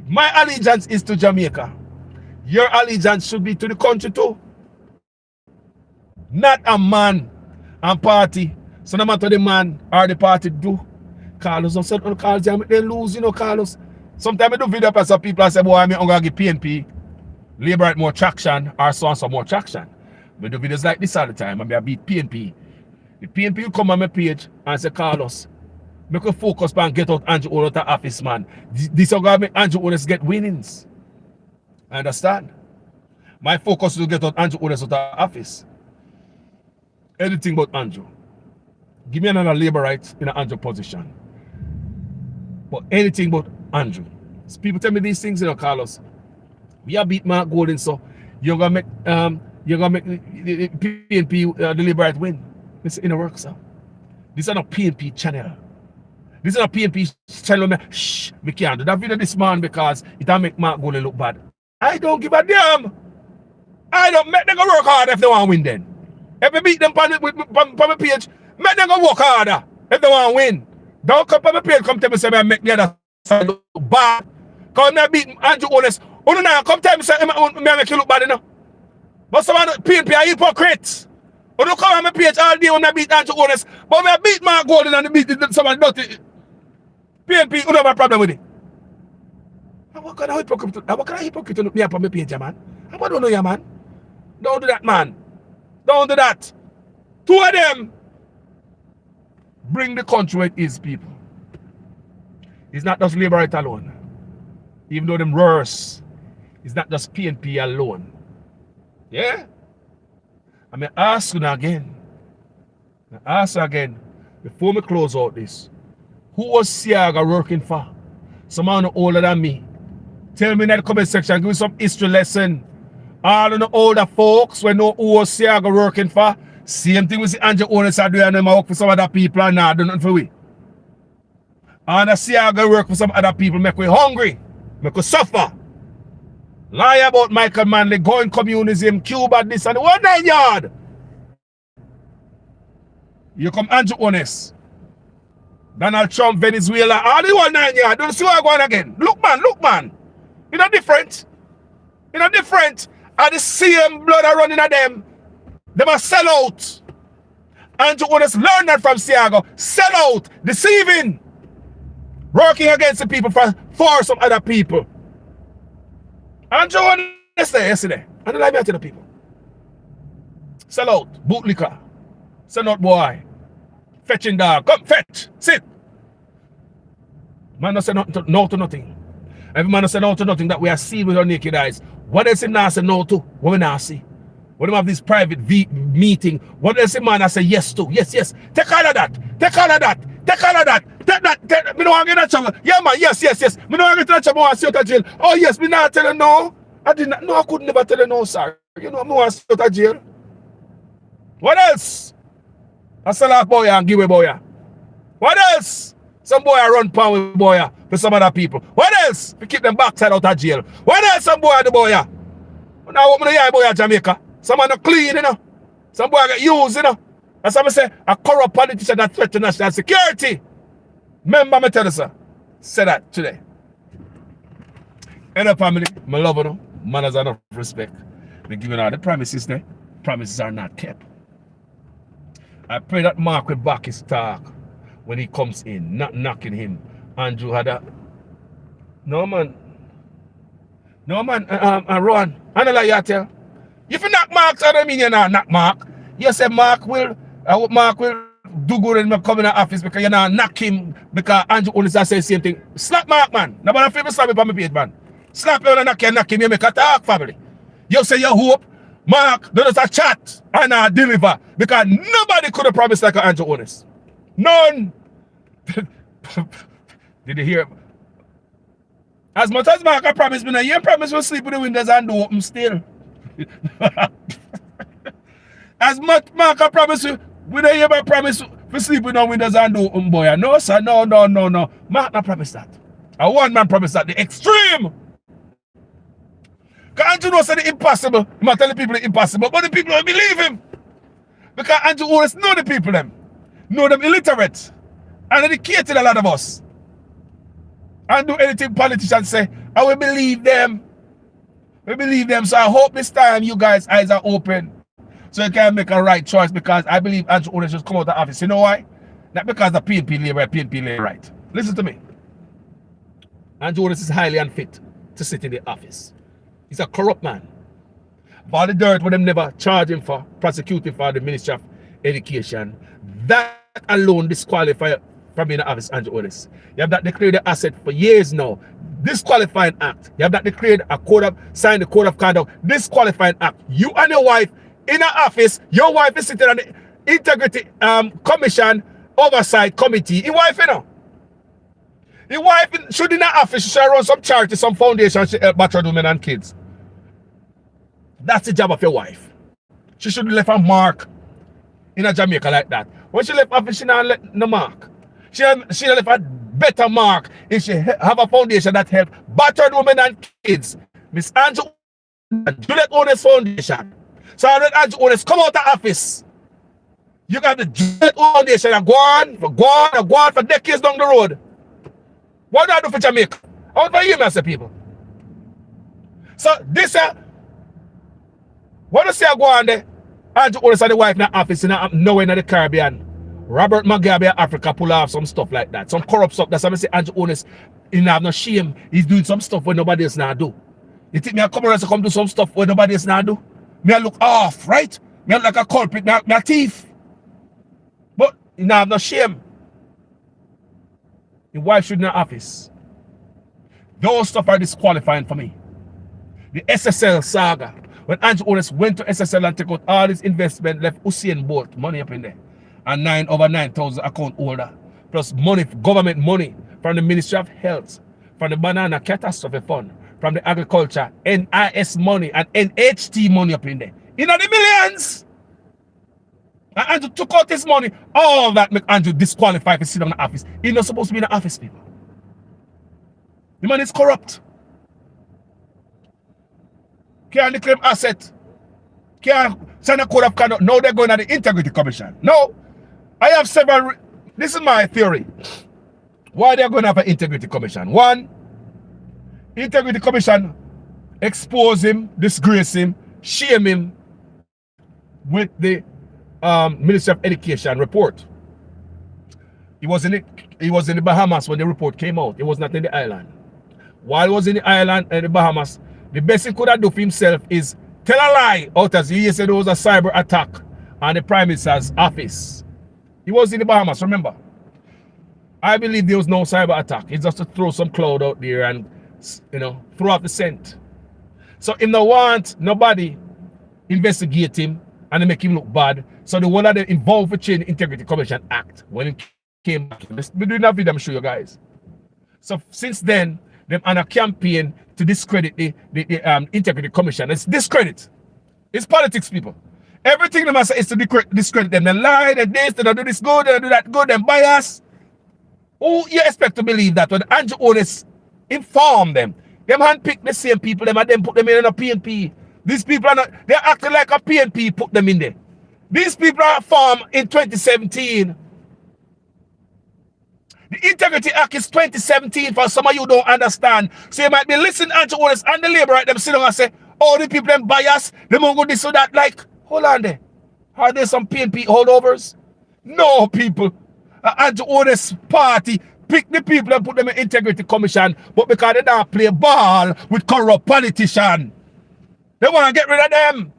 My allegiance is to Jamaica. Your allegiance should be to the country too. Not a man and party. So no matter the man or the party do. Carlos don't say Carlos they lose, you know, Carlos. Sometimes I do video for some people and say, boy, I'm gonna give PNP Labour more traction or so and some more traction. I do videos like this all the time and I beat PNP. The PNP will come on my page and say, Carlos, make a focus on get out Andrew Owen out of office, man. This is going to make Andrew Owen get winnings. I understand? My focus is to get out Andrew Owen out of office. Anything but Andrew. Give me another Labour right in an Andrew position. But anything but Andrew. So people tell me these things, you know, Carlos. We are beat Mark Golden, so you're gonna make the PNP the Labour right win. It's in the work, sir. This is not a PNP channel. This is not a PNP channel. Shh, we can't do that video this man because it'll make Mark Golden look bad. I don't give a damn. I don't make them go work harder if they want to win then. If we beat them on my page, make them go work harder if they want to win. Don't come on my page, come tell me say I make the other side look bad. Because I beat Andrew Honest. Oh no, come tell me say I make you look bad enough. But some of the PNP are hypocrites. I don't come on my page all day when I beat Andrew Honest, but when I beat Mark Golden and I beat someone dirty PNP, you don't have a problem with it. What kind of hypocrite look me up on my page, man? I don't know you, man. Don't do that, man. Don't do that. Two of them bring the country where it is, people. It's not just Labour right alone. Even though them worse, it's not just PNP alone. Yeah? I mean, ask you again. Ask again, before me close out this. Who was Siaga working for? Someone older than me. Tell me in the comment section, give me some history lesson All of the older folks when no Siaga working for. Same thing with the Andrew Honest are doing and them work for some other people and not do nothing for we. And the Siaga work for some other people make we hungry. Make we suffer. Lie about Michael Manley, going communism, Cuba, this and the 1 yard. You come Andrew Honest. Donald Trump, Venezuela, all the 1 yard. Don't see what I'm going again. Look man. It's not different. It's not different. And the same blood are running at them. They must sell out. Andrew Honest learn that from Siago. Sell out. Deceiving. Working against the people for some other people. Andrew Honest there yesterday. I don't like that to the people. Sell out. Boot liquor. Sell out boy. Fetching dog. Come fetch. Sit. Man don't say no to nothing. Every man don't say no to nothing that we are seeing with our naked eyes. What else him not say no to? What we not see? When we have this private meeting, what else him man I say yes to? Yes. Take all of that. Take all of that. Take all of that. Take that. Me don't want to get in trouble. Yeah man, yes. Me don't want to get in trouble. I want to see out of jail. Oh yes, me not tell you no. I did not. No, I could never tell you no, sir. You know, me want to see out of jail. What else? I sell off boy and give away boy. What else? Some boy I run pound with boy for some other people. What else? We keep them backside out of jail. What else some boy the boy? Now what me hear boy at Jamaica? Some are not clean, you know. Some boy get used, you know. That's why I say a corrupt politician that threaten national security. Remember me tell you, sir. Say that today. In the family, my love you. Manners are not respect. Me giving out the promises there. Promises are not kept. I pray that Mark will back his talk when he comes in, not knocking him. Andrew had a... No, man, Ron, I don't like you tell. If you knock Mark, I don't mean you not knock Mark. You say Mark will do good in me coming to office because you not knock him because Andrew only say the same thing. Slap Mark, man. Nobody feel me slap me on my page, man. Slap him and knock him, you make a talk, family. You say you hope Mark does a chat and deliver because nobody could have promised like Andrew Honest. None. Did you hear? As much as Mark promised me, you promise will sleep with the windows and door open still. As much Mark promise you, we don't ever promise for sleep with no windows and door open, boy. No, sir, no. Mark not promise that. A one man promise that. The extreme. Because Andrew knows the impossible. He might tell the people the impossible, but the people don't believe him. Because Andrew always know the people them. Know them illiterate. And educated a lot of us. And do anything politicians say, I will believe them. We believe them. So I hope this time you guys' eyes are open. So you can make a right choice because I believe Andrew Honest just come out of the office. You know why? Not because the PNP lay right. Listen to me. Andrew Honest is highly unfit to sit in the office. He's a corrupt man. For all the dirt what them never charge him for, prosecute him for the Ministry of Education, that alone disqualifies from being in the office, Andrew Honest. You have that declared the asset for years now. Disqualifying act. You have that declared signed the code of conduct. Disqualifying act. You and your wife in the office, your wife is sitting on the Integrity Commission Oversight Committee. Your wife, you know. Your wife should in the office, she should run some charity, some foundation, she help battered women and kids. That's the job of your wife. She should have left a mark in a Jamaica like that. When she left office, she not left no mark. She left a better mark if she have a foundation that help battered women and kids. Miss Andrew Juliet Honest Foundation. So I let Andrew Honest come out of office. You got the Juliet Foundation and go on for decades down the road. What do I do for Jamaica? I want to hear me as people. So this what do you say I go on there? Andrew Honest and the wife in the office nowhere in the Caribbean. Robert Mugabe Africa pull off some stuff like that. Some corrupt stuff. That's why I say Andrew Honest, he have no shame. He's doing some stuff where nobody else now do. You think me I come around to come do some stuff where nobody else now do? Me I look off, right? Me I look like a culprit, me a thief. But he have no shame. His wife should in the office. Those stuff are disqualifying for me. The SSL saga. When Andrew Honest went to SSL and took out all his investment, left Usain Bolt money up in there. And over 9,000 account holder. Plus money, government money from the Ministry of Health, from the Banana Catastrophe Fund, from the agriculture, NIS money and NHT money up in there. You know the millions. And Andrew took out his money. All that make Andrew disqualified to sit on the office. He's not supposed to be in the office, people. The man is corrupt. Can't claim asset. Can't send a code of conduct. No, they're going to the Integrity Commission. No. I have several. This is my theory. Why they're going to have an Integrity Commission? One, Integrity Commission expose him, disgrace him, shame him with the Ministry of Education report. He was in the Bahamas when the report came out. He was not in the island. While he was in the island and the Bahamas, the best he could have done for himself is tell a lie out as he said there was a cyber attack on the Prime Minister's office. He was in the Bahamas, remember? I believe there was no cyber attack. It's just to throw some cloud out there and, you know, throw out the scent. So if no want nobody investigate him and they make him look bad, so the one that they involved for change the Integrity Commission Act when it came back. We're doing that video, I'm show you guys. So since then, them on a campaign to discredit the Integrity Commission. It's discredit. It's politics, people. Everything they must say is to discredit them. They lie, they this, they don't do this good, they don't do that good, they bias. Who you expect to believe that when Andrew Onis inform them? Them handpick the same people, them and then put them in a PNP. These people are not, they're acting like a PNP put them in there. These people are formed in 2017. The Integrity Act is 2017 for some of you don't understand. So you might be listening to Andrew Onis and the labor right them sit down and say, oh, the people them bias, they won't go this or that. Like, hold on there. Are there some PNP holdovers? No, people. Andrew Onis party pick the people and put them in Integrity Commission, but because they don't play ball with corrupt politicians, they want to get rid of them.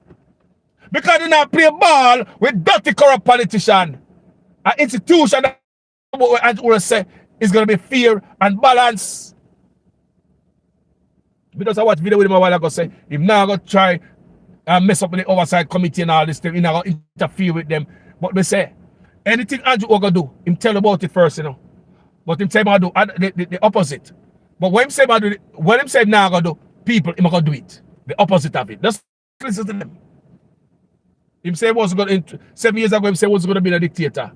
Because they don't play ball with dirty corrupt politicians. An institution that what Andrew Onis say is going to be fair and balance. Because I watched video with him a while ago say, if now going to try and mess up with the oversight committee and all this thing, he's not going to interfere with them. But they say, anything Andrew Oga do, him tell about it first, you know. But him say him do the opposite. But when him say him do it, when him say him now gonna do, people him gonna do it. The opposite of it. Just listen to them. Him say he was going 7 years ago, him say he was gonna be a dictator.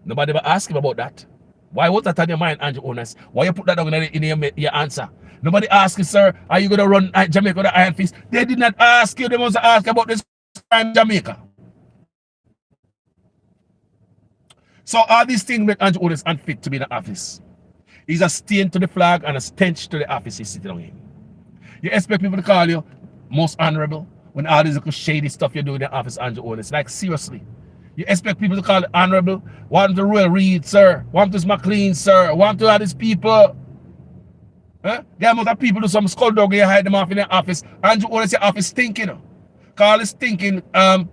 Nobody ever asked him about that. Why was that on your mind, Andrew Onis? Why you put that down in your answer? Nobody asked you, sir, are you gonna run Jamaica with the Iron Fist? They did not ask you, they must ask about this crime Jamaica. So all these things make Andrew Onis unfit to be in the office. He's a stain to the flag and a stench to the office he's sitting on him. You expect people to call you most honorable when all this shady stuff you do in the office, Andrew Onis. Like, seriously. You expect people to call it honorable? Want to Royal Reed, sir. Want to McLean, sir. Want to all these people. Huh? The amount of people do some skulldog and hide them off in the office. Andrew Onis, your office stinking. Call it stinking,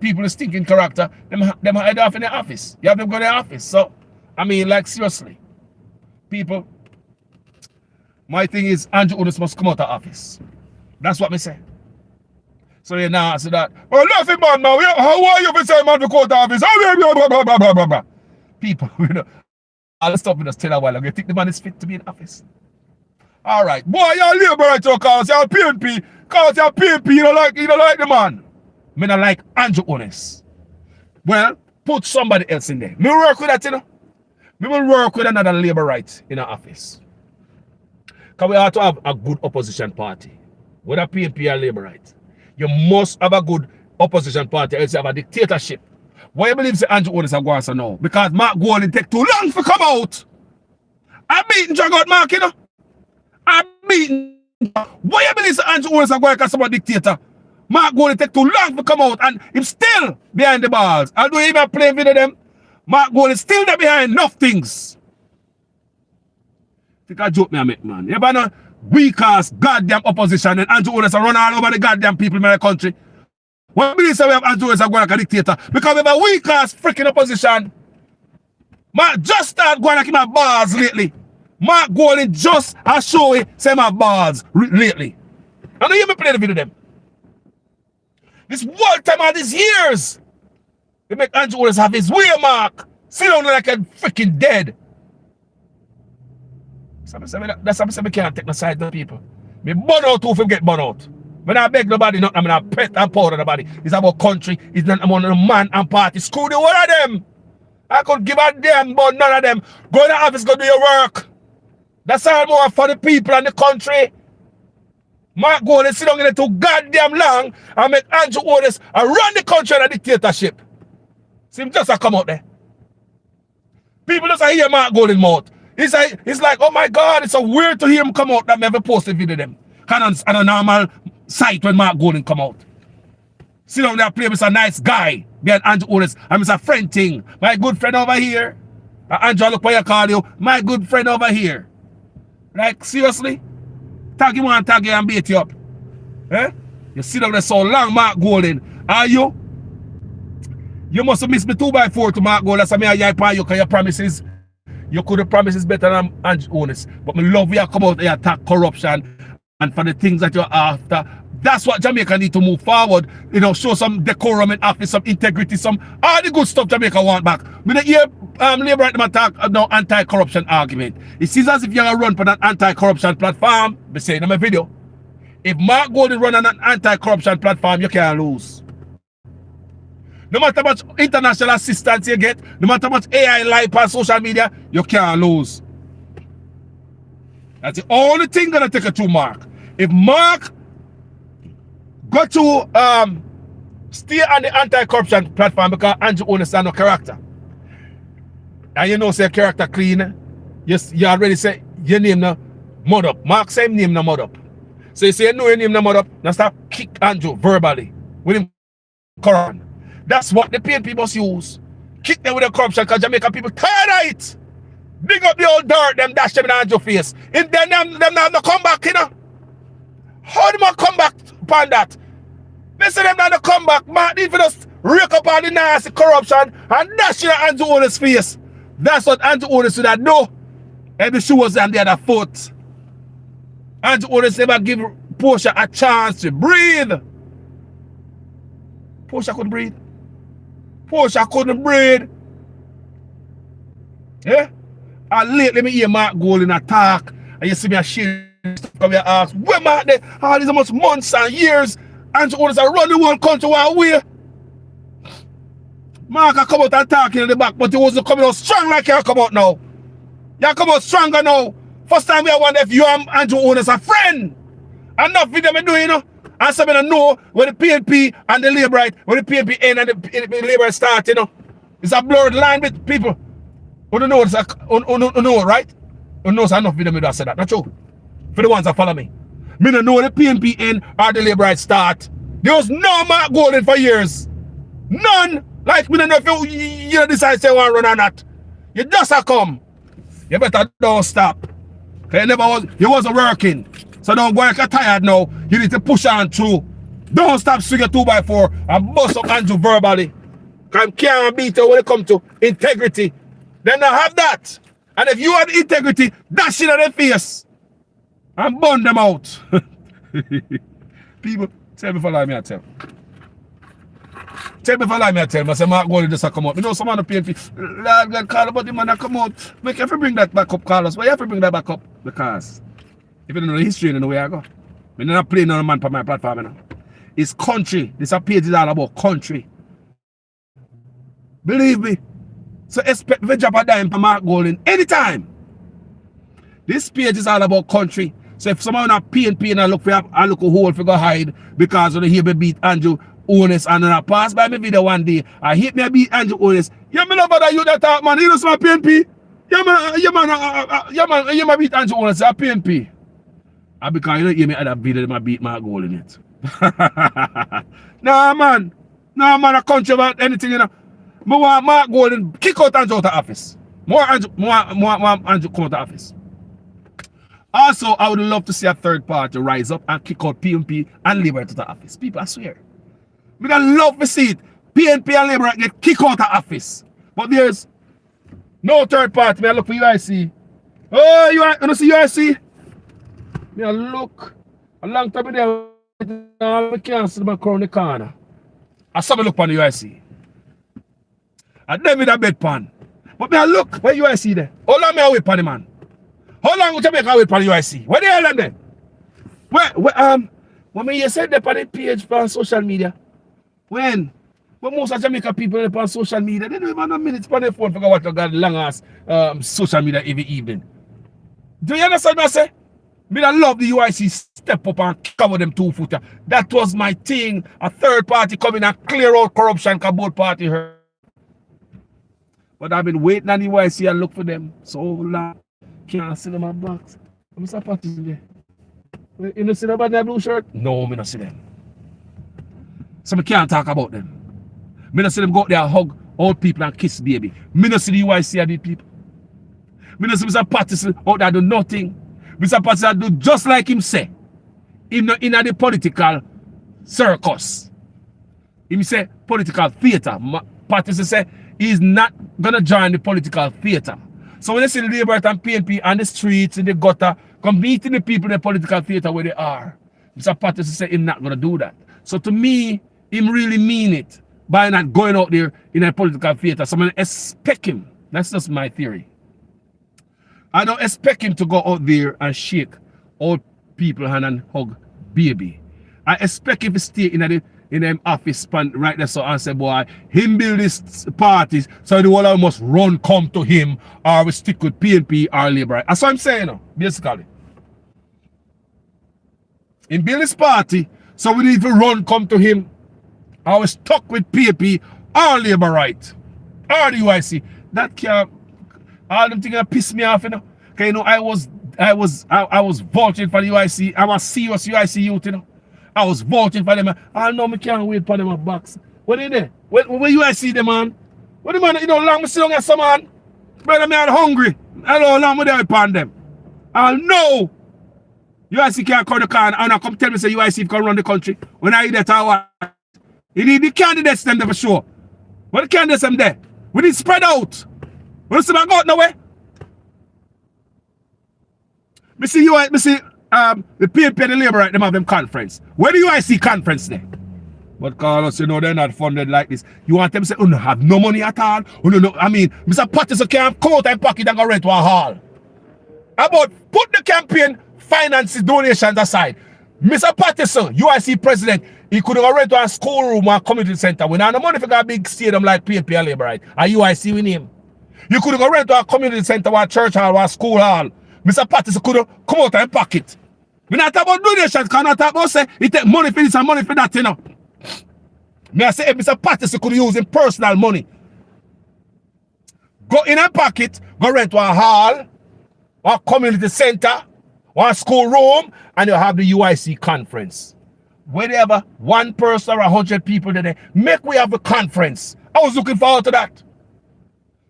people with stinking character, them hide off in the office. You have them go to the office. So, I mean, like, seriously. People, my thing is, Andrew Onis must come out of office. That's what me say. So you now answer that. Oh, nothing, man, how are you for saying man to go to office? Blah, blah, blah. People, you know, I'll stop with us tell a while ago. You think the man is fit to be in office? All right. Boy, you're labor right to cause you're PNP. Cause you're PNP, you don't like the man. Me not like Andrew Onis. Well, put somebody else in there. Me work with that, you know. Me will work with another labor right in our office. Because we have to have a good opposition party. Whether PNP or labor right. You must have a good opposition party, else you have a dictatorship. Why you believe Andrew Onis are going to know? Because Mark Golding take too long to come out. I'm beating drag out Mark, you know. I'm beating. Why you believe Andrew Onis are going to become a dictator? Mark Golding take too long to come out and him still behind the balls. Although he even play video them, Mark Golding still there behind enough things. Think I joke me I make, man. You know, weak ass goddamn opposition and Andrew Onis run all over the goddamn people in my country. Why believe we have Andrew Onis going like a dictator? Because we have a weak ass freaking opposition. Mark just start going like my bars lately. Mark Golding just has shown say my bars lately. I know you me play the video them. This one time all these years, they make Andrew Onis have his way, Mark. Sit down like a freaking dead. That's how I say we can't take the side of the people. Me burn out who get burn out. Me not beg nobody, not I'm not pet and powder nobody. It's about country, it's not about the man and party. Screw the whole of them. I could give a damn but none of them. Go to the office, go do your work. That's all more for the people and the country. Mark Golden sit down in there too goddamn long and make Andrew Otis and run the country in a dictatorship. See him just come out there. People just hear Mark Golden mouth. It's like, oh my God, it's so weird to hear him come out that never post a video of them. Kind of a normal sight when Mark Golden come out. Sit down there play with a nice guy behind Andrew Otis. I'm a friend thing. My good friend over here. Andrew, look where you call you. My good friend over here. Like, seriously? Tag him and tag you and beat you up. Eh? You sit down there so long, Mark Golden. Are you? You must have missed me 2x4 to Mark Golden. That's why I yipe on you because your promises. You could have promises better than Andrew Otis. But me love you come out and attack corruption and for the things that you're after. That's what Jamaica need to move forward. You know, show some decorum in office, some integrity, some all the good stuff Jamaica want back. We don't hear Labour right attack no anti-corruption argument. It seems as if you're gonna run for an anti-corruption platform. Be saying in my video. If Mark Golden run on an anti-corruption platform, you can't lose. No matter how much international assistance you get, no matter how much AI live on social media, you can't lose. That's the only thing gonna take a to Mark. If Mark go to stay on the anti-corruption platform because Andrew understand no character. And you know say character clean. Yes, you already say your name no mud up. Mark say name no mud up. So you say you know your name no mud up, now start kick Andrew verbally with him corruption. That's what the PNP must use. Kick them with the corruption because Jamaican people tired of it. Big up the old dirt, them dash them in Andrew face. And then them have no come back, you know. How do I come back upon that? They say them not to come back, man. If you just rake up all the nasty corruption and dash in Andrew Otis' face. That's what Andrew Otis would have done. And the shoes on the other foot. Andrew Otis never give Portia a chance to breathe. Portia couldn't breathe. Portia couldn't breathe. Yeah? And lately me hear Mark Golden attack. And you see me a shit. Come here ask, where Mark there? All these much months and years. Andrew Otis are running one country one way. Mark come out and talking in the back, but he wasn't coming out strong like you come out now. You come out stronger now. First time we wonder if you and Andrew Otis are friend. Enough video me doing, you know. And some of know when the PNP and the Labour right, when the PNP end and the Labour start, you know. It's a blurred line with people. Who don't know it's know, right? Who knows enough video me do say that. Not true. For the ones that follow me. Me don't know the PNP end or the Labour right start. There was no Mark Golden for years. None. Like me don't know if you decide to want to run or not. You just a come. You better don't stop. Cause you wasn't working. So don't go like you're tired now. You need to push on through. Don't stop swinging 2x4 and bust up Andrew verbally. Cause I can't beat you when it comes to integrity. Then I have that. And if you have integrity, dash it on their face. And burn them out. People, tell me if I lie, me I tell. Tell me if I lie, me I tell. I say Mark Golden just come out. You know some of the PNP, Lord God, call about the man that come out. Make you have to bring that back up, Carlos. Why you have to bring that back up? Because if you don't know the history, you don't know where I go. I'm not playing on a man for my platform, you know. It's country. This page is all about country. Believe me. So expect to drop a dime for Mark Golden anytime. This page is all about country. So if someone on PNP and I look a hole for go hide because when they hear me beat Andrew Otis and then I pass by my video one day, I hit me beat Andrew Otis. Yeah, me love that you that talk, man. You know some PNP. Yeah, man, beat Andrew Otis at PNP. And because you don't hear me other video, I beat Mark Golden it. Nah, man. I country about anything, you know. I want Mark Golden kick out Andrew out of office. More Andrew come out of office. Also, I would love to see a third party rise up and kick out PNP and Labour out of office. People, I swear. I love to see it. PNP and Labour get kicked out of office. But there's no third party. I look for UIC. Oh, you want to see UIC? I look. A long time there, I can't see my crown the corner. I saw me look on the UIC. I never with a bedpan. But I look, where UIC there? How long me I wait for the man? How long would Jamaica wait for the UIC? Where the hell am there? When you said that on the page on social media, when most of Jamaica people are on social media, they don't even have minutes on their phone for what got long ass social media every evening. Do you understand what I say? Me that love the UIC step up and cover them 2-footer. That was my thing. A third party coming and clear out corruption because both party hurt. But I've been waiting on the UIC and look for them so long. Can't see them at box. I'm so party today. You don't see them about that blue shirt? No, me not see them. So me can't talk about them. Me not see them go out there and hug old people and kiss baby. Me not see the UIC and the people. Me not see Mr. Patterson out there do nothing. Mr. Patterson do just like him say. Him not in the political circus. Him say political theater. Patterson say he's not gonna join the political theater. So when you see the Labour and PNP on the streets, in the gutter, come meeting the people in the political theater where they are, Mr. Patterson say he's not gonna do that. So to me, him really mean it by not going out there in a political theater. So I'm gonna expect him. That's just my theory. I don't expect him to go out there and shake old people hand and hug baby. I expect him to stay in the office span right there so and say, boy, him build these parties so the world must run come to him or we stick with PNP or Labour. That's what I'm saying, basically. Him build this party so we need to run come to him or we stuck with PNP or Labour right or the UIC. That can't. All them things that piss me off, you know. Cause you know I was voting for the UIC. I'm a serious UIC youth, you know. I was voting for them. I know me can't wait for them at box. What is there? Where UIC them man? What the man, you know, long me sit down here some man. Brother, me I'm hungry. I don't long me there upon them. I know UIC can't call the car and I come tell me say UIC can run the country. When I hear that I want. You need the candidates them there for sure. What the candidates them there? We need spread out. What see my go out nowhere? Me see the PNP and the Labour right, them have them conference. Where do I see conference there? But Carlos, you know, they're not funded like this. You want them to say, oh, no, have no money at all. Oh, no, I mean, Mr. Patterson can't come out and pocket and go rent to a hall. About put the campaign finances, donations aside. Mr. Patterson, UIC president, he could have rent to a schoolroom or a community center. We don't have no money for a big stadium like PNP and Labour, right? Or UIC with him. You could go rent to a community center or a church hall or a school hall. Mr. Patterson could have come out and pocket. We not talk about donations, can not talk about say he take money for this and money for that, you know. Me I say if Mr. Patterson could use his personal money. Go in a pocket, go rent to a hall, or a community center, or a school room, and you have the UIC conference. Whenever one person or 100 people there, make we have a conference. I was looking forward to that.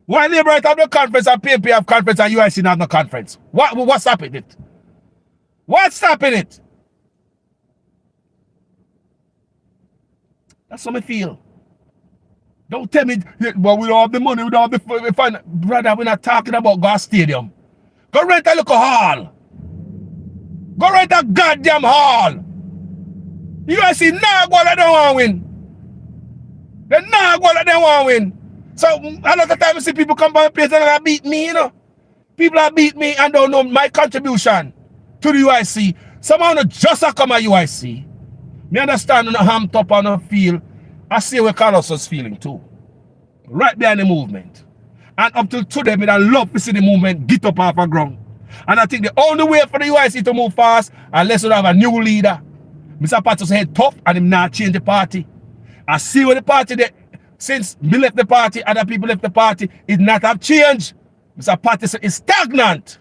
Why Labour have no conference and PNP have conference and UIC have no conference? What's stopping it? What's stopping it? That's how I feel. Don't tell me, well, we don't have the money, we don't have the fun. Brother, we're not talking about Gas Stadium. Go rent a local hall. Go rent a goddamn hall. UIC nah go like they want to win. They nah go like they want to win. So a lot of times I see people come by my place and they beat me, you know. People that beat me and don't know my contribution to the UIC. Somehow not just come at UIC. Me understand on the ham top and I feel. I see where Carlos was feeling too. Right behind the movement. And up till today, I love to see the movement get up off the ground. And I think the only way for the UIC to move fast, unless we have a new leader. Mr. Patterson head tough and him not change the party. I see where the party there. Since me left the party, other people left the party, it not have changed. Mr. Patterson is stagnant.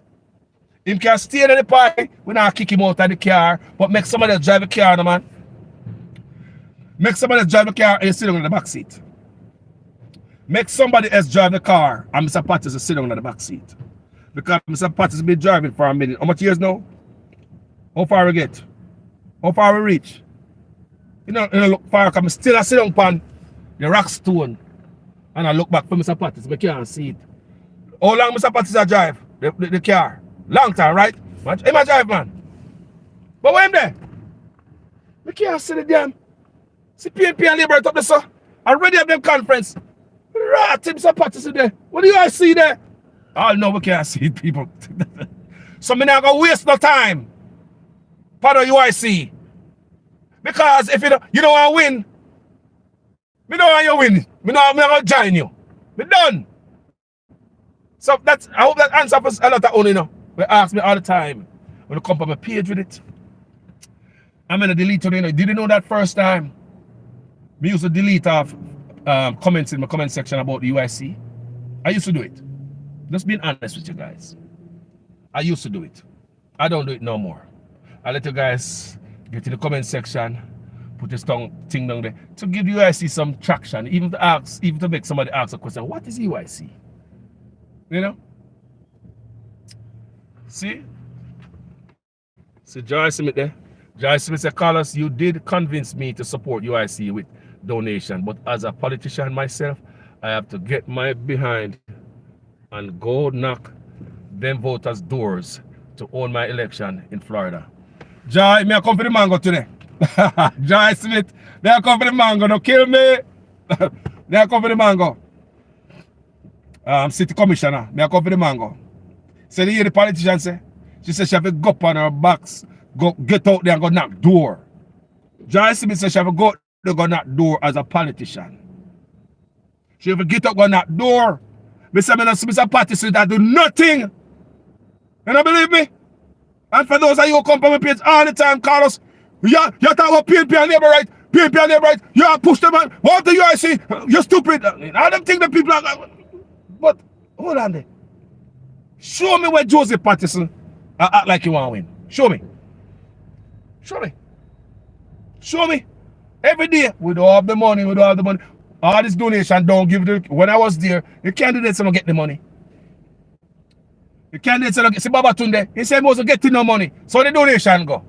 Him can stay in the party, we not kick him out of the car, but make somebody else drive the car, no, man. Make somebody else drive the car and you sit down in the back seat. Make somebody else drive the car and Mr. Patterson sit down in the back seat. Because Mr. Patterson been driving for a minute. How much years now? How far we get? How far we reach? You know look far, because I'm still sit down upon the rock stone. And I look back for Mr. Patterson, I can't see it. How long Mr. Patterson drive the car? Long time, right? Him a drive, man. But when there? We can't see the damn. See PNP and Labour up there, sir. Already have them conference. Right, Mr. Patterson there. What do you guys see there? Oh no, we can't see it, people. So me not gonna waste no time. for the UIC. Because if you don't want to win, me don't want you win. Me not going to join you. Me done. So that's, I hope that answers a lot of only know. They ask me all the time. When you come on my page with it. I'm going to delete it. Did you know that first time? Me used to delete off comments in my comment section about the UIC. I used to do it. Just being honest with you guys. I used to do it. I don't do it no more. I let you guys get to the comment section, put this thing down there to give UIC some traction, even to make somebody ask a question, what is UIC? You know? See? Joy Smith there. Joy Smith said, Carlos, you did convince me to support UIC with donation, but as a politician myself, I have to get my behind and go knock them voters' doors to own my election in Florida. Joy, me a come for the mango today. Joy Smith, they are come for the mango. Don't kill me. They are come for the mango. City commissioner, they are come for the mango. So you hear the politician say, she said she have to go up on her backs, go get out there and go knock door. Joy Smith said she have to go knock door as a politician. She have to get up, go knock door. Mr. Patterson that do nothing. You don't believe me? And for those of you who come from my page all the time, Carlos, you talk about PNP and labor right, PNP and labor right, you push them on, what do you see? You're stupid. I don't think the people are, but hold on there. Show me where Joseph Patterson act like you want to win. Show me. Show me. Show me. Every day, we don't have the money, we don't have the money. All this donation don't give the, when I was there, the candidates don't get the money. The candidates don't get, see Baba Tunde, he said most get no money. So the donation go.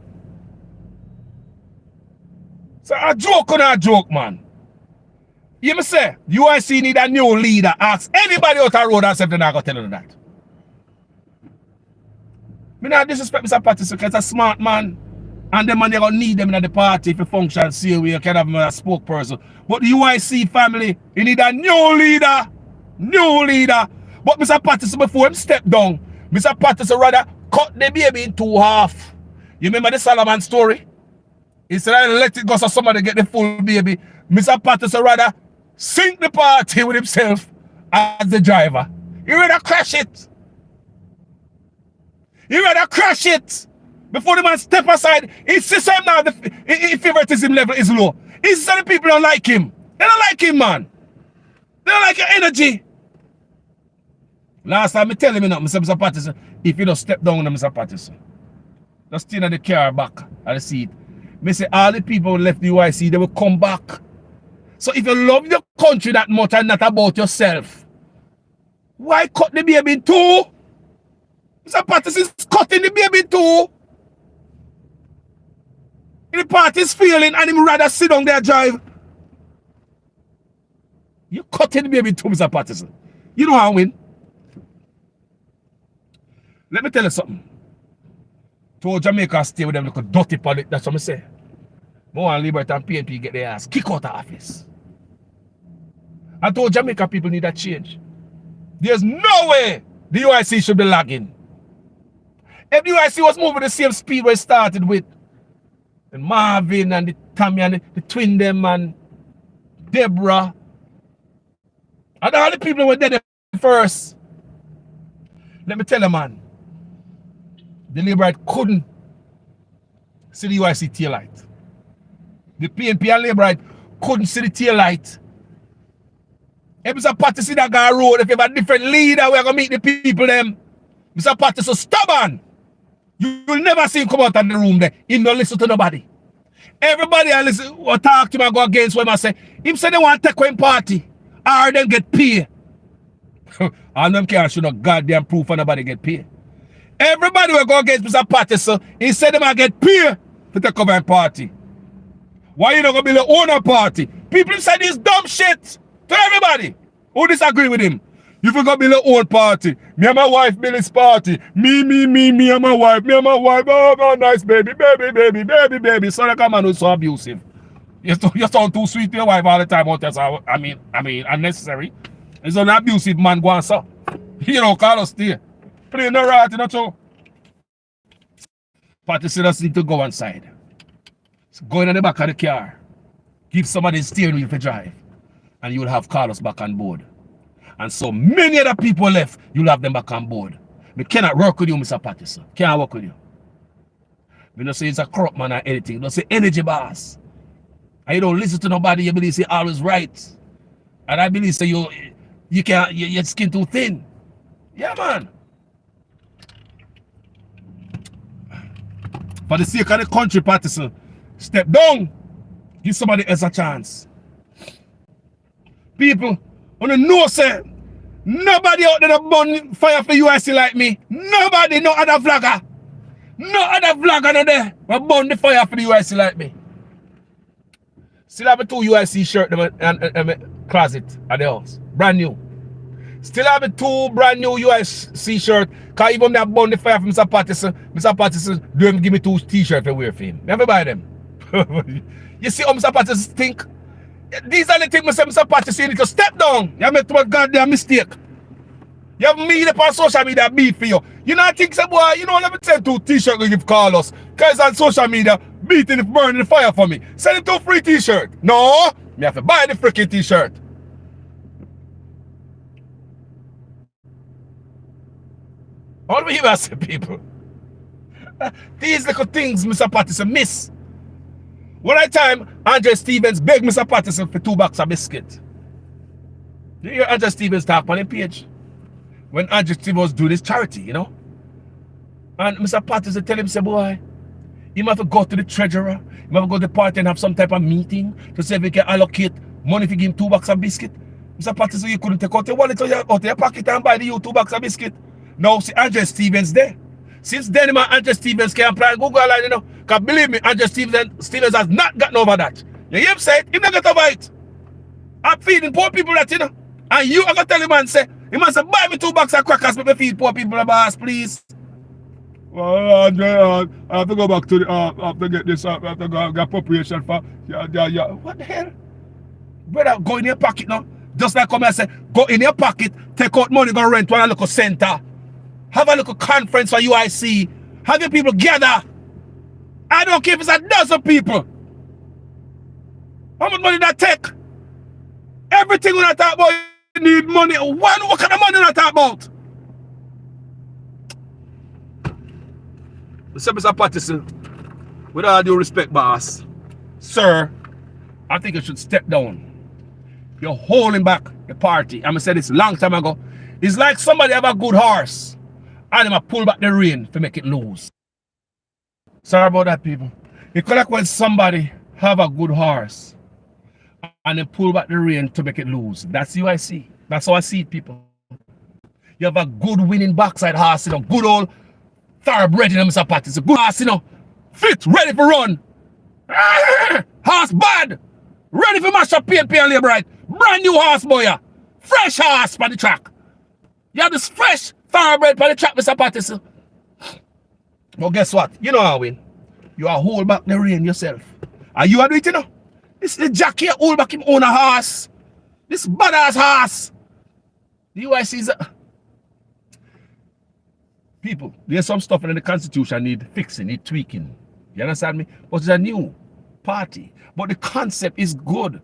So a joke on a joke, man. You me say, UIC need a new leader. Ask anybody out the road and say they're not going to tell you that. Me not disrespect Mr. Patterson because he's a smart man. And them man, they're going to need them in the party if you function, see we can have a spokesperson. But the UIC family, you need a new leader. New leader. But Mr. Patterson, before him step down, Mr. Patterson rather cut the baby in two half. You remember the Solomon story? Instead of let it go so somebody get the full baby, Mr. Patterson rather sink the party with himself as the driver. He rather crash it. He rather crash it. Before the man step aside, he sees him now, the favoritism level is low. He says the people don't like him. They don't like him, man. They don't like your energy. Last time I tell him, Mr. Patterson, if you don't step down, Mr. Patterson, just stay in the car back at the seat. I say all the people who left the UIC, they will come back. So if you love your country that much and not about yourself, why cut the baby in two? Mr. Patterson is cutting the baby in two. The party is failing and him rather sit down there drive. You cutting the baby in two, Mr. Patterson. You know how I win. Let me tell you something. To Jamaica stay with them like a dirty politics. That's what I say. More and Liberty and PNP get their ass kick out of office. I told Jamaica people need a change. There's no way the UIC should be lagging. If the UIC was moving the same speed where it started with, and Marvin and the Tommy and the twin them and Deborah, and all the people who were there first. Let me tell you, man, the Labour couldn't see the UIC tail light. The PNP and Labour couldn't see the tail light. If Mr. Patterson that guy road, if you have a different leader, we're going to meet the people them. Mr. Patterson stubborn. You will never see him come out of the room there. He don't listen to nobody. Everybody I listen or talk to him and go against what I say. Him say they want to take one party. Or them get paid. And them can't show no goddamn proof for nobody get paid. Everybody will go against Mr. Patterson. He said they might get paid to take over a party. Why you not going to build your own party? People say this dumb shit to everybody who disagree with him. You forgot build your own party. Me and my wife build this party. Me and my wife. Me and my wife. Oh, nice baby. So like a man who's so abusive. You sound too sweet to your wife all the time. I mean, unnecessary. It's an abusive man going so. You know, Carlos there. Playing the right, you know, too. Patterson just need to go inside. So go in the back of the car. Give somebody the steering wheel to drive. And you will have Carlos back on board. And so many other people left, you'll have them back on board. We cannot work with you, Mr. Patterson. Can't work with you. We don't say it's a corrupt man or anything. Don't say energy boss. And you don't listen to nobody, you believe you're always right. And I believe so you can't, your skin too thin. Yeah, man. For the sake of the country, Patterson, step down. Give somebody else a chance. People, on the know say, nobody out there that burn fire for UIC like me. Nobody, no other vlogger. No other vlogger no there will burn the fire for the UIC like me. Still have a 2 UIC shirt in my closet at the house. Brand new. Still have a 2 brand new UIC shirt. Because even that burn the fire for Mr. Patterson don't give me 2 t-shirts to wear for him. Never buy them. You see how Mr. Patterson think? These are the things Mr. Patterson, you need to step down. You make too goddamn mistake. You have me up on social media beat for you. You know, I think, so, boy, you know, let me send 2 t-shirts to give Carlos. Because on social media, beating, burning the fire for me. Send him 2 free t-shirt. No, me have to buy the freaking t-shirt. All we hear say, people. These little things Mr. Patterson miss. One time, Andre Stevens begged Mr. Patterson for 2 boxes of biscuit. You hear Andre Stevens talk on the page? When Andre Stevens was doing his charity, you know? And Mr. Patterson tell him, say, boy, you have to go to the treasurer, you have to go to the party and have some type of meeting to see if we can allocate money if you give him 2 boxes of biscuit. Mr. Patterson, you couldn't take out your wallet out of your pocket and buy the 2 boxes of biscuit. Now, see Andre Stevens there. Since then, man, Andre Stevens can apply Google line, you know. Because believe me, Andre Stevens has not gotten over that. You hear him say it? He not got over it. I'm feeding poor people that, you know. And you, I got to tell him, man, say, he must say, buy me 2 boxes of crackers, let me feed poor people, boss, please. Well, Andre, I have to go back to the, I have to get this, I have to go get appropriation for, yeah. What the hell? Brother, go in your pocket now. Just like come and say, go in your pocket, take out money, go rent one local center. Have a little conference for UIC. Have your people gather. I don't care if it's 12 people. How much money that take? Everything we talk about, you need money. What kind of money we talk about? Mr. Patterson, with all due respect, boss, sir, I think you should step down. You're holding back the party. I'm going to say this a long time ago. It's like somebody have a good horse and them pull back the rein to make it lose. Sorry about that, people. It's like when somebody have a good horse and they pull back the rein to make it lose. That's UIC. That's how I see it, people. You have a good winning backside horse, you know, good old thoroughbred, you know, Mr. Patterson. Good horse, you know, fit, ready for run. Horse bad, ready for mash up PNP and labor right. Brand new horse, boy. Fresh horse for the track. You have this fresh thoroughbred for the track, Mr. Patterson. But guess what? You know how I win. You are hold back the rein yourself. Are you are doing it, you know? This is the Jack here, hold back him own a horse. This badass horse. The UIC is people, there's some stuff in the Constitution need fixing, need tweaking. You understand me? But it's a new party. But the concept is good.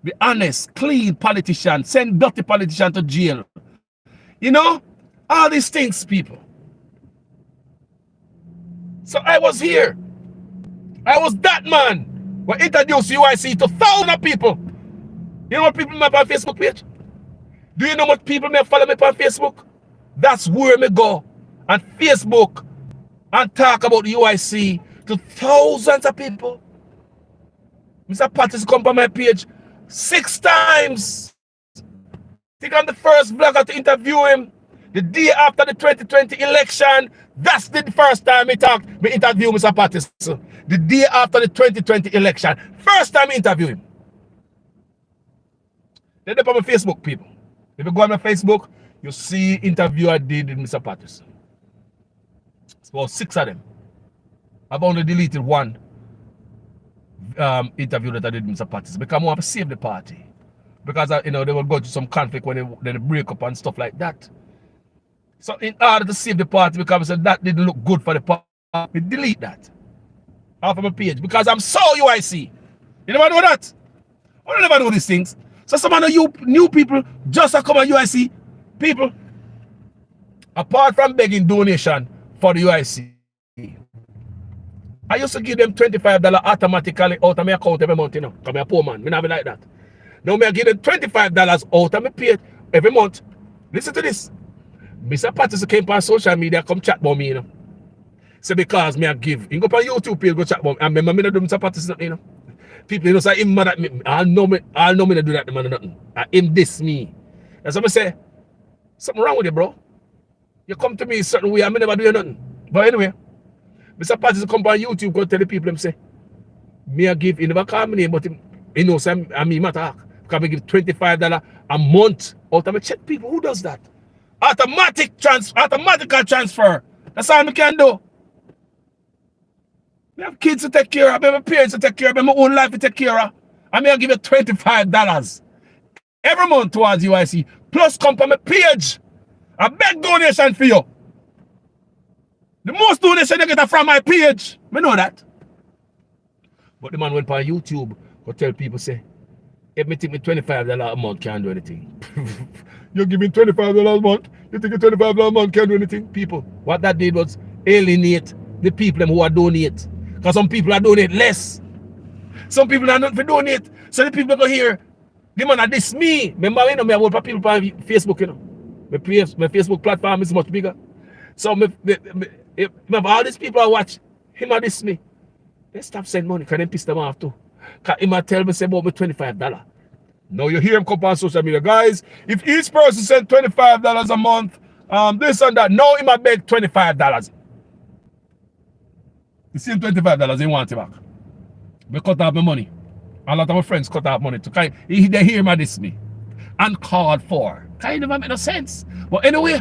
Be honest, clean politician, send dirty politician to jail. You know? All these things, people. So I was here. I was that man who introduced UIC to thousands of people. You know what people make on Facebook page? Do you know what people may follow me on Facebook? That's where me go on Facebook and talk about the UIC to thousands of people. Mr. Patterson come on my page 6 times. I think I'm the first vlogger to interview him. The day after the 2020 election, that's the first time me interview Mr. Patterson. The day after the 2020 election, first time I interview him. They're up on my Facebook, people. If you go on my Facebook, you see interview I did with Mr. Patterson. It's about 6 of them. I've only deleted 1 interview that I did with Mr. Patterson because I want to save the party. Because you know, they will go to some conflict when they break up and stuff like that. So in order to save the party, because I said that didn't look good for the me delete that off of my page because I'm so UIC. You never know that. I never know these things. So some of you new people just come on UIC. People, apart from begging donation for the UIC, I used to give them $25 automatically out of my account every month, you know. Because I'm a poor man. I never like that. Now I give them $25 out of my pay every month. Listen to this. Mr. Patterson came on social media, come chat about me, you know. So because me I give. You go on YouTube page, go chat about me. I remember me not do Mr. Patterson, you know. People, you know, say him mad at me. I'll know me not do that, man, nothing. Him diss me. That's what I say. Something wrong with you, bro. You come to me a certain way, I never do nothing. But anyway, Mr. Patterson come on YouTube, go tell the people, him say, me I give, he never call me name, but him, you know, say, I mean, talk. Because I give $25 a month out of my check. People, who does that? Automatical transfer. That's all I can do. I have kids to take care of, I have parents to take care of, I have my own life to take care of. I may give you $25 every month towards UIC. Plus come from my page. I beg donation for you. The most donation you get from my page. I know that. But the man went on YouTube go tell people say, if me think me $25 a month can't do anything. You're giving $25 a month. You think $25 a month can't do anything? People, what that did was alienate the people who are donate. Because some people are donate less. Some people are not for donate. So the people go here, the man are diss me. Remember, you know, me I work for people on Facebook, you know. My Facebook platform is much bigger. So if all these people I watch, him and diss me. They stop sending money because they piss them off too. Because him tell me say about me $25. Now you hear him come on social media. Guys, if each person send $25 a month, this and that, now he might beg $25. You see him $25, he wants it back. We cut off my money. A lot of my friends cut off money too. They hear him diss me. Uncalled for. Kind of make no sense. But anyway,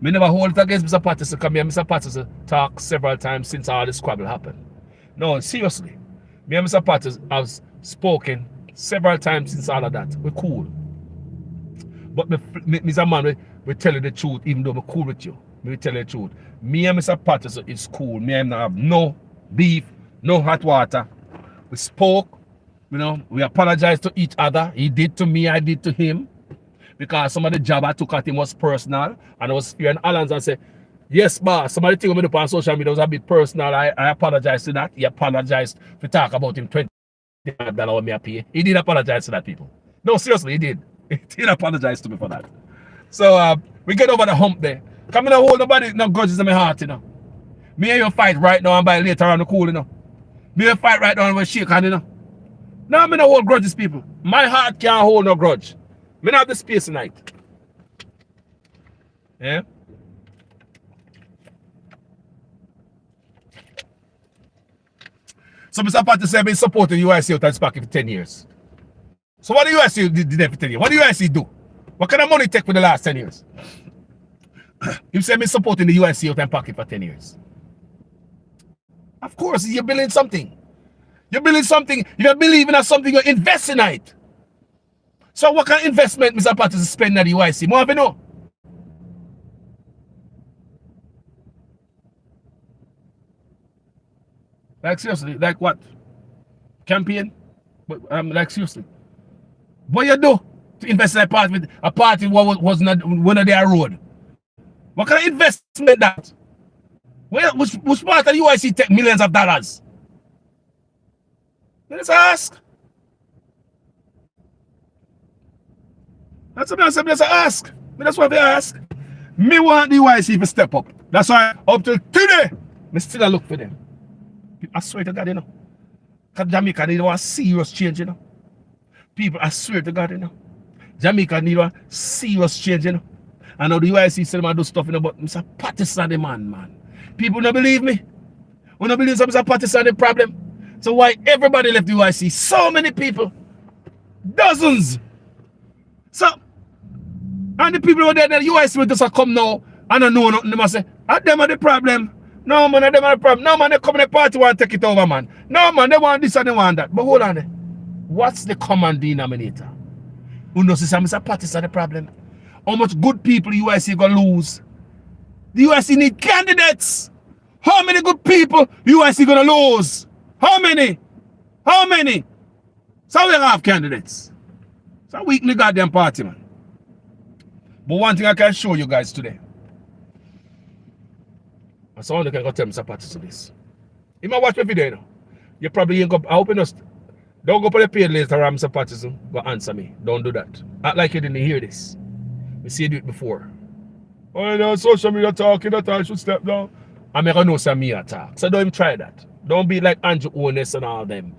me never hold it against Mr. Patterson. Come here, Mr. Patterson talk several times since all this squabble happened. No, seriously. Me and Mr. Patterson have spoken several times since all of that. We're cool. But Mr. Man, we tell you the truth, even though we're cool with you. We tell you the truth. Me and Mr. Patterson is cool. Me and him have no beef, no hot water. We spoke, you know, we apologized to each other. He did to me, I did to him. Because some of the job I took at him was personal. And I was fearing Alan's and said, yes, boss, some of the things we do on social media was a bit personal. I apologize to that. He apologized for talk about him $25 when me pay. He did apologize to that, people. No, seriously, he did. He did apologize to me for that. So we get over the hump there. Come in and hold nobody, no grudges in my heart, you know. Me and you fight right now and by later on the cool, you know. Me and fight right now and we shake hand, you know. No, I'm not hold grudges, people. My heart can't hold no grudge. Me not have the space tonight. Yeah? So Mr. Patterson said been supporting UIC out and SPAC for 10 years. So what do UIC did there for 10 years? What do UIC do? What kind of money take for the last 10 years? You said me supporting the UIC out and pocket for 10 years. Of course, you're building something. You're building something. You're believing in something, you're investing in it. So what kind of investment Mr. Patterson spend at the UIC? More of you know. Like seriously, like what? Campaign? But like seriously. What you do to invest in a party what was not one of their road? What kind of investment that? Well, which part of the UIC take millions of dollars? Let's ask. That's what I'm saying. Let's ask. That's what they ask. Me want the UIC to step up. That's why up till today, me still look for them. I swear to God, you know. Because Jamaica need a serious change, you know. People, I swear to God, you know. Jamaica need a serious change, you know. I know the UIC said them do stuff, you know, but Mr. Patterson the man. People don't believe me. We don't believe Mr. Patterson the problem. So why everybody left the UIC? So many people. Dozens. So, and the people over there, the UIC will just come now and don't know nothing. They must say, them are the problem. No, man, them are the problem. No, man, they come in the party want to take it over, man. No, man, they want this and they want that. But hold on there. What's the common denominator? Who knows this? Mr. Patterson the problem. How much good people UIC gonna lose? The UIC need candidates. How many good people people UIC gonna lose? How many? How many? So we have candidates. So weak in the goddamn party, man. But one thing I can show you guys today. And someone can go tell Mr. Patterson this. You might watch my video, you know. You probably ain't go. I hope you don't go put the paid later on Mr. Patterson. Go answer me. Don't do that. Act like you didn't hear this. We see you do it before. Oh, no, social media talking that I should step down. I'm going to know some me attack. So don't even try that. Don't be like Andrew Ones and all them.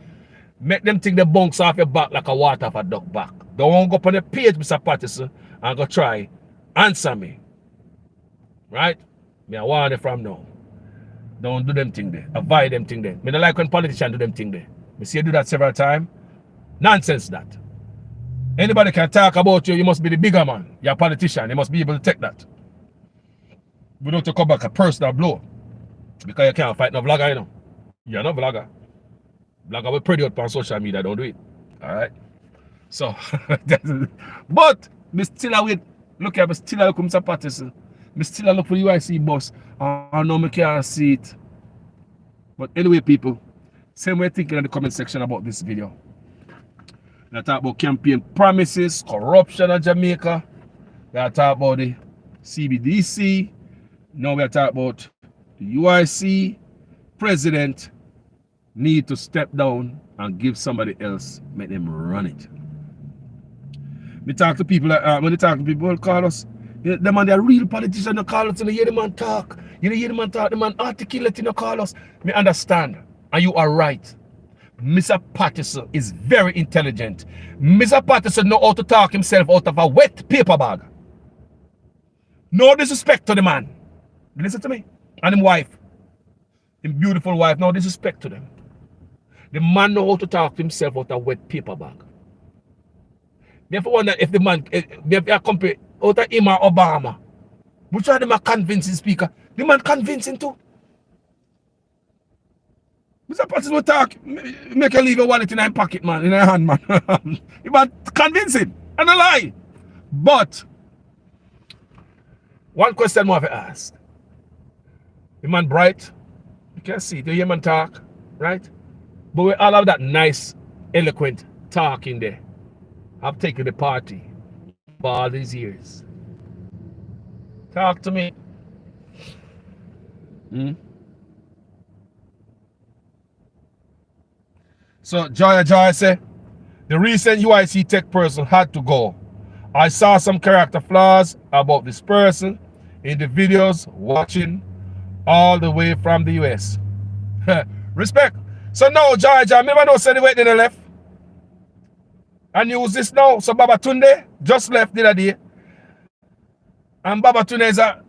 Make them think the bunks off your back like a water off a duck back. Don't go up on the page, Mr. Patterson, and go try. Answer me. Right? Me I warn you from now. Don't do them thing there. Avoid them thing there. Me don't like when politicians do them thing there. Me see you do that several times. Nonsense that. Anybody can talk about you, you must be the bigger man. You're a politician. You must be able to take that. We don't to come back a personal blow. Because you can't fight no vlogger, you know. You're no vlogger. Vlogger will pretty out on social media, don't do it. Alright? So, but, me still a wait. Look at me, still a look Mr. Patterson. Me still a look for the UIC bus. I know me can't see it. But anyway, people, same way thinking in the comment section about this video. We talk about campaign promises, corruption in Jamaica. We talk about the CBDC. Now we talk about the UIC. President need to step down and give somebody else, make them run it. We talk to people, when they talk to people, call us, the man, they're real politicians, they call us, and you hear the man talk. You hear the man talk, the man articulate, you call us. Me understand, and you are right. Mr. Patterson is very intelligent. Mr. Patterson know how to talk himself out of a wet paper bag. No disrespect to the man. Listen to me. And his wife. His beautiful wife. No disrespect to them. The man know how to talk to himself out of a wet paper bag. Therefore, wonder if the man, maybe I compare out of him or Obama. Which one of them are convincing speaker? The man convincing too. Mr. Patterson will talk, make you leave your wallet in your pocket, man, in your hand, man. You might convince him, and a lie. But, one question I have to ask. The man bright, you can see, the man talk, right? But we all have that nice, eloquent talk in there. I've taken the party for all these years. Talk to me. So Joy say, the recent UIC tech person had to go. I saw some character flaws about this person in the videos watching all the way from the US. Respect. So now Joy, remember no said the way they left? And use this now. So Baba Tunde just left the other day. And Baba Tunde is a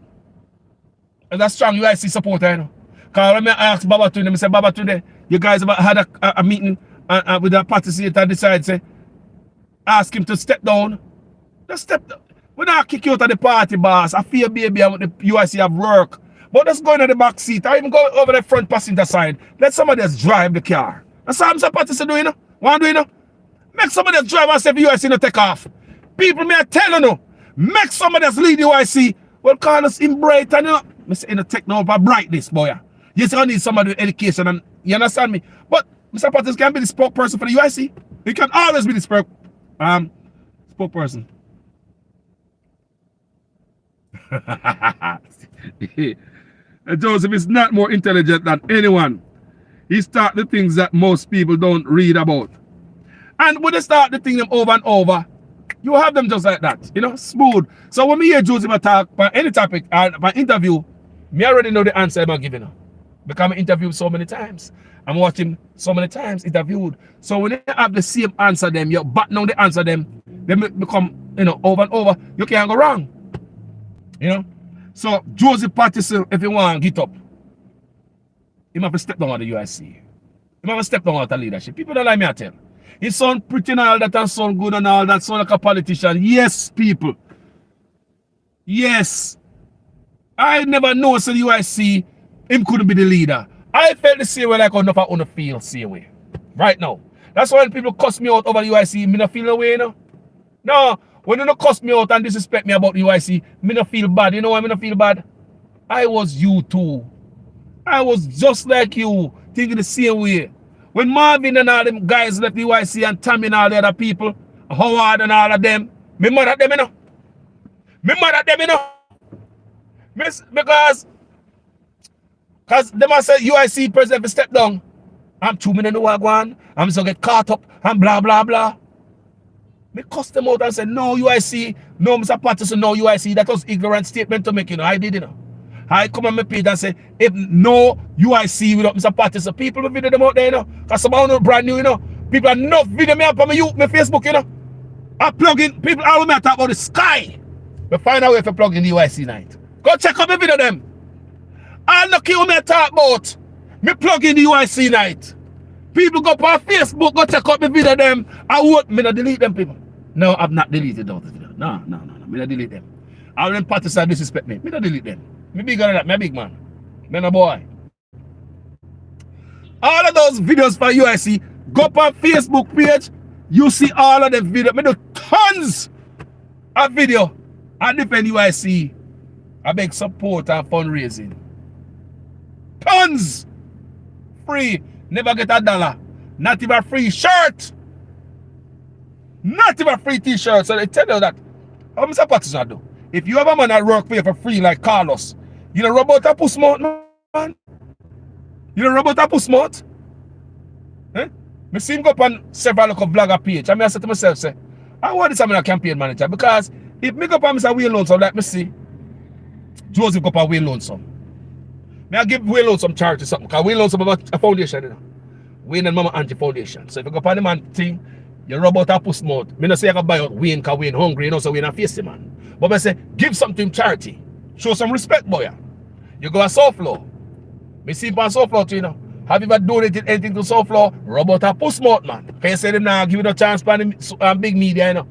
strong UIC supporter, you know. Because when I asked Baba Tunde, I said, Baba Tunde, you guys have had a meeting with a participator and decide, say, ask him to step down. Just step down. We don't kick you out of the party, boss. I fear baby with the UIC have work. But just go in the back seat. I even go over the front passenger side. Let somebody else drive the car. That's how Mr. Patterson doing, you know. What do you know? Make somebody else drive and say the UIC no take off. People may tell you no. Make somebody else lead the UIC. Well, call us in Brighton, you know. I say, in the take now for brightness, boy. Yes, I need somebody with education, and you understand me. But Mr. Patterson can be the spokesperson for the UIC. He can always be the spokesperson. Joseph is not more intelligent than anyone. He starts the things that most people don't read about. And when they start the thing them over and over, you have them just like that, you know, smooth. So when we hear Joseph talk about any topic or by interview, me already know the answer I'm giving her. Because I'm interviewed so many times. I'm watching so many times interviewed. So when they have the same answer them, you batten on the answer them, they become, you know, over and over. You can't go wrong. You know? So Joseph Patterson, if you want to get up, he have to step down on the UIC. He have to step down on the leadership. People don't like me, I tell. He sound pretty and all that and sound good and all that, sound like a politician. Yes, people. Yes. I never know so the UIC, him couldn't be the leader. I felt the same way like enough I want to feel the same way. Right now. That's why when people cuss me out over the UIC, me not feel no way, you know? No, when you don't cuss me out and disrespect me about the UIC, me not feel bad. You know why me not feel bad? I was you too. I was just like you, thinking the same way. When Marvin and all them guys left the UIC and Tommy and all the other people, Howard and all of them, me mad at them, you know. Me mad at them, you know. Because them I said UIC president step down. I'm 2 minutes in the wagon. I'm just gonna get caught up and blah blah blah. Me cuss them out and say no UIC, no Mr. Patterson, no UIC. That was ignorant statement to make, you know. I did, you know. I come on my page and say if no UIC without Mr. Patterson, people will video them out there, you know. Cause some of them brand new, you know. People are enough video me up on my Facebook, you know. I plug in people all me talk about the sky. But find out if I plug in the UIC night. Go check out my video them. All the kill me talk about. Me plug in the UIC night. People go on Facebook, go check out my video them. I won't me not delete them people. No, I've not deleted those videos. No. Me not delete them. All them Patterson disrespect me. Me not delete them. Me bigger than that. Me a big man. Me no boy. All of those videos for UIC, go up on Facebook page. You see all of the videos. Me do tons of video. I defend UIC. I beg support and fundraising. Tons. Free. Never get $1. Not even a free shirt. Not even a free t-shirt. So they tell you that. How Mr. Patterson do? If you have a man that work for you for free like Carlos, you don't rub out a puss mouth, man. You don't rub out a puss mouth. Eh? I see him go up on several local vlogger page. And I say to myself, say, I want this I'm a campaign manager because if me go up on Mr. Wayne Lonesome, like me see, Joseph go up on Wayne Lonesome. May I give Wayne Lonesome charity something, because Wayne Lonesome have a foundation, you know. Wayne and Mama Angie Foundation. So if you go up on the man thing, you rub out a puss mouth. Me not say I can buy out Wayne because Wayne hungry, you know, so Wayne a face the man. But I say, give something charity. Show some respect, boy. You go to Southflow. Me see on Southflow too, you know. Have you ever donated anything to Southflow? Rub out a puss mouth, man. Can you say them now, give it a chance for the big media, you know.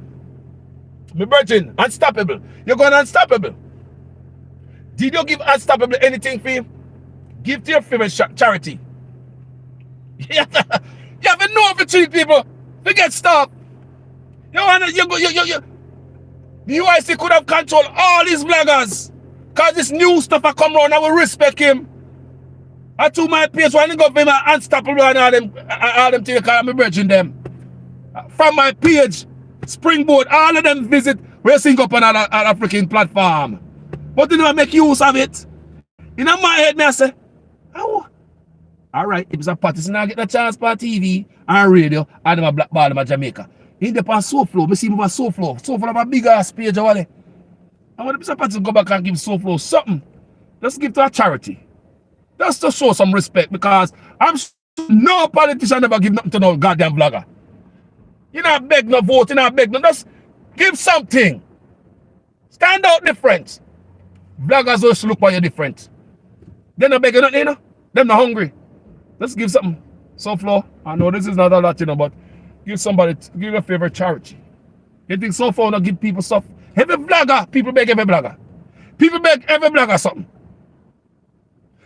Me virgin, Unstoppable. You're going Unstoppable. Did you give Unstoppable anything for him? Give to your favorite charity. You have to know for treat people. Forget stuff. The UIC could have controlled all these vloggers. Because this new stuff I come around, I will respect him. I to my page when I go for him Unstoppable and all them things, I'm bridging them. From my page, Springboard, all of them visit, we're sing up on an African platform. But they don't make use of it. In my head, me I say, oh, all right, if it's a Patterson, I get the chance for TV and radio, and I'm a black ball in Jamaica. In the on Southflow, I see him on Southflow. Southflow have a big ass page, I want Mr. Patterson go back and give Southflow something. Let's give to a charity. That's to show some respect, because I'm sure no politician ever give nothing to no goddamn vlogger. You not beg no vote, you not beg no, just give something. Stand out different. Vloggers just look for you different. They're not begging nothing, you know. They're not hungry. Let's give something. Southflow, I know this is not a lot, you know, but give somebody, give your favorite charity. You think Southflow not give people stuff? Every vlogger, people beg every vlogger. People beg every vlogger something.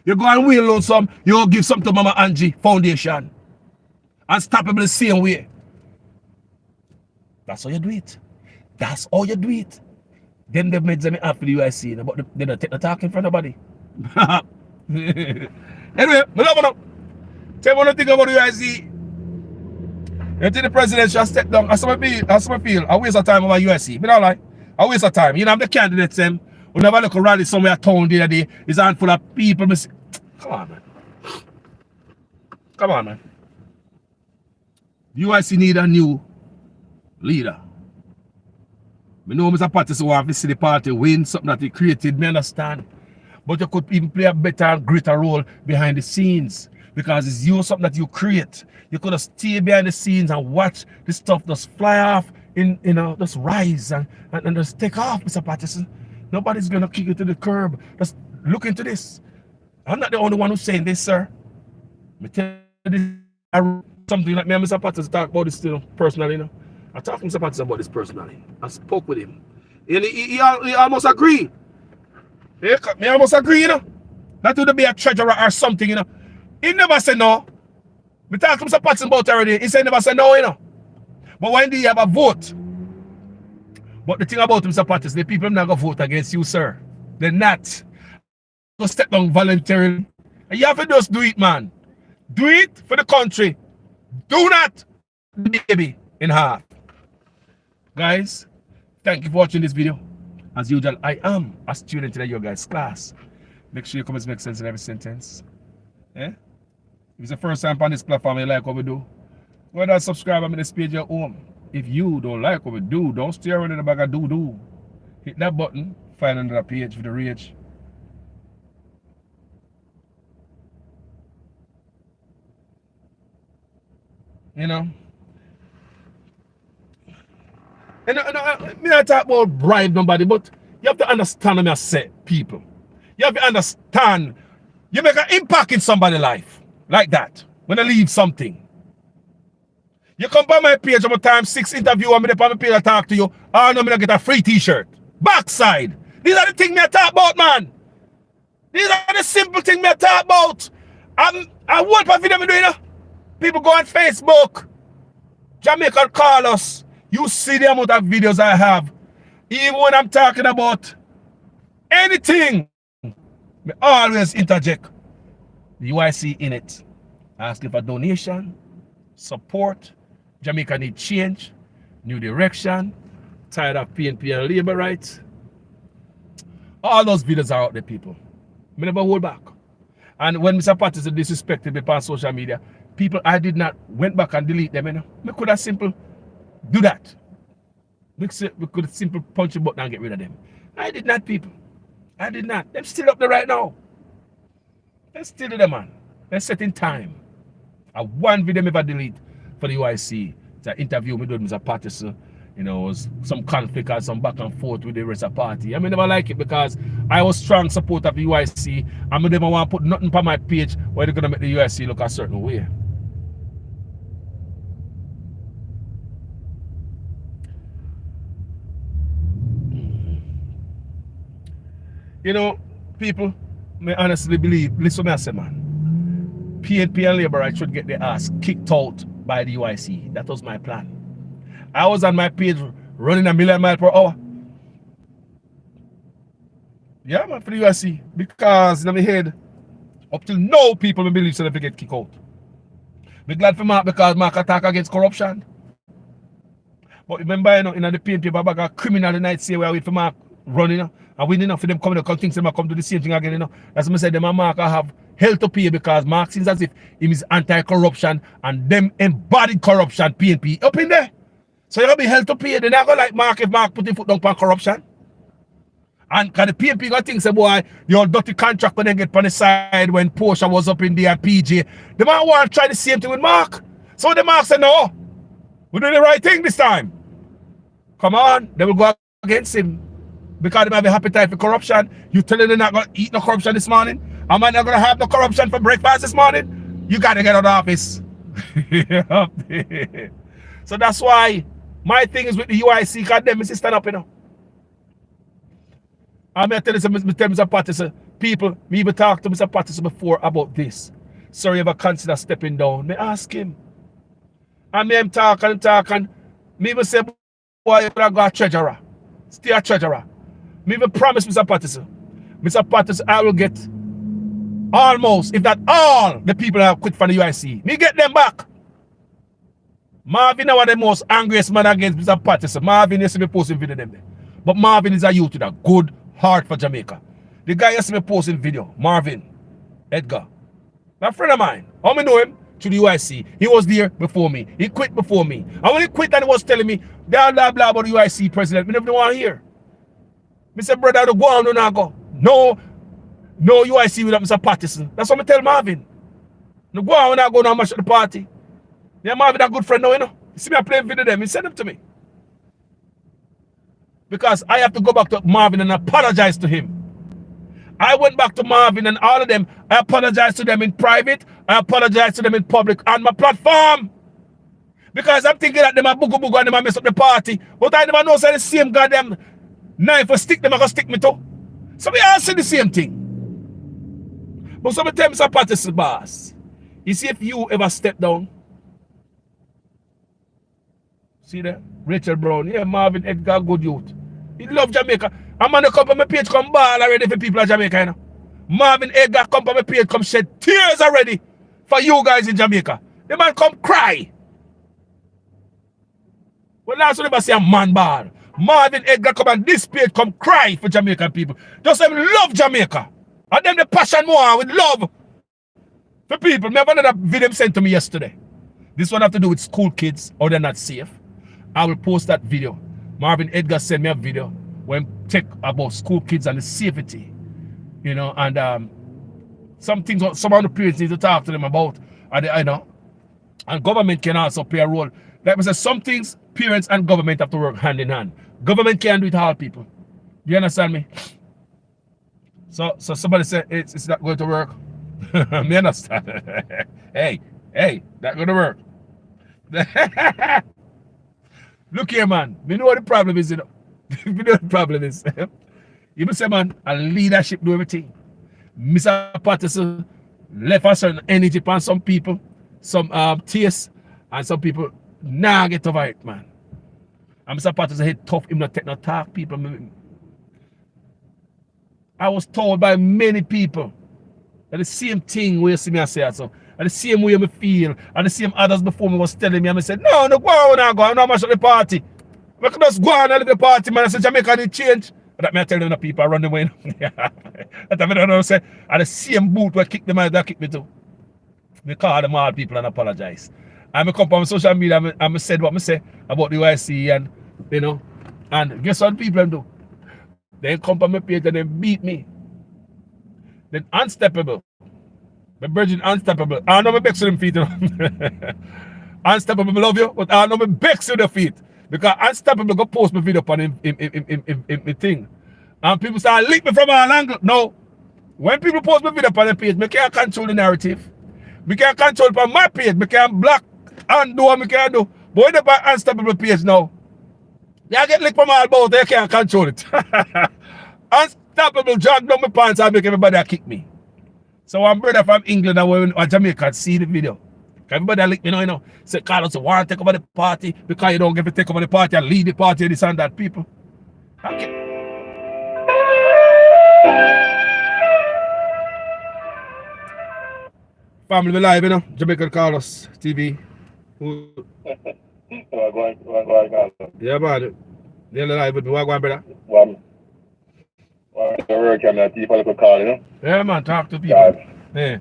You go and wheel load some, you give something to Mama Angie Foundation. Unstoppable the same way. That's how you do it. That's how you do it. Then they've made them after the UIC, you know, but they don't take the talk in front of nobody. Anyway, I love it. Tell me what you think about the UIC. You think the president should step down? That's what I feel. I waste of time over UIC. But not like, I waste of time. You know, I'm the candidates, them. We never look a rally somewhere town the other day. It's a handful of people. Come on, man. Come on, man. The UIC need a new leader. We know Mr. Patterson wants to see the party win, something that he created, me understand. But you could even play a better and greater role behind the scenes, because it's you, something that you create. You could have stayed behind the scenes and watch the stuff just fly off, just rise and just take off, Mr. Patterson. Nobody's going to kick you to the curb. Just look into this. I'm not the only one who's saying this, sir. Me tell you this, something like me and Mr. Patterson talk about this personally, you know. I talked to Mr. Patterson about this personally. I spoke with him. And he almost agreed. He almost agree, you know. That would be a treasurer or something, you know. He never said no. We talked to Mr. Patterson about it already. He said never said no, you know. But when do you have a vote? But the thing about Mr. Patterson, the people are not going to vote against you, sir. They're not. Go step down voluntarily. And you have to just do it, man. Do it for the country. Do not the baby in half. Guys, thank you for watching this video. As usual, I am a student in your guys' class. Make sure your comments make sense in every sentence. Yeah? If it's the first time on this platform and you like what we do, go ahead and subscribe and make this page your home. If you don't like what we do, don't stay around in the bag of doo-doo. Hit that button, find another page for the rage. You know? And me not talk about bribe nobody, but you have to understand what I say, people. You have to understand you make an impact in somebody's life. Like that. When I leave something. You come by my page about time 6 interview and me on my page I talk to you. Oh no, me not get a free t-shirt. Backside. These are the things me I talk about, man. These are the simple things me I talk about. I want a video me doing. People go on Facebook. Jamaican call us. You see the amount of videos I have. Even when I'm talking about anything, I always interject the UIC in it. Asking for donation, support. Jamaica need change, new direction, tired of PNP and labor rights. All those videos are out there, people. I never hold back. And when Mr. Patterson disrespected me on social media, people, I did not went back and delete them. You know? We could have simple do that. We could simple punch a button and get rid of them. I did not, people. I did not. They're still up there right now. They're still there, man. They're setting time. I one video me ever delete for the UIC. It's an interview with Mr. Patterson. You know, was some conflict and some back and forth with the rest of the party. I mean, never like it because I was strong supporter of the UIC. I never want to put nothing on my page where they're going to make the UIC look a certain way. You know, people, may honestly believe, listen to me I say, man. PNP and Labour should get their ass kicked out by the UIC. That was my plan. I was on my page running 1,000,000 miles per hour. Yeah, man, for the UIC. Because in my head, up till now, people may believe so they get kicked out. Be glad for Mark because Mark attack against corruption. But remember, you know, in the PNP, bag a criminal the night say we wait for Mark running, you know, and we enough for them coming to think them come to the same thing again, you know. That's what I said, them and Mark have hell to pay because Mark seems as if he is anti-corruption and them embodied corruption, PNP, up in there. So you're going to be hell to pay. They're not going to like Mark if Mark put his foot down on corruption. And because the PNP got things say, boy, your dirty contract when they get on the side when Porsche was up in there and PJ. The man want to try the same thing with Mark. So the Mark said, no, we're doing the right thing this time. Come on, they will go against him. Because they have a appetite for corruption. You telling them not going to eat no corruption this morning? Am I not going to have no corruption for breakfast this morning? You got to get out of the office. So that's why my thing is with the UIC, because them is stand up, you know. I'm going to tell you something, Mr. Patterson. People, me even talk to Mr. Patterson before about this. So you ever consider stepping down? Me ask him. And me him talking. Me even say, boy, you're going to go a treasurer. Stay a treasurer. Me even promise Mr. Patterson. Mr. Patterson, I will get almost, if not all, the people that have quit from the UIC. Me get them back. Marvin is one of the most angriest man against Mr. Patterson. Marvin used to be posting video them there. But Marvin is a youth with a good heart for Jamaica. The guy used to be posting video. Marvin, Edgar. A friend of mine. How me know him? To the UIC. He was there before me. He quit before me. And when he quit and he was telling me, blah, blah, blah about the UIC president, me never want to hear. Me say, brother, go on, do not go. No UIC without Mr. Patterson. That's what I tell Marvin. No go on when I go now much at the party. Yeah, Marvin a good friend now, you know. You see me I play video them, he send them to me. Because I have to go back to Marvin and apologize to him. I went back to Marvin and all of them. I apologized to them in private. I apologized to them in public on my platform. Because I'm thinking that them a boogo and them a mess up the party. But I never know say the same goddamn knife or stick them are going to stick me to. So we all say the same thing. But sometimes Mr. Patterson, boss. You see if you ever step down. See that? Rachel Brown. Yeah, Marvin Edgar, good youth. He love Jamaica. I'm on the cover of my page come ball already for people of Jamaica, you know. Marvin Edgar come from my page, come shed tears already for you guys in Jamaica. The man come cry. Well, last one ever say a man bad. Marvin Edgar come on this page, come cry for Jamaican people. Just them love Jamaica. And them the passion more with love for people. Remember another video sent to me yesterday. This one have to do with school kids or they're not safe. I will post that video. Marvin Edgar sent me a video when check about school kids and the safety. You know, and some things some of the parents need to talk to them about. And you know, and government can also play a role. Like I said, some things parents and government have to work hand in hand. Government can't do it to all people. Do you understand me? So somebody said it's not going to work. Me understand. hey, not going to work. Look here, man. You know what the problem is, you know? You know what the problem is? You must say, man, a leadership do everything. Mr. Patterson left a certain energy upon some people, some taste, and some people nah get over it, man. And Mr. Patterson hit tough, him not take no talk, people. I was told by many people that the same thing where you see me I say so. And the same way I feel, and the same others before me was telling me, and I said, no, go on, I'm not much at the party. We can just go on and leave the party, man. I said, Jamaica did change. But that me I tell them the people I run away. That I don't know say. And the same boot where kick them out, that kick me too. Me call them all people and apologize. And I come on social media and I said what I say about the YC and you know. And guess what people do? They come on my page and they beat me. Then unstoppable. My virgin unstoppable. I know my bex with them feet. You know? Unstoppable, I love you, but I know my bex with the feet. Because Unstoppable go post my video upon him thing. And people start link me from all angles. No. When people post my video upon the page, I can't control the narrative. I can't control it on my page. I can't block and do what I can do. But when they buy Unstoppable page now, they get linked from all about, they can't control it. Unstoppable drag down my pants and make everybody kick me. So one brother from England and Jamaica see the video. Everybody like you know, say Carlos, you want to take over the party because you don't get to take over the party and lead the party, this and that. People. Okay. Family live, you know, Jamaican Carlos TV. Yeah, man. They're live with me. What going, brother? People could call, you know? Yeah, man, talk to people. Yeah.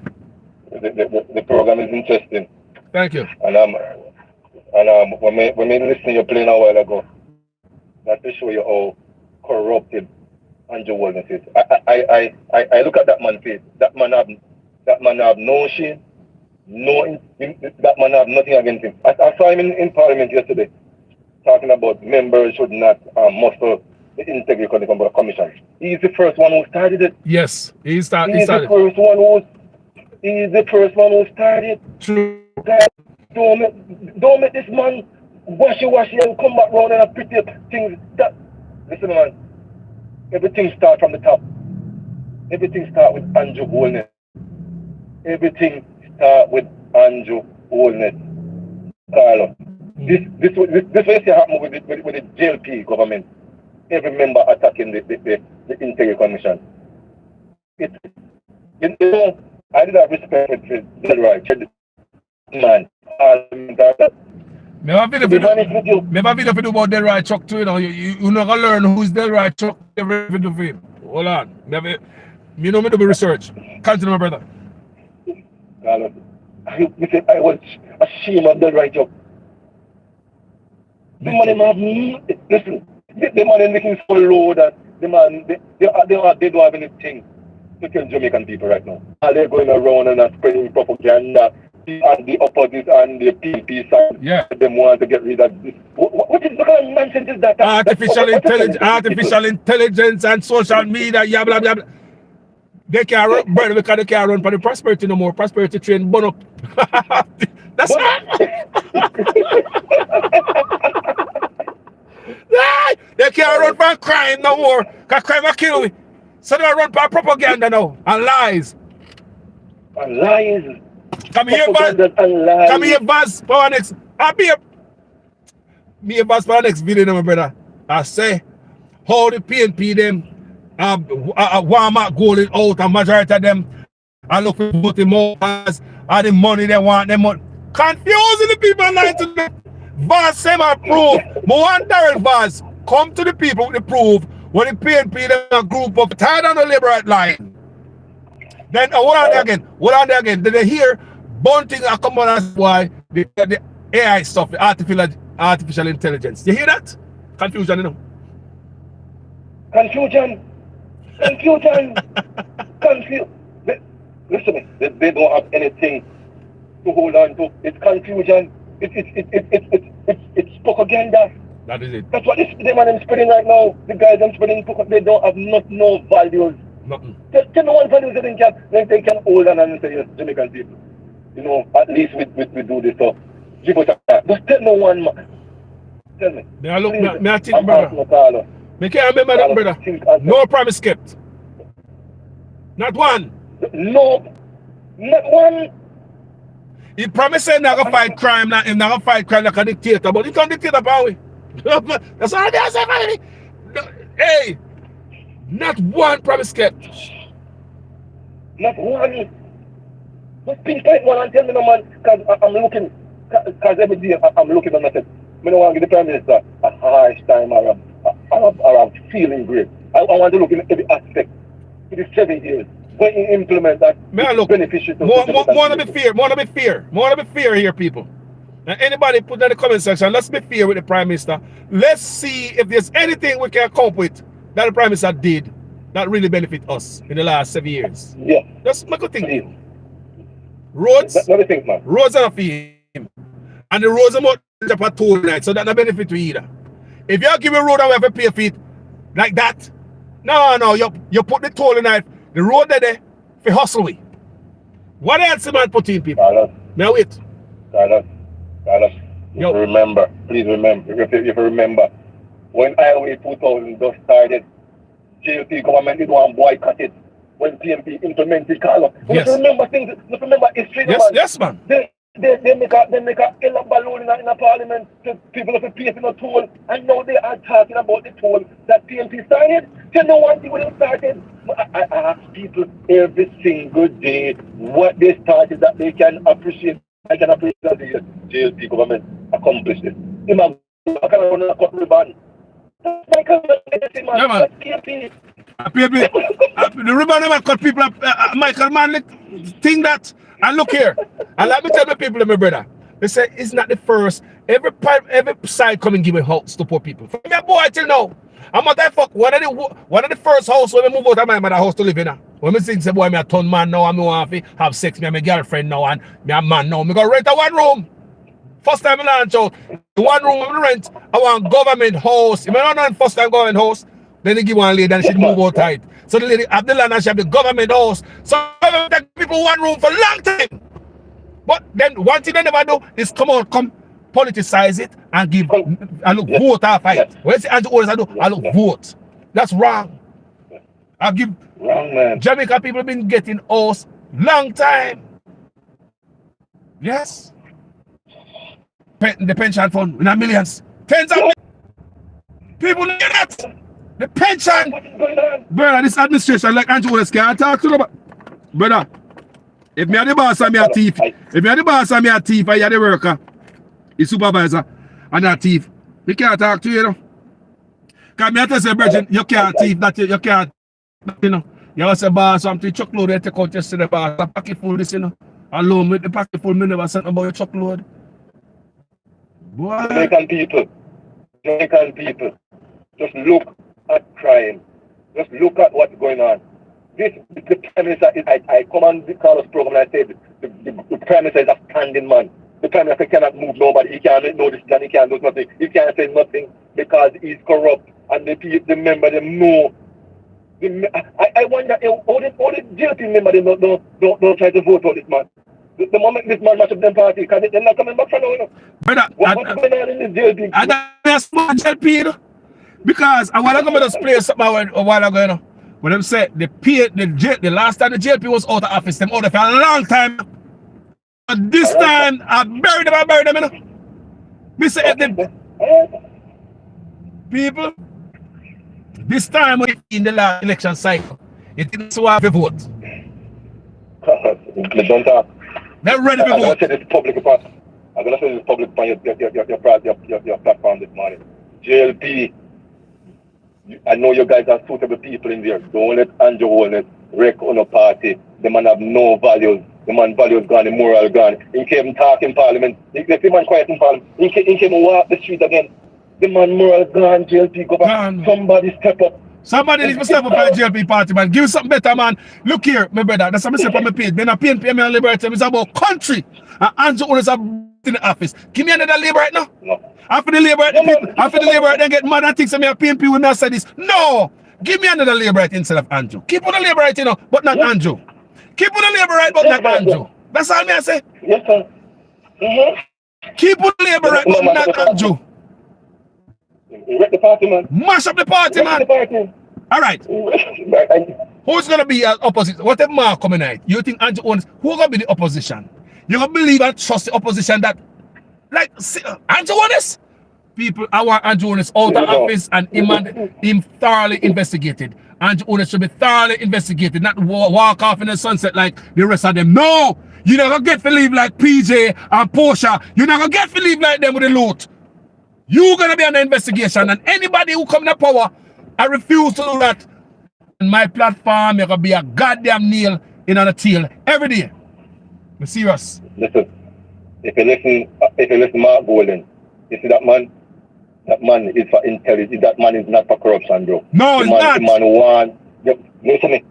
The program is interesting. Thank you. And when we listen to you playing a while ago, that to show you how corrupted Andrew Holness is. I look at that man's face. That man have no shame, that man have nothing against him. I saw him in Parliament yesterday talking about members should not muster the Integrity Commission. He's the first one who started it. Yes, he started. He's the first one who started. True. Don't make this man washy and come back round and a pretty things. Listen, man. Everything starts from the top. Everything starts with Andrew Holness. Everything starts with Andrew Holness. Carlo. This way you happen with the JLP government. Every member attacking the Integrity Commission. You know, I did have respect for Delroy. Man, Never video for do about Delroy Chuck too, you know. You're not gonna learn who's Delroy Chuck every video for him. Hold on. Me know me do my research. Continue, my brother. Carlos, I was ashamed of Delroy Chuck. The man listen, the man is making so low that the man they don't have anything to tell Jamaican people right now. They're going around and spreading propaganda and the opposite and the PLP side. Yeah. Them want to get rid of this. What is the kind of nonsense is that? Artificial intelligence and social media, yeah, blah, blah, blah. They can't run, brother, because they can't run for the prosperity no more. Prosperity train burn up. That's they can't run for crime no more. Because crime will kill me. So they run for propaganda now. And lies. And lies. Come here, Baz. Come here, Baz, for our next. I'll be here. Me and Baz for our next video, my brother. I say, how the PNP them Walmart going out, and majority of them are looking for voting more as all the money they want, them money. Confusing the people lying to them. Vaz say my proof. More and Darrell Vaz come to the people with the proof when the PNP them a group of tied on the liberal line. Then hold on there again. Then they hear bunting a come on as why the AI stuff, the artificial intelligence. You hear that? Confusion, you know. Confusion. Listen, they don't have anything to hold on to. It's confusion. It's propaganda. That is it. That's what them and them spreading right now. The guys them spreading, they don't have no values. Nothing. Just no one values that they can hold on and say, yes, Jamaican people. You know, at least we do this. So give us a shot. Just tell no one, man. Tell me. May I think, brother. Me can't remember that, brother. No promise kept. Not one. No. Not one. He promised him not gonna fight crime, not gonna fight crime like a dictator, but he can't dictate about it. That's all they say, man. Hey, not one promise kept. Not one. Just pinpoint one and tell me, no man, because I'm looking, because every day I'm looking and I said, I don't want to give the Prime Minister a harsh time or a feeling great. I want to look in every aspect for the 7 years. When you implement that, it's beneficial to more to be fair here, people. And anybody put in the comment section, let's be fair with the Prime Minister. Let's see if there's anything we can cope with that the Prime Minister did that really benefit us in the last 7 years. Yeah. That's my good thing. Roads, man. Roads are for him. And the roads are more up a toll night, so that no benefit to either. If you give a road and we have to pay for it like that, no, you put the toll night, the road there for hustle we. What else the man put in, people? Carlos. Now wait. Carlos. Please remember, if you remember, when Highway 2000 just started, JLP government did one boycott it. When PMP implemented Carlos. Yes. Remember things, remember history. Yes, man. They make a yellow balloon in a parliament to people have to pay for no toll, and now they are talking about the toll that PMP started. They know one thing when it started. I ask people every single day what they started that they can appreciate. I can appreciate that the JLP government accomplished it. Imagine I can run a cut ribbon. Yeah, man. The ribbon never cut people up. Michael Manley think that. And look here, and let me tell the people, my brother, they say it's not the first. Every side come and give a house to poor people. From your boy till now, I'm not that fuck. One of the first house when we move out of my mother house to live in. When me think say boy, me a ton man now, and me want to have sex, me and my girlfriend now, and me a man now. Me go rent a one room. First time I launch out, the one room I rent, I want government house. If I don't know the first time government house, then they give one lady and she move out tight. So the lady have the land and she have the government house. So I take people one room for a long time. But then one thing they never do is come politicize it and give and look vote after it. When I say anti-orders I do, I look vote. That's wrong. I give wrong, man. Jamaica people been getting house long time. Yes. The pension fund in millions. Tens of millions. People need that. The pension. Brother, this administration like anti-orders can't talk to them. Brother, if me are the boss and me a thief, if me are the boss and me a thief and you are the worker, the supervisor and a thief, we can't talk to you, you know. Because me have to say, Bridget, you can't thief that you can't, you know. You have to say, boss, something truckload, you take out just to the boss, a packet full this, you know. Alone with the packet full, me never said about your truckload. Boy. Jamaican people, just look at crime. Just look at what's going on. The Prime Minister is, I come on the Carlos program and I said the Prime Minister is a standing man. The Prime Minister cannot move nobody. He can't make no decision. He can't do nothing. He can't say nothing because he's corrupt. And the member, them know. I wonder, all the JLP member, they don't try to vote for this man. The moment this man match up them party, because they're not coming back from now, you know. Brother, what's going on in this JLP? I don't small JLP, you know. Because I want to come and just play something a while ago, you know. When them say the last time the JLP was out of office, them out of for a long time. But this time, I buried them, you know. Me say, people, This time in the last election cycle, it didn't swap the vote. Don't talk. They're ready to vote. I'm going to say this public upon your platform this morning. JLP, I know you guys are suitable people in there. Don't let Andrew Holness wreck on a party. The man have no values. The man values gone, the moral gone. He came talk in parliament. He man quiet in parliament. He came walk the street again. The man moral gone, JLP go back. Somebody step up. Somebody needs to step up for the JLP party, man. Give something better, man. Look here, my brother. That's what I say on my page. Then I paint and liberty. It's about country. And Andrew Holness are in the office. Give me another labor right now. No. After the labor, after the labor, then get mad and think me a PNP when I say this. No, give me another labor right instead of Andrew. Keep on the labor right, you know, but not Andrew. Keep on the labor right, but not Andrew. That's all me I say. Yes, sir. Keep on the labor right, but not Andrew. Wreck the party, man. Mash up the party, man. The party. All right. Who's gonna be opposition? Whatever Mark coming out, you think Andrew Holness? Who gonna be the opposition? You gonna believe and trust the opposition that? Like Andrew Holness, people, I want Andrew Holness out of office and him thoroughly investigated. Andrew Holness should be thoroughly investigated, not walk off in the sunset like the rest of them. No, you're not gonna get to leave like PJ and Portia. You're not gonna get to leave like them with the loot. You're gonna be under investigation, and anybody who come to power, I refuse to do that. On my platform, you're gonna be a goddamn nail in on a tail every day. I'm serious. Listen. If you listen Mark Golden, you see that man is for intelligence. That man is not for corruption, bro. No, it's not. The man want, listen to me.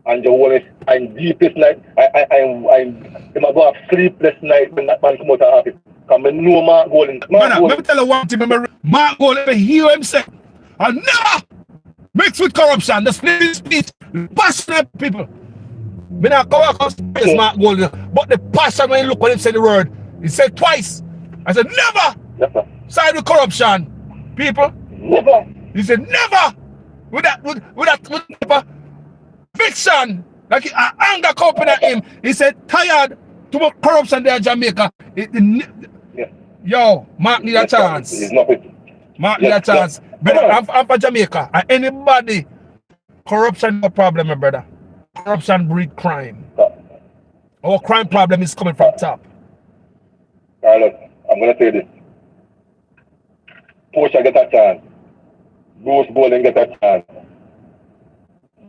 And the whole I'm deepest night. I'm go have sleepless night when that man come out of office. Come and know Mark Golden. Let me tell you one thing. Mark Golden, hear him say, I'll never mix with corruption. The speech, passionate people. Me not come across Mark Golden, but the passion when you look when he said the word, he said twice. I said never side with corruption, people. Never. He said never with that fiction. Like anger company at him. He said tired too much corruption there in Jamaica. Yo, Mark need a chance. Mark need a chance. But I'm for Jamaica. And anybody, corruption no problem, my brother. Corruption breed crime. Our crime problem is coming from top. Carlos, I'm going to say this. Portia get a chance. Bruce Golden get a chance.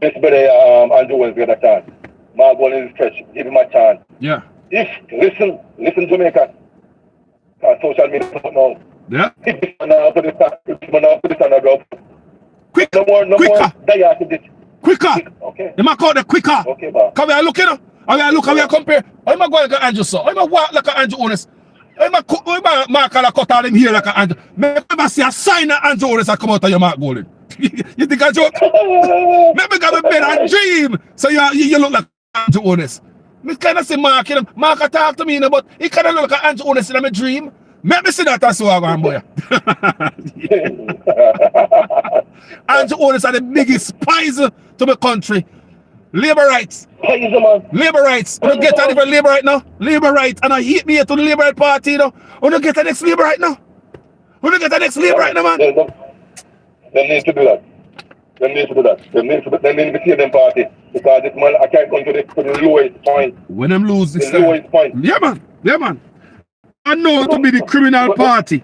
This brother, Andrew Holness get a chance. Mark Golden is fresh. Give him a chance. Yeah. Listen Jamaica. Social media now. Yeah. Quick. No more. Quicker. Okay. You might call it quicker. Okay, ba. Come here, look, you know. I look, I compare. I'm going like an Andrew, so I'm going to walk like an Andrew Holness. I'm going to mark and cut out him here like an Andrew. Never see a sign of Andrew Holness that come out of your Mark Golden. You think I joke? Maybe got a bed and dream. So you look like Andrew Holness. Me kind of say Mark, you know. Mark talk to me, you know, but he kind of look like Andrew Holness in my dream. Let me see that as well, boy. Andrew Holness are the biggest spies to my country. Labor rights. Labor rights. You don't get a different labor right now. Labor rights. And I hate me to the Labor Party, you know. You don't get the next labor right now. You don't get the next labor right now, man. They need to do that. They need to see them party. Because this man, I can't go to the lowest point. When them lose this the lowest point. Yeah, man. I know to be the criminal party.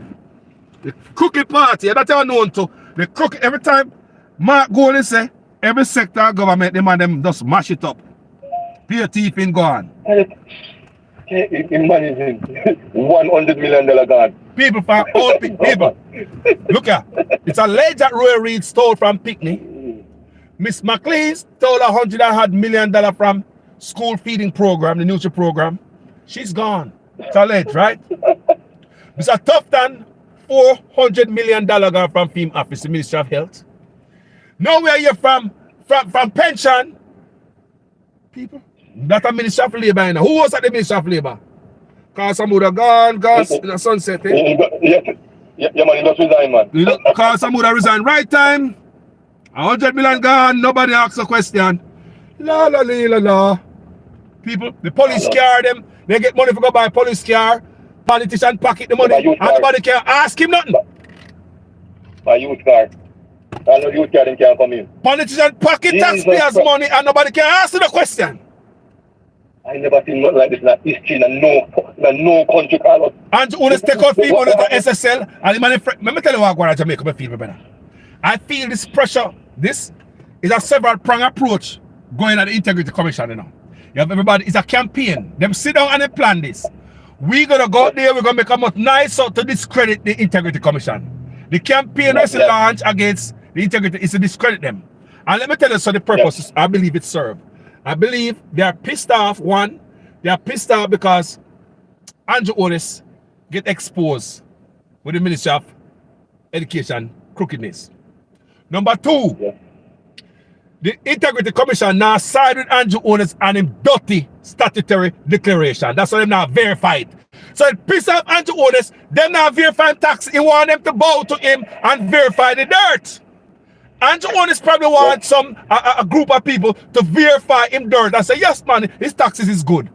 The crooked party. That's how I know to. The crooked, every time Mark Golden say, every sector of government, them just mash it up. Pay thief in gone. Imagine $100 million gone. People from all people. Look at it's alleged that Roy Reid stole from Picnic. Miss McLean stole $100 million from school feeding program, the nutrition program. She's gone. It's alleged, right? Mr. Tufton, $400 million gone from FEMA office, the Ministry of Health. Now we are here from pension. People, that a Ministry of Labor, you know. Who was at the Ministry of Labor? Cause some would have gone, in the sunset. Yeah, man, he just resign, man. Cause some would have resigned right time. $100 million gone, nobody asks a question. La. People, the police car them, they get money for go buy a police car. Politician pocket the money, and nobody can ask him nothing. My youth car. And the youth can't come in. Politicians pocket taxpayers' money and nobody can answer the question. I never seen nothing like this in a history in no country call us. And you take out people to SSL and let me tell you what I'm going to Jamaica me feel better. I feel this pressure, this is a several prong approach going at the Integrity Commission, you know. You have everybody, it's a campaign. Them sit down and they plan this. We're gonna go out there, we're gonna make a much nicer to discredit the Integrity Commission. The campaign is launched against the integrity is to discredit them. And let me tell you, so the purpose, I believe it served. I believe they are pissed off. One, they are pissed off because Andrew Otis get exposed with the Ministry of Education crookedness. Number two, the Integrity Commission now side with Andrew Otis and him dirty statutory declaration. That's why they're not verified. So it pissed off Andrew Otis, them not verifying tax. He want them to bow to him and verify the dirt. Andrew Otis probably wants a group of people to verify him dirt and say, yes, man, his taxes is good.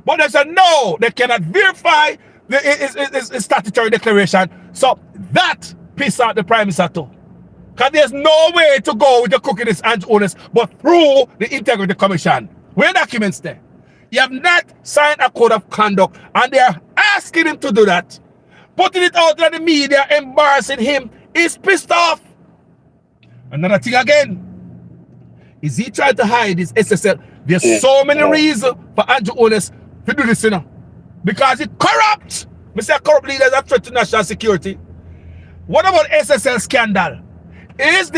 But they said, no, they cannot verify his statutory declaration. So that pissed out the Prime Minister too. Because there's no way to go with the crookedness Andrew Otis but through the Integrity Commission. Where documents there? You have not signed a code of conduct and they are asking him to do that. Putting it out in the media, embarrassing him. He's pissed off. Another thing again, is he trying to hide his SSL? There's so many reasons for Andrew Otis to do this, you know. Because he corrupt. Mr. Corrupt leaders are threat to national security. What about SSL scandal? Is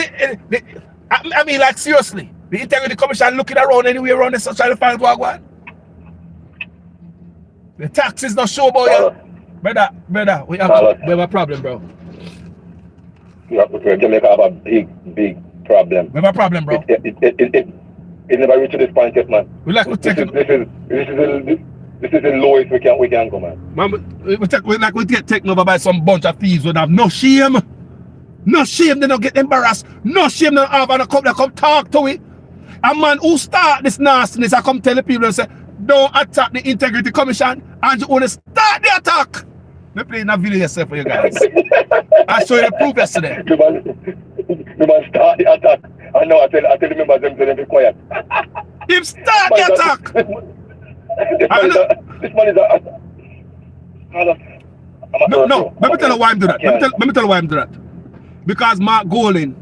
I mean, like, seriously, the Integrity Commission looking around anywhere around this trying to find what? The taxes not show about you. Brother, we have a problem, bro. Jamaica have a big problem. We have a problem, bro. It never reached this point yet, man. We like to take this is the lowest we can go, man. We get taken over by some bunch of thieves who have no shame. No shame, they don't get embarrassed. No shame, they don't have a couple that come talk to it. A man who start this nastiness, I come tell the people and say, don't attack the Integrity Commission, and you want to start the attack. Me play in a video yourself for you guys. I show you the proof yesterday. You must start the attack. I know, I tell the members them to be quiet. Him start the attack. This man is a... No, let me tell you why I'm doing that. Let me tell you why I'm doing that. Because Mark Golding,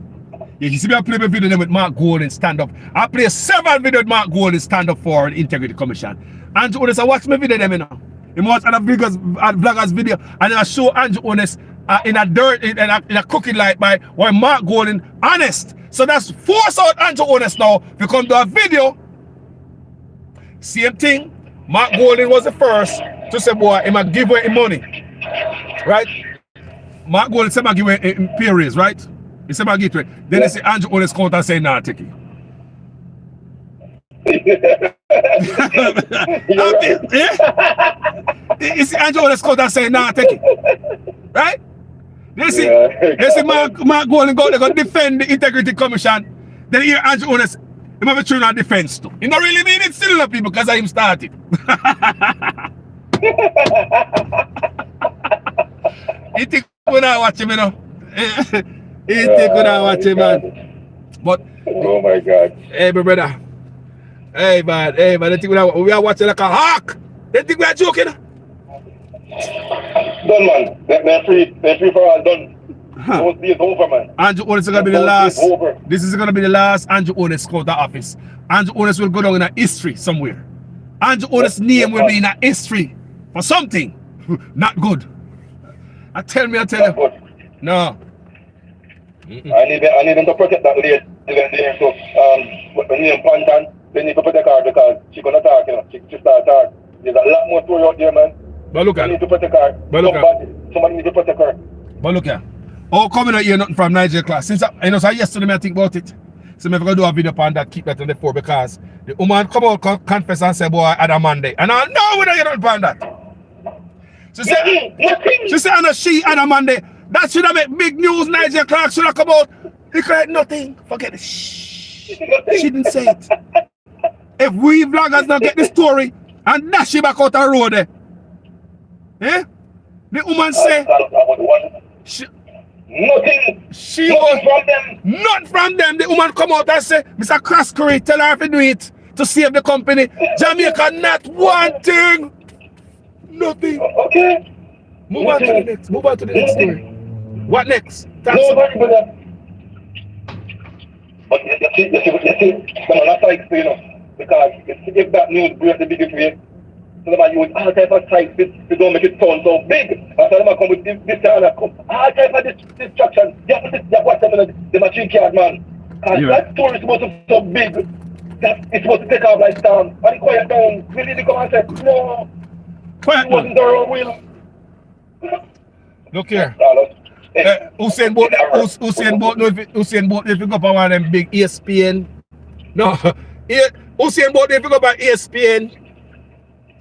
you see me I play my video with Mark Golding stand up. I play several videos with Mark Golding stand up for the Integrity Commission. Andrew Otis, I watch my video them, you know. He watch other vloggers video and I show Andrew Otis in a cooking light by why Mark Golding honest. So that's force out Andrew Otis now to come to a video. Same thing. Mark Golding was the first to say, boy, he might give away his money. Right? Mark Golding said, I give away pay raise, right? He said, I give it. Then they say, Andrew Otis come out and say, nah, take it. You see Andrew Otis come out and say, nah, take it. Right? They see Mark Golding go, they're going to defend the Integrity Commission. Then here Andrew Otis, he might be trying on defense too. You don't really mean it still up people because I him started. He think we not watch him, you know. He think we not watch him, man. But oh my God. Hey, my brother. Hey, man. They think we are watching like a hawk. They think we are joking. Done, man. They're free for all. Done. Those days over, man. Andrew Otis is going to be the last. This is going to be the last Andrew Otis go to the office. Andrew Otis will go down in a history somewhere. Andrew Otis' name will be in a history for something not good. I tell you. No. I need them to protect that lady. So, when you Pantan, they need to protect her because she's gonna talk, you know. She start talk. There's a lot more story out there, man. But look at. Need to protect her. Somebody need to protect her. But look at. Oh, coming out here nothing from Niger class. Since so yesterday I think about it. So I'm gonna do a video on that, keep that on the floor because the woman come out confess and say, boy, I had a Monday. And I know we don't get on that. She said, and she and a Monday. That should have made big news. Niger Clark should have come out. He cried nothing. Forget it. Shh. She didn't say it. If we vloggers not get the story and dash it back out the road there. Eh? The woman say Nothing. She Nothing from them. None from them. The woman come out and say, Mr. Craskery, tell her to do it to save the company. Jamaica, not one thing. Nothing. Okay. Move on to the next. Move on to the next story. What next? Nobody but that. But you see, some other sites, you know, because if that news breaks the biggest way, so them use all type of sites to don't make it sound so big. And so them come with this kind of all type of distraction. You have to watch them in the machine card, man. Because that story is supposed to be so big that it's supposed to take off like storm. And it quiet down. We need to come and say, no, quiet wasn't their own will. Look here. Usain Bolt if you go up on one of them big ESPN. No, Usain Bolt if you go up on ESPN,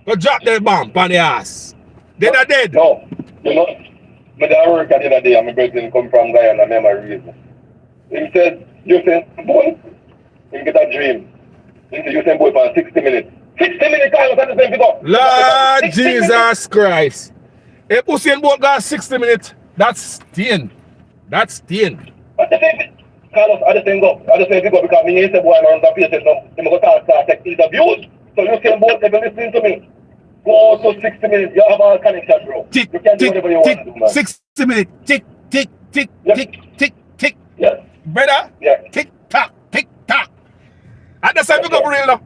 go drop the bomb on the ass. They not dead. No, you know, my dad work at the other day and my brother come from Guyana, memory. He said, Usain Bolt, he get a dream. He said, Usain Bolt for 60 minutes. 60 minutes, I was at the same figure. Lord Jesus Christ. If Usain Bolt got 60 minutes, that's 10. That's 10. Carlos, I just think go because me ain't say boy around the place now. They go start take interviews. So you can both even listening to me. Go to 60 minutes. You have all connection, bro. Tick, you can do tick, whatever you tick, want to do, man. 60 minutes. Tick, tick, tick, Yes. tick, tick, tick. Yes. Brother? Yes. Tick, tock, tick, tock. And that's how we go for real now.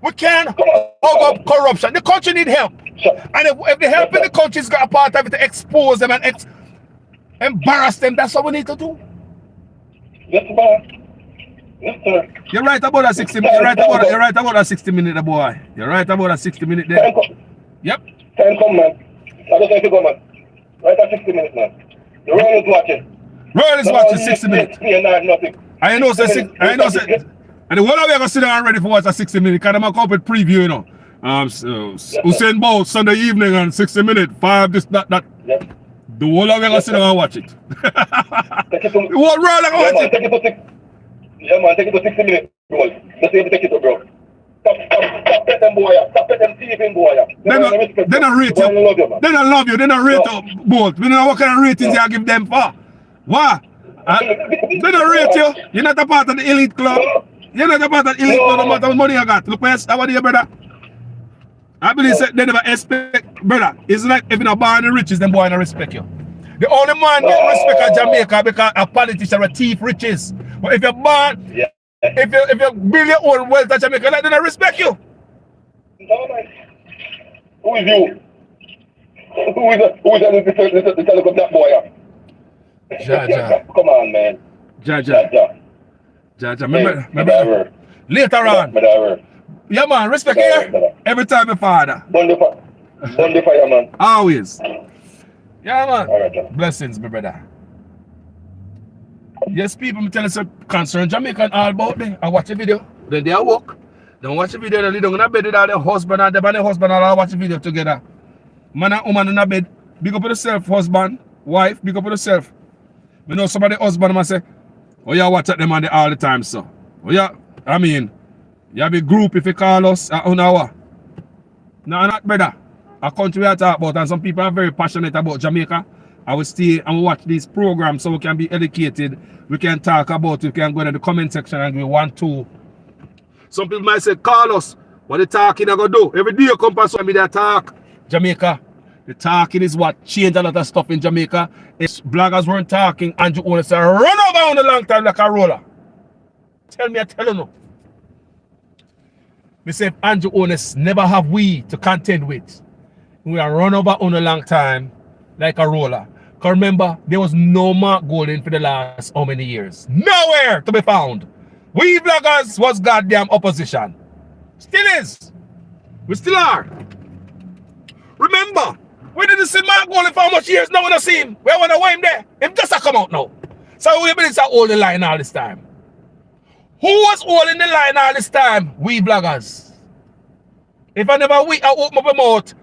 We can't hug up corruption. The country need help. Sure. And if the help in the country's got a part of it to expose them and embarrass them, that's what we need to do. Yes, man. Yes, sir. You're right about that 60 minutes. You're right about that 60 minute, boy. You're right about that 60 minute there. Yep. Time come, man. I just want to go, man. Right at 60 minutes, man. The world is watching. World is watching 60 minutes. Nothing. I know, and the whole of you are going to sit down ready for watch a 60 minutes because I'm going to preview, you know. Usain Bolt, Sunday evening on 60 minutes, 5, this, that. Yes. The whole of you are going to sit down and watch it. Take it to, The whole world are going to watch it. Take it to take it to 60 minutes, bro. Just take it to, bro. Stop them boy. Stop them thieving boy. They don't rate you. They don't love you. They don't rate you, Bolt. We don't know what kind of ratings you give them for. What? They don't rate you. You're not a part of the elite club. You're not a part of the elite club no matter how much money you got. Look where you, brother. I believe they never expect, brother. It's like if you're not born in riches, then boy don't respect you. The only man get respect at Jamaica because a politician or a thief riches. But if you're born, if you build your own wealth at Jamaica, they don't respect you. No, man. Who is you? Who is the telecom that boy? Jaja. Come on, man. Jaja. Remember, later on. Yeah, man, respect here. Every time your father. Wonderful, man. Always. Yeah, man. All right, blessings, my brother. Yes, people, me tell you some concern Jamaican all about them. I watch a video, then they walk. Don't watch a video, they lay down in a bed with all their husband and their husband all watch a video together. Man and woman in a bed. Big up on yourself, husband, wife, big up on yourself. You know somebody husband man say, oh yeah, watch at them on all the time, so. Oh yeah, I mean, you have a group if you call us on our. No, not brother. A country we are talking about, and some people are very passionate about Jamaica. I will stay and watch these programs so we can be educated. We can talk about it. We can go in the comment section and we want to. Some people might say, call us. What the talking are going to do? Every day you come past me, they talk. Jamaica. The talking is what changed a lot of stuff in Jamaica. If bloggers weren't talking, Andrew Owner said, run over on a long time like a roller. Tell me, I tell you no. Me say if Andrew Owners never have we to contend with, we are run over on a long time like a roller. Because remember, there was no Mark Golden for the last how many years? Nowhere to be found. We bloggers was goddamn opposition. Still is. We still are. Remember, we didn't see Mark Golden for how much years? No one has seen him. We want to wait him there. Him just a come out now. So we been holding the line all this time. Who was holding the line all this time? We bloggers. If I never open up my mouth,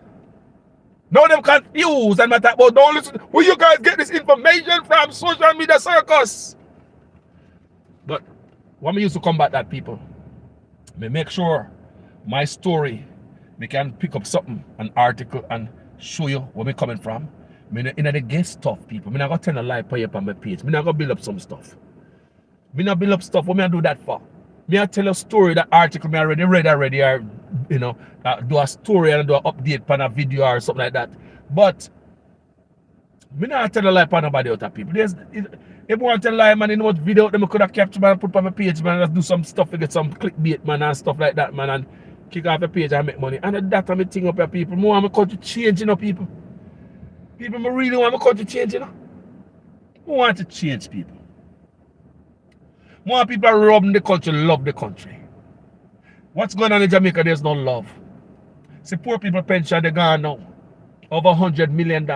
none of them confused and matter about don't listen. Where you guys get this information from? Social media circus. But when we used to combat that, people, me make sure my story, we can pick up something, an article, and show you where we coming from. Me in the guest stuff, people. Me not gonna tell a lie pay up on my page. Me not gonna build up some stuff. Me not build up stuff. What me I do that for? Me I tell a story, that article me already read already, or you know, do a story and do an update on a video or something like that. But me not tell a lie for nobody out of people. If you want to tell a lie, man, you know what video them could have captured, man, and put on my page, man, and do some stuff to get some clickbait, man, and stuff like that, man, and kick off the page and make money. And that I'm thing up here, people. More want my country change, you know, people. People, I really want my country change, you know. I want to change people. More people are robbing the country, love the country. What's going on in Jamaica? There's no love. See, poor people pension, they're gone now. Over $100 million.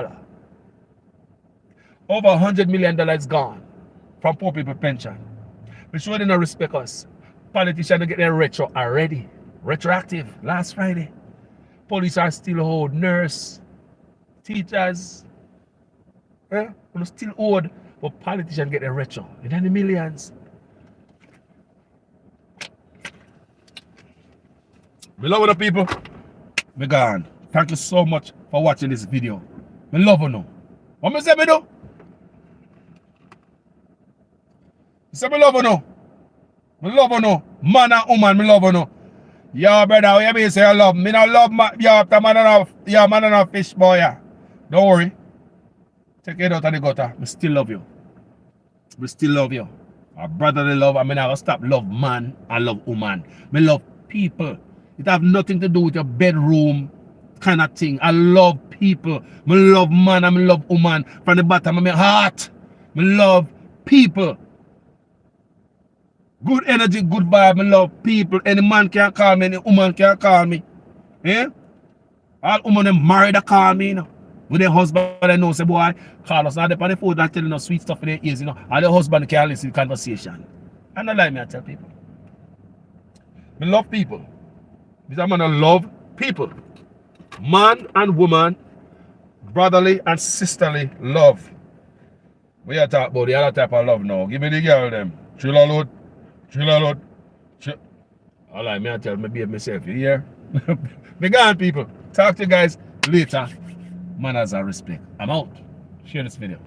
Over $100 million is gone from poor people pension. We sure they don't respect us. Politicians get their retro already. Retroactive last Friday. Police are still hold, nurse, teachers, still owed, but politicians get their retro. It's in the millions. We love the people. Me gone. Thank you so much for watching this video. Me love you now. What me say me do? Me say me love you now. Me love you now. Man and woman, me love you now. Yo, brother, what you mean say you love me? I love you after man and a fish boy. Yeah. Don't worry. Take it out of the gutter. Me still love you. Me still love you. My brotherly love, I mean, I will stop love man and love woman. Me love people. It have nothing to do with your bedroom kind of thing. I love people. Me love man and me love woman. From the bottom of my heart. Me love people. Good energy, good vibe. Me love people. Any man can call me, any woman can call me. Eh? All women them married that call me, you know. With their husband, they know, say, boy, call us now. They're on the phone and telling us sweet stuff in their ears, you know. And the husband can listen to the conversation. And not like me, I tell people. Me love people. Because I'm gonna love people. Man and woman, brotherly and sisterly love. We are talking about the other type of love now. Give me the girl them. Chill a load. Chill a load. Chill. All right, me I tell me behave myself. You hear? Be gone, people. Talk to you guys later. Manners and respect. I'm out. Share this video.